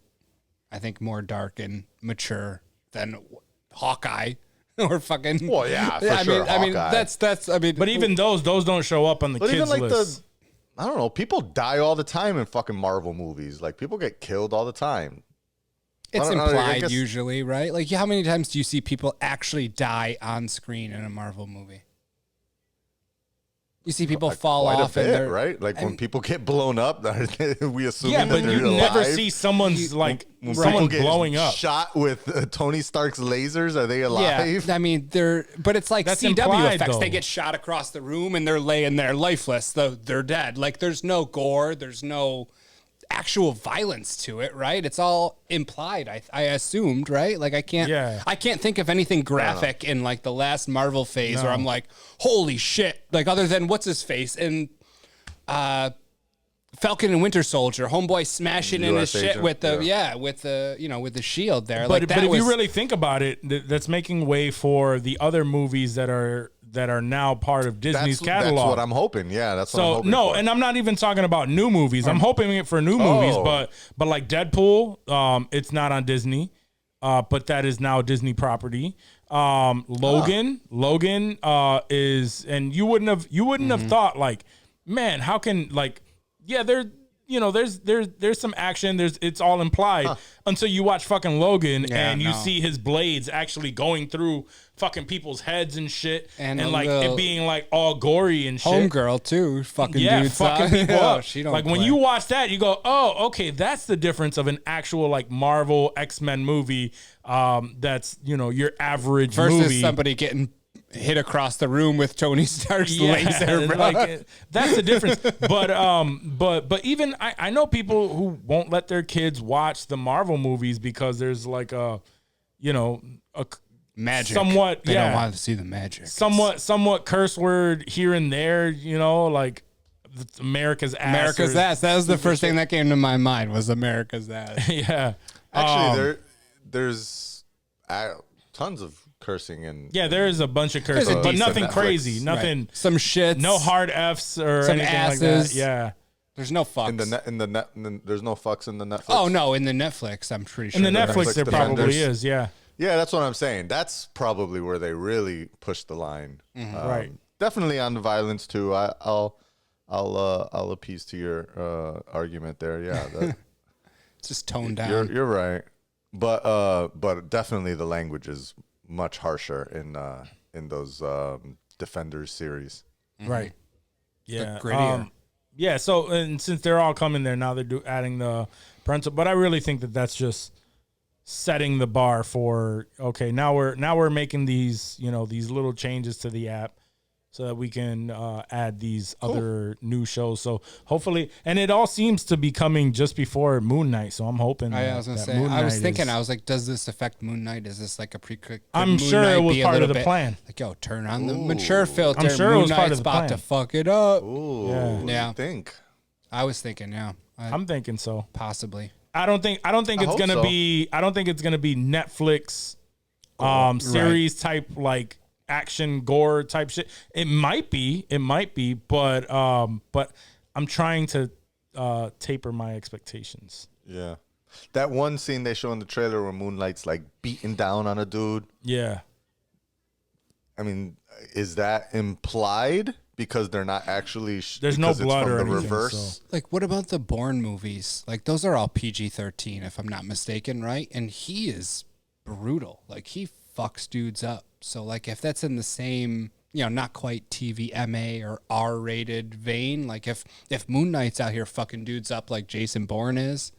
I think more dark and mature than Hawkeye or fucking. Well, yeah, for sure. I mean, that's. I mean, but even those don't show up on the kids list. I don't know. People die all the time in fucking Marvel movies. Like people get killed all the time. It's implied usually, right? Like, how many times do you see people actually die on screen in a Marvel movie? You see people fall off, and they're right. Like when people get blown up, we assume. Yeah, that but you never see someone's someone blowing up. Shot with Tony Stark's lasers. Are they alive? Yeah, I mean but it's like That's CW implied, effects. though. They get shot across the room and they're laying there lifeless. They're dead. Like there's no gore. There's no actual violence to it, right? It's all implied. I assumed, right? Like I can't think of anything graphic in like the last Marvel phase where I'm like, holy shit! Like other than what's his face and Falcon and Winter Soldier, homeboy smashing in his shit with the with the shield there. But if you really think about it, that's making way for the other movies that are now part of Disney's catalog. That's what I'm hoping. Yeah, that's what I'm hoping for. And I'm not even talking about new movies. I'm hoping it for new movies, but like Deadpool, it's not on Disney, but that is now Disney property. Logan is, and you wouldn't have thought like, man, how can there's some action. It's all implied until you watch fucking Logan and you see his blades actually going through fucking people's heads and shit, and like it being like all gory and shit. Homegirl too, fucking dudes, fucking people up. She don't like play. when you watch that, you go, oh, okay, that's the difference of an actual like Marvel X-Men movie. That's your average versus movie. Somebody getting hit across the room with Tony Stark's laser, bro. Like, that's the difference. But even I know people who won't let their kids watch the Marvel movies because there's like a magic. Somewhat, they don't want to see the magic. Somewhat curse word here and there. Like America's ass. America's ass. That was the first thing that came to my mind was America's ass. Yeah. Actually, there's tons of cursing and Yeah, there is a bunch of cursing, but nothing crazy. Nothing. Right. Some shits. No hard F's or some anything asses. like that. Yeah. There's no fucks. there's no fucks in the Netflix. Oh no, in the Netflix, I'm pretty sure. In the Netflix, there probably is. Yeah. Yeah, that's what I'm saying. That's probably where they really push the line. Right. Definitely on the violence too. I'll appease to your argument there. Yeah. It's just toned down. You're right. But definitely the language is much harsher in those Defenders series. Right. Yeah. Grittier. Yeah. So, and since they're all coming there now, they're adding the parental. But I really think that that's just setting the bar for okay. Now we're making these these little changes to the app so that we can add these other new shows. So hopefully, and it all seems to be coming just before Moon Knight. So I'm hoping. I was gonna say. I was thinking. I was like, does this affect Moon Knight? Is this like a pre? I'm sure it was part of the plan. Like, yo, turn on the mature filter. I'm sure Moon it was part Knight's of the about plan. to fuck it up. Ooh, Yeah. You think? I was thinking. Yeah. I'm thinking so. Possibly. I don't think it's gonna be. I don't think it's gonna be Netflix series type like action gore type shit. It might be, but I'm trying to taper my expectations. Yeah. That one scene they show in the trailer where Moonlight's like beating down on a dude. Yeah. I mean, is that implied? Because they're not actually. There's no blood or anything. Reverse. So. Like, what about the Bourne movies? Like, those are all PG-13, if I'm not mistaken, right? And he is brutal. Like, he fucks dudes up. So, like, if that's in the same, not quite TV MA or R-rated vein, like if Moon Knight's out here fucking dudes up like Jason Bourne is,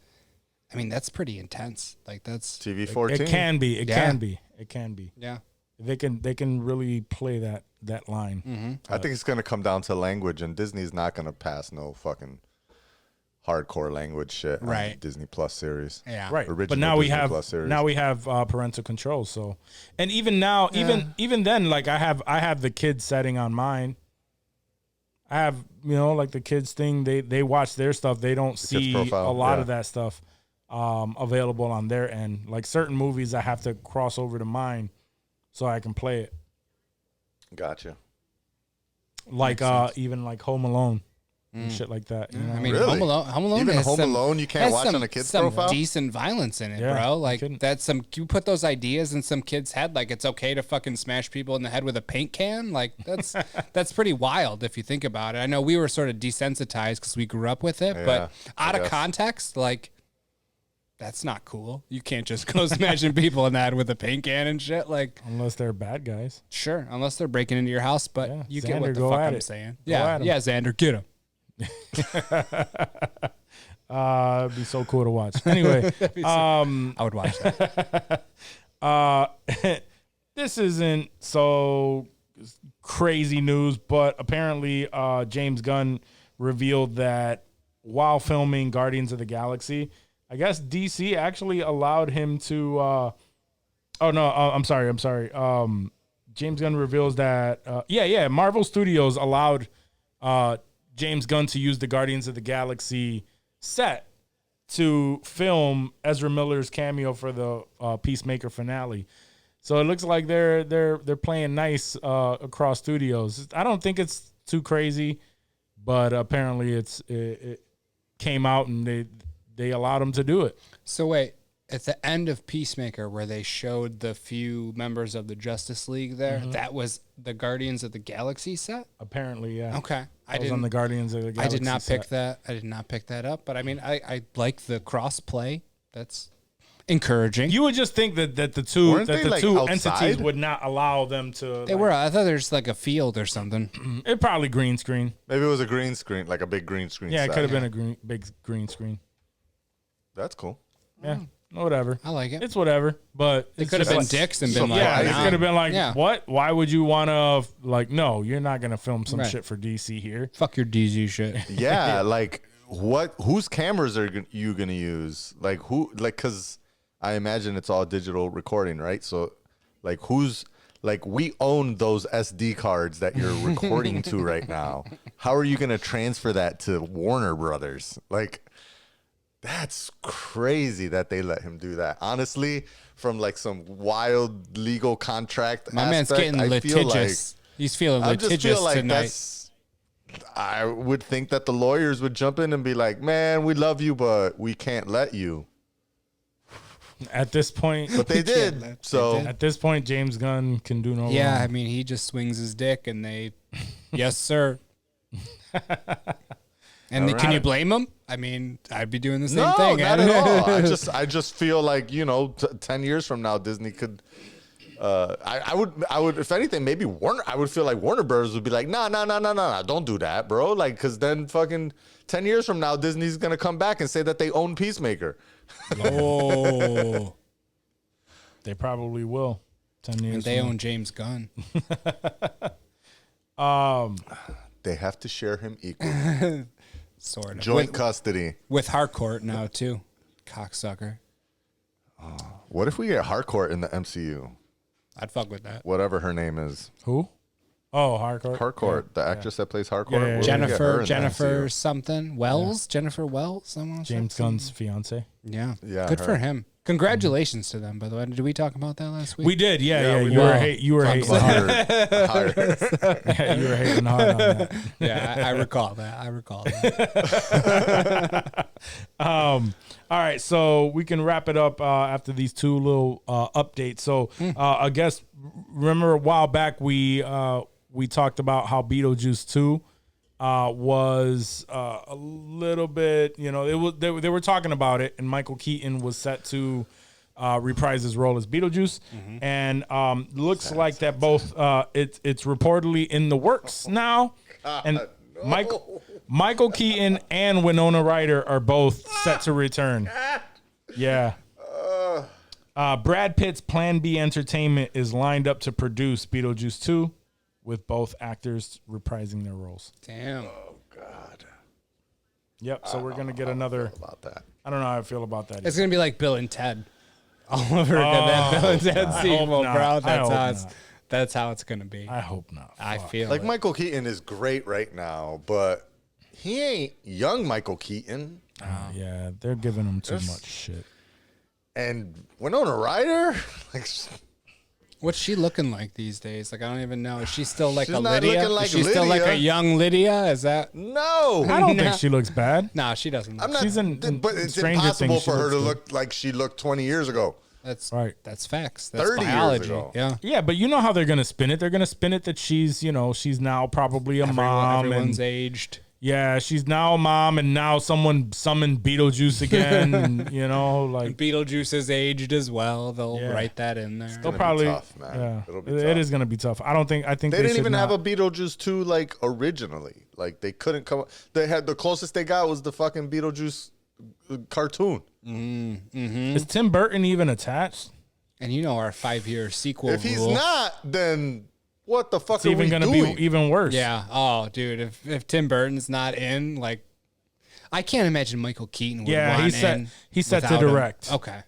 I mean, that's pretty intense. Like, that's TV-14. It can be. It can be. Yeah. They can really play that line. Mm-hmm. I think it's going to come down to language, and Disney's not going to pass no fucking hardcore language shit on Right. Disney Plus series. Yeah. Right. Original But now Disney we have parental control. So, and even now, even then, like I have the kids setting on mine. I have like the kids thing. They watch their stuff. They don't see a lot of that stuff available on their end. Like certain movies, I have to cross over to mine so I can play it. Gotcha. Like even like Home Alone and shit like that. You know? I mean, Really? Home Alone. Even has Home Alone, you can't watch on a kid's profile? Decent violence in it, Yeah, bro. Like couldn't. that's you put those ideas in some kid's head. Like it's okay to fucking smash people in the head with a paint can. Like that's pretty wild if you think about it. I know we were sort of desensitized because we grew up with it, but out of context, like. That's not cool. You can't just go smashing people in the head with a paint can and shit. Like unless they're bad guys. Sure, unless they're breaking into your house, but you get what the go fuck at I'm it. saying. Go at 'em. Yeah, Xander, get him. It'd be so cool to watch. Anyway, I would watch that. This isn't so crazy news, but apparently James Gunn revealed that while filming Guardians of the Galaxy, I guess DC actually allowed him to I'm sorry. James Gunn reveals that Marvel Studios allowed James Gunn to use the Guardians of the Galaxy set to film Ezra Miller's cameo for the Peacemaker finale. So it looks like they're playing nice across studios. I don't think it's too crazy, but apparently it came out and they allowed him to do it. So wait, at the end of Peacemaker, where they showed the few members of the Justice League there, that was the Guardians of the Galaxy set? Apparently, yeah. Okay. I was on the Guardians of the Galaxy I did not set. pick that. I did not pick that up. But I mean, I like the cross play. That's encouraging. You would just think that the two Weren't they, like, entities outside? would not allow them to. They were. I thought there's like a field or something. It probably green screen. Maybe it was a green screen, like a big green screen. Yeah, it set. could have been a big green screen. That's cool. Yeah, whatever. I like it. It's whatever. But They could have been dicks and been like, yeah, nah. it could have been like, Yeah. what? Why would you want to no? You're not gonna film some Right. shit for DC here. Fuck your DZ shit. Yeah, like whose cameras are you gonna use? Like who? Like because I imagine it's all digital recording, right? So like we own those SD cards that you're recording to right now. How are you gonna transfer that to Warner Brothers? Like That's crazy that they let him do that. Honestly, from like some wild legal contract My man's aspect, getting I feel litigious. He's feeling I just litigious feel like tonight. I would think that the lawyers would jump in and be like, man, we love you, but we can't let you. At this point, But they did. So at this point, James Gunn can do no wrong. Yeah, I mean, he just swings his dick and they, yes, sir. And can you blame him? I mean, I'd be doing the same thing. Not at all. I just feel like, 10 years from now, Disney could. I would, if anything, maybe Warner. I would feel like Warner Brothers would be like, no, don't do that, bro. Like, because then fucking 10 years from now, Disney's gonna come back and say that they own Peacemaker. Oh, they probably will. 10 years. And they own James Gunn. They have to share him equally. Sort of. Joint custody. With Harcourt now, too. Cocksucker. What if we get Harcourt in the MCU? I'd fuck with that. Whatever her name is. Who? Oh, Harcourt. Harcourt, the actress that plays Harcourt. Yeah, yeah, What if we get her in the Jennifer MCU? something. Wells? Jennifer Wells? Someone James Gunn's fiance. Yeah. Yeah, Good for her. him. Congratulations to them, by the way. Did we talk about that last week? We did, yeah. we You were did. you were hating hard. Hire. Yeah, you were hating hard on that. Yeah, I recall that. All right, so we can wrap it up after these two little updates. So I guess remember a while back we talked about how Beetlejuice 2 was a little bit, they were talking about it, and Michael Keaton was set to reprise his role as Beetlejuice, and looks like that both it's reportedly in the works now, and Michael Keaton and Winona Ryder are both set to return. Yeah. Brad Pitt's Plan B Entertainment is lined up to produce Beetlejuice 2, with both actors reprising their roles. Damn. Oh, God. Yep. So we're gonna get another. About that. I don't know how I feel about that. It's going to be like Bill and Ted. All over again, that Bill and Ted sequel, bro. That's how it's going to be. I hope not. I feel Like it. Michael Keaton is great right now, but he ain't young Michael Keaton. Yeah, they're giving him too much shit. And Winona Ryder, like, What's she looking like these days? Like, I don't even know. Is she still like She's a not Lydia? looking like Is she still like a Lydia. young Lydia? Is that? no. I don't No. think she looks bad. No, she doesn't. I'm not. She's in but it's Stranger impossible Things, she for her looks to good. look like she looked 20 years ago. That's Right. That's facts. That's 30 years biology. ago. Yeah. Yeah, but you know how they're gonna spin it. They're gonna spin it that she's now probably a mom, Everyone's and aged. yeah, she's now a mom, and now someone summoned Beetlejuice again. And, like Beetlejuice is aged as well. They'll Yeah. write that in there. they'll gonna be probably tough, man. yeah, It'll be it tough. is gonna be tough. I think They they didn't should even not. have a Beetlejuice 2 like originally. Like they couldn't come. They had the closest they got was the fucking Beetlejuice cartoon. Is Tim Burton even attached? And our 5-year sequel If he's rule. not, then what the fuck It's are even we gonna doing? be even worse. Yeah. Oh, dude. If Tim Burton's not in, like, I can't imagine Michael Keaton would Yeah, want he's set- in he's set to without him. direct. Okay.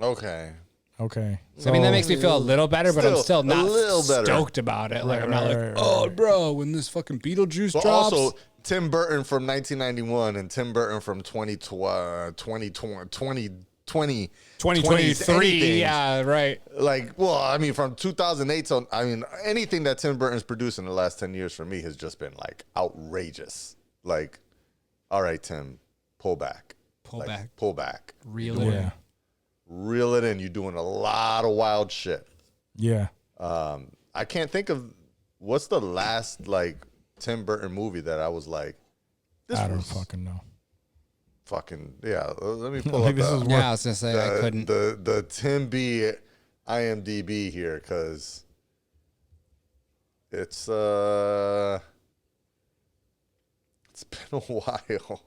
Okay. Okay. I mean, that makes me feel a little better, but I'm Still still a not little better. stoked about it. Like, Right, I'm not right, like, right, oh, bro, when this fucking Beetlejuice But drops. also, Tim Burton from 1991 and Tim Burton from 2023. 2023. Yeah, right. Like, well, I mean, from 2008 to, anything that Tim Burton's produced in the last 10 years for me has just been like outrageous. Like, all right, Tim, pull back. Pull back. Pull back. Reel it in. Yeah. Reel it in. You're doing a lot of wild shit. Yeah. I can't think of what's the last like Tim Burton movie that I was like, this I don't was fucking know. fucking yeah. Let me pull Like, up this is Yeah, I was going to say, I couldn't. the Tim B IMDb here because it's been a while.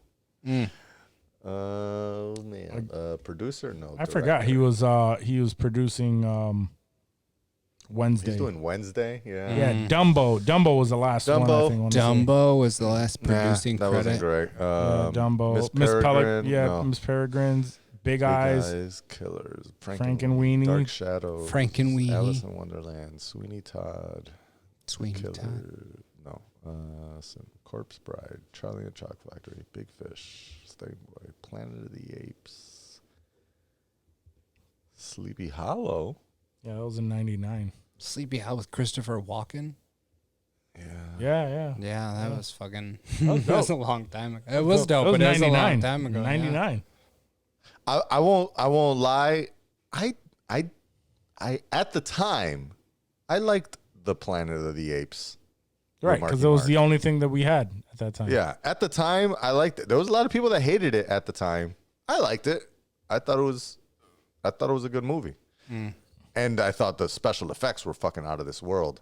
Oh man, producer? No, I forgot he was producing Wednesday. He's doing Wednesday. Yeah, Yeah, Dumbo. Dumbo was the last one. I Dumbo. think, I wanna say. Dumbo was the last producing that credit. wasn't great. Yeah, Dumbo. Miss Miss Peregrine. Yeah, Miss Peregrine's Big Eyes. Killers, Frankenweenie. Dark Shadow, Frankenweenie. Alice in Wonderland, Sweeney Todd, Sweeney Killer, Todd. no, some Corpse Bride, Charlie and the Chocolate Factory, Big Fish, Stay Boy, Planet of the Apes. Sleepy Hollow. Yeah, that was in 99. Sleepy Hollow with Christopher Walken. Yeah. Yeah, that was fucking. was That was a long time ago. It was dope, but it was a long time ago. 99. Yeah. I won't lie. I at the time, I liked the Planet of the Apes. Right, because it was the only thing that we had at that time. Yeah, at the time, I liked it. There was a lot of people that hated it at the time. I liked it. I thought it was a good movie. And I thought the special effects were fucking out of this world.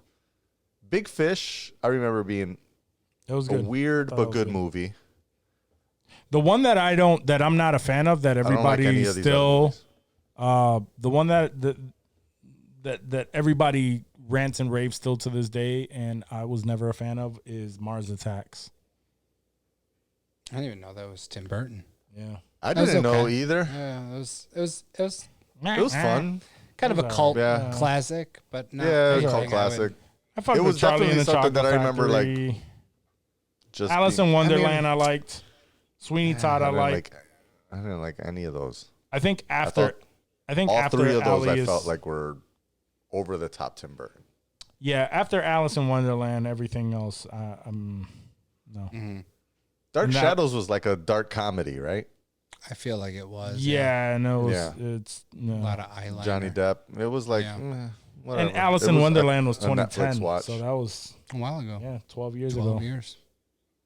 Big Fish, I remember being It was good. a weird but good movie. The one that I'm not a fan of, that everybody still, the one that everybody rants and raves still to this day, and I was never a fan of, is Mars Attacks. I didn't even know that was Tim Burton. Yeah, I didn't know either. Yeah, it was fun. kind of a cult Yeah. classic, but not Yeah, it was a anything cult I would- classic. I fucked It with was Charlie and definitely the something Chocolate that I remember, like, Factory. Just Alice in I Wonderland, mean, I liked. Sweeney Todd, I liked. I didn't like any of those. I think after All three of those Ali I felt like were over the top Tim Burton. Yeah, after Alice in Wonderland, everything else, no. Dark And that- Shadows was like a dark comedy, right? I feel like it was. Yeah, no, Yeah. it's no. A lot of eyeliner. Johnny Depp. It was like, Yeah. whatever. And Alice It in was Wonderland was a Netflix 2010, watch. so that was A while ago. 12 years 12 ago. years.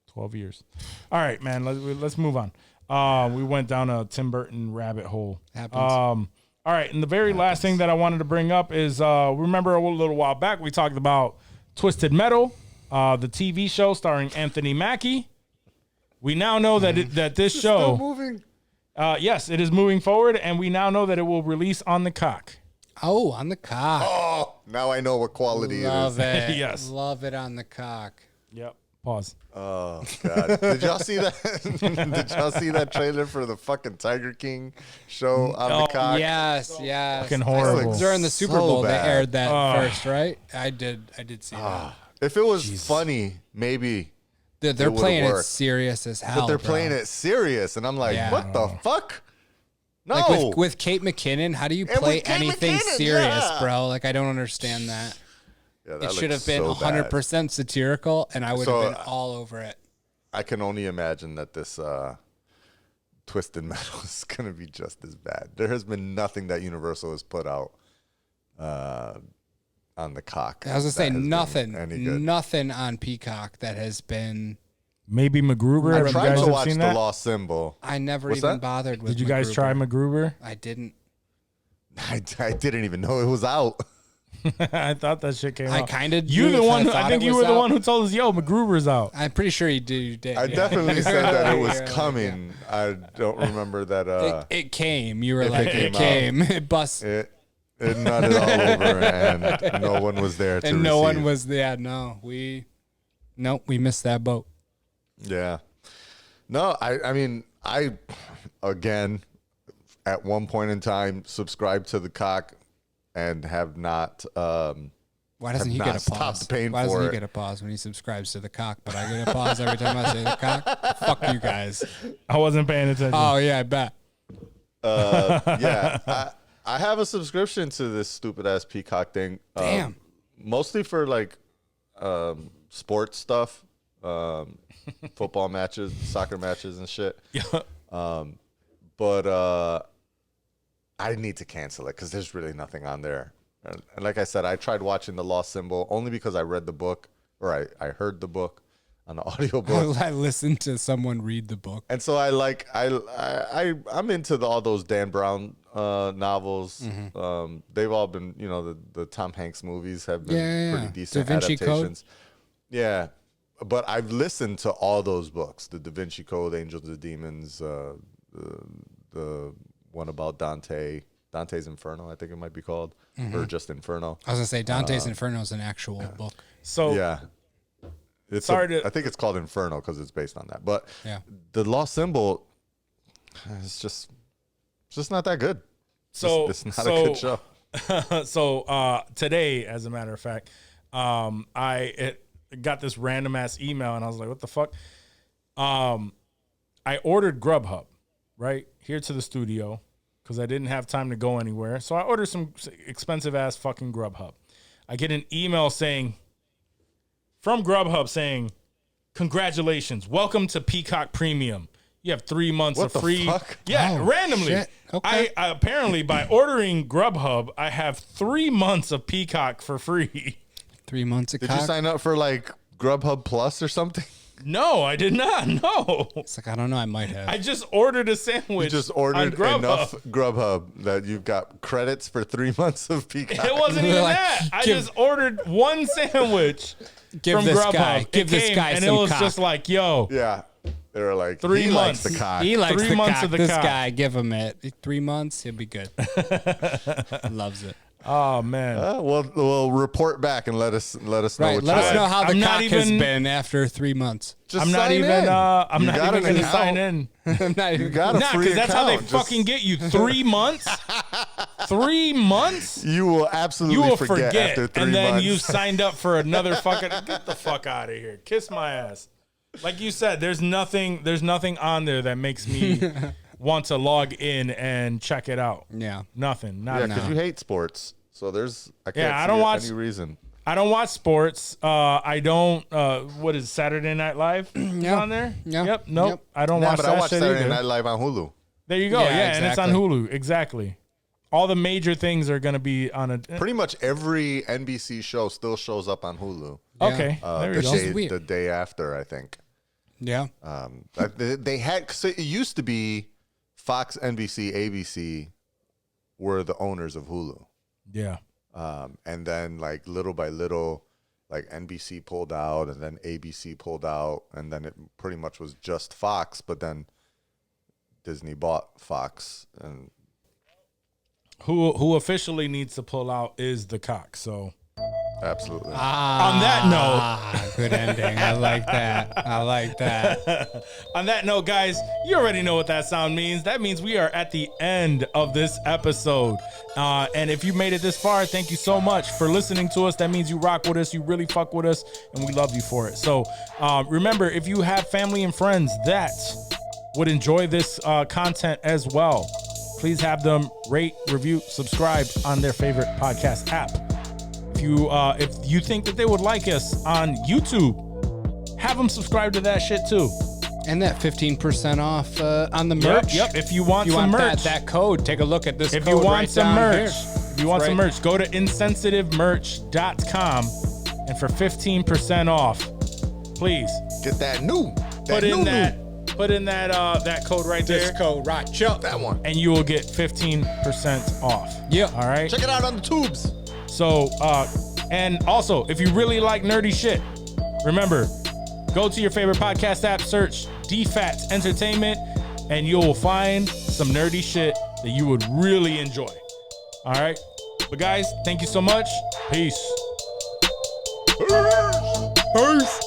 12 years. All right, man, let's move on. We went down a Tim Burton rabbit hole. Happens. All right, and the very last thing that I wanted to bring up is remember a little while back we talked about Twisted Metal, the TV show starring Anthony Mackie. We now know that this show, Still moving. yes, it is moving forward, and we now know that it will release on the cock. Oh, on the cock. Oh, now I know what quality Love it is. it. Yes. Love it on the cock. Yep. Pause. Oh God! Did y'all see that? Did y'all see that trailer for the fucking Tiger King show on the cock? Yes. Fucking horrible. During the Super So Bowl, bad. they aired that first, right? I did see that. If it was funny, maybe. They're would've playing it worked. serious as hell. But they're bro. playing it serious, and I'm like, Yeah. what the fuck? No. Like with Kate McKinnon, how do you And play with Kate anything McKinnon, serious, yeah. bro? Like, I don't understand that. Yeah, that It should looks have been so bad. 100% satirical, and I would So, have been all over it. I can only imagine that this Twisted Metal is going to be just as bad. There has been nothing that Universal has put out on the cock. I was gonna say that has nothing, been any good. nothing on Peacock that has been. Maybe MacGruber. I Have you tried guys to have watch seen The that? Lost Symbol. I never What's even that? bothered with. Did you guys MacGruber. try MacGruber? I didn't. I didn't even know it was out. I thought that shit came out. I kind of. You the one. I think you were the one who told us, "Yo, MacGruber's out." I'm pretty sure you did. I yeah. definitely said that it was Yeah, coming. I don't remember that. It came. You were If like, it it came came. It bust. It nutted all over, and no one was there to And no one receive. was there. No, we missed that boat. Yeah. No, I mean, I, again, at one point in time, subscribed to the cock and have not. Why doesn't he not get a stopped pause? paying Why doesn't for he it. get a pause when he subscribes to the cock? But I get a pause every time I say the cock. Fuck you guys. I wasn't paying attention. Oh yeah, I bet. Yeah. I have a subscription to this stupid ass Peacock thing. Damn. Mostly for like sports stuff, football matches, soccer matches, and shit. Yeah. But I need to cancel it because there's really nothing on there. And like I said, I tried watching The Lost Symbol only because I read the book, or I heard the book on the audiobook. I listened to someone read the book. And so I'm into all those Dan Brown novels. Mm-hmm. They've all been, the Tom Hanks movies have been Yeah. pretty decent Da Vinci Code? adaptations. Yeah, but I've listened to all those books: the Da Vinci Code, Angels and Demons, the one about Dante's Inferno, I think it might be called, or just Inferno. I was gonna say Dante's Inferno is an actual book. So Yeah. I think it's called Inferno because it's based on that. But Yeah. The Lost Symbol, it's just not that good. So it's not a good show. So today, as a matter of fact, I got this random ass email and I was like, "What the fuck?" I ordered Grubhub, right here to the studio because I didn't have time to go anywhere. So I ordered some expensive ass fucking Grubhub. I get an email from Grubhub saying, congratulations, welcome to Peacock Premium. You have 3 months of free. Fuck? Yeah, randomly. Shit. Okay. I apparently by ordering Grubhub, I have 3 months of Peacock for free. 3 months of Did cock. you sign up for like Grubhub Plus or something? No, I did not. No. It's like, I don't know. I might have. I just ordered a sandwich. You just on ordered Grubhub. enough Grubhub that you've got credits for 3 months of Peacock. It wasn't even Like, that. I give- just ordered one sandwich Give from this Grubhub. guy- give this guy and some it was cock. just like, yo, Yeah. They were like, 3 he months. likes the cock. He likes 3 the months cock. of the this cock. guy, give him it. 3 months, he'll be good. Loves it. oh man. We'll report back and let us know. Right. What Let you us like. know how the I'm not cock has even- been after 3 months. Just I'm not sign even. in. I'm You not got even an going to sign account. in. I'm not even You got a Nah, free because that's how they account. Just- fucking get you. 3 months. 3 months. You will absolutely You will forget after 3 and then months. you signed up for another fucking. Get the fuck out of here. Kiss my ass. Like you said, there's nothing on there that makes me want to log in and check it out. Yeah. Nothing. Not Yeah, enough. because you hate sports. So I can't I see don't watch- any reason. I don't watch sports. I don't. What is Saturday Night Live is Yeah. on there? Yeah. Yep. Nope. Yep. I don't Nah, watch but that I watch shit Saturday either. Night Live on Hulu. There you go. Yeah, Yeah, and it's on exactly. Hulu. Exactly. All the major things are going to be on a. Pretty much every NBC show still shows up on Hulu. Okay. there you go. weird. The day after, I think. Yeah. They had, cause it used to be Fox, NBC, ABC were the owners of Hulu. Yeah. And then like little by little, like NBC pulled out and then ABC pulled out. And then it pretty much was just Fox, but then Disney bought Fox. And Who officially needs to pull out is the cock. So absolutely. on that note, Good ending. I like that. I like that. on that note, guys, you already know what that sound means. That means we are at the end of this episode. And if you made it this far, thank you so much for listening to us. That means you rock with us, you really fuck with us, and we love you for it. So remember, if you have family and friends that would enjoy this content as well, please have them rate, review, subscribe on their favorite podcast app. If you think that they would like us on YouTube, have them subscribe to that shit too. And that 15% off on the merch. Yep. If you want some merch, that code, take a look at this if code you want right some down merch, here. if you want some Right. merch, go to insensitivemerch.com and for 15% off, please Get that new. put in that code right This there, code right, Chuck. That one. and you will get 15% off. Yeah. All right. Check it out on the tubes. So, and also, if you really like nerdy shit, remember, go to your favorite podcast app, search DFATS Entertainment, and you will find some nerdy shit that you would really enjoy. All right? But guys, thank you so much. Peace. Peace.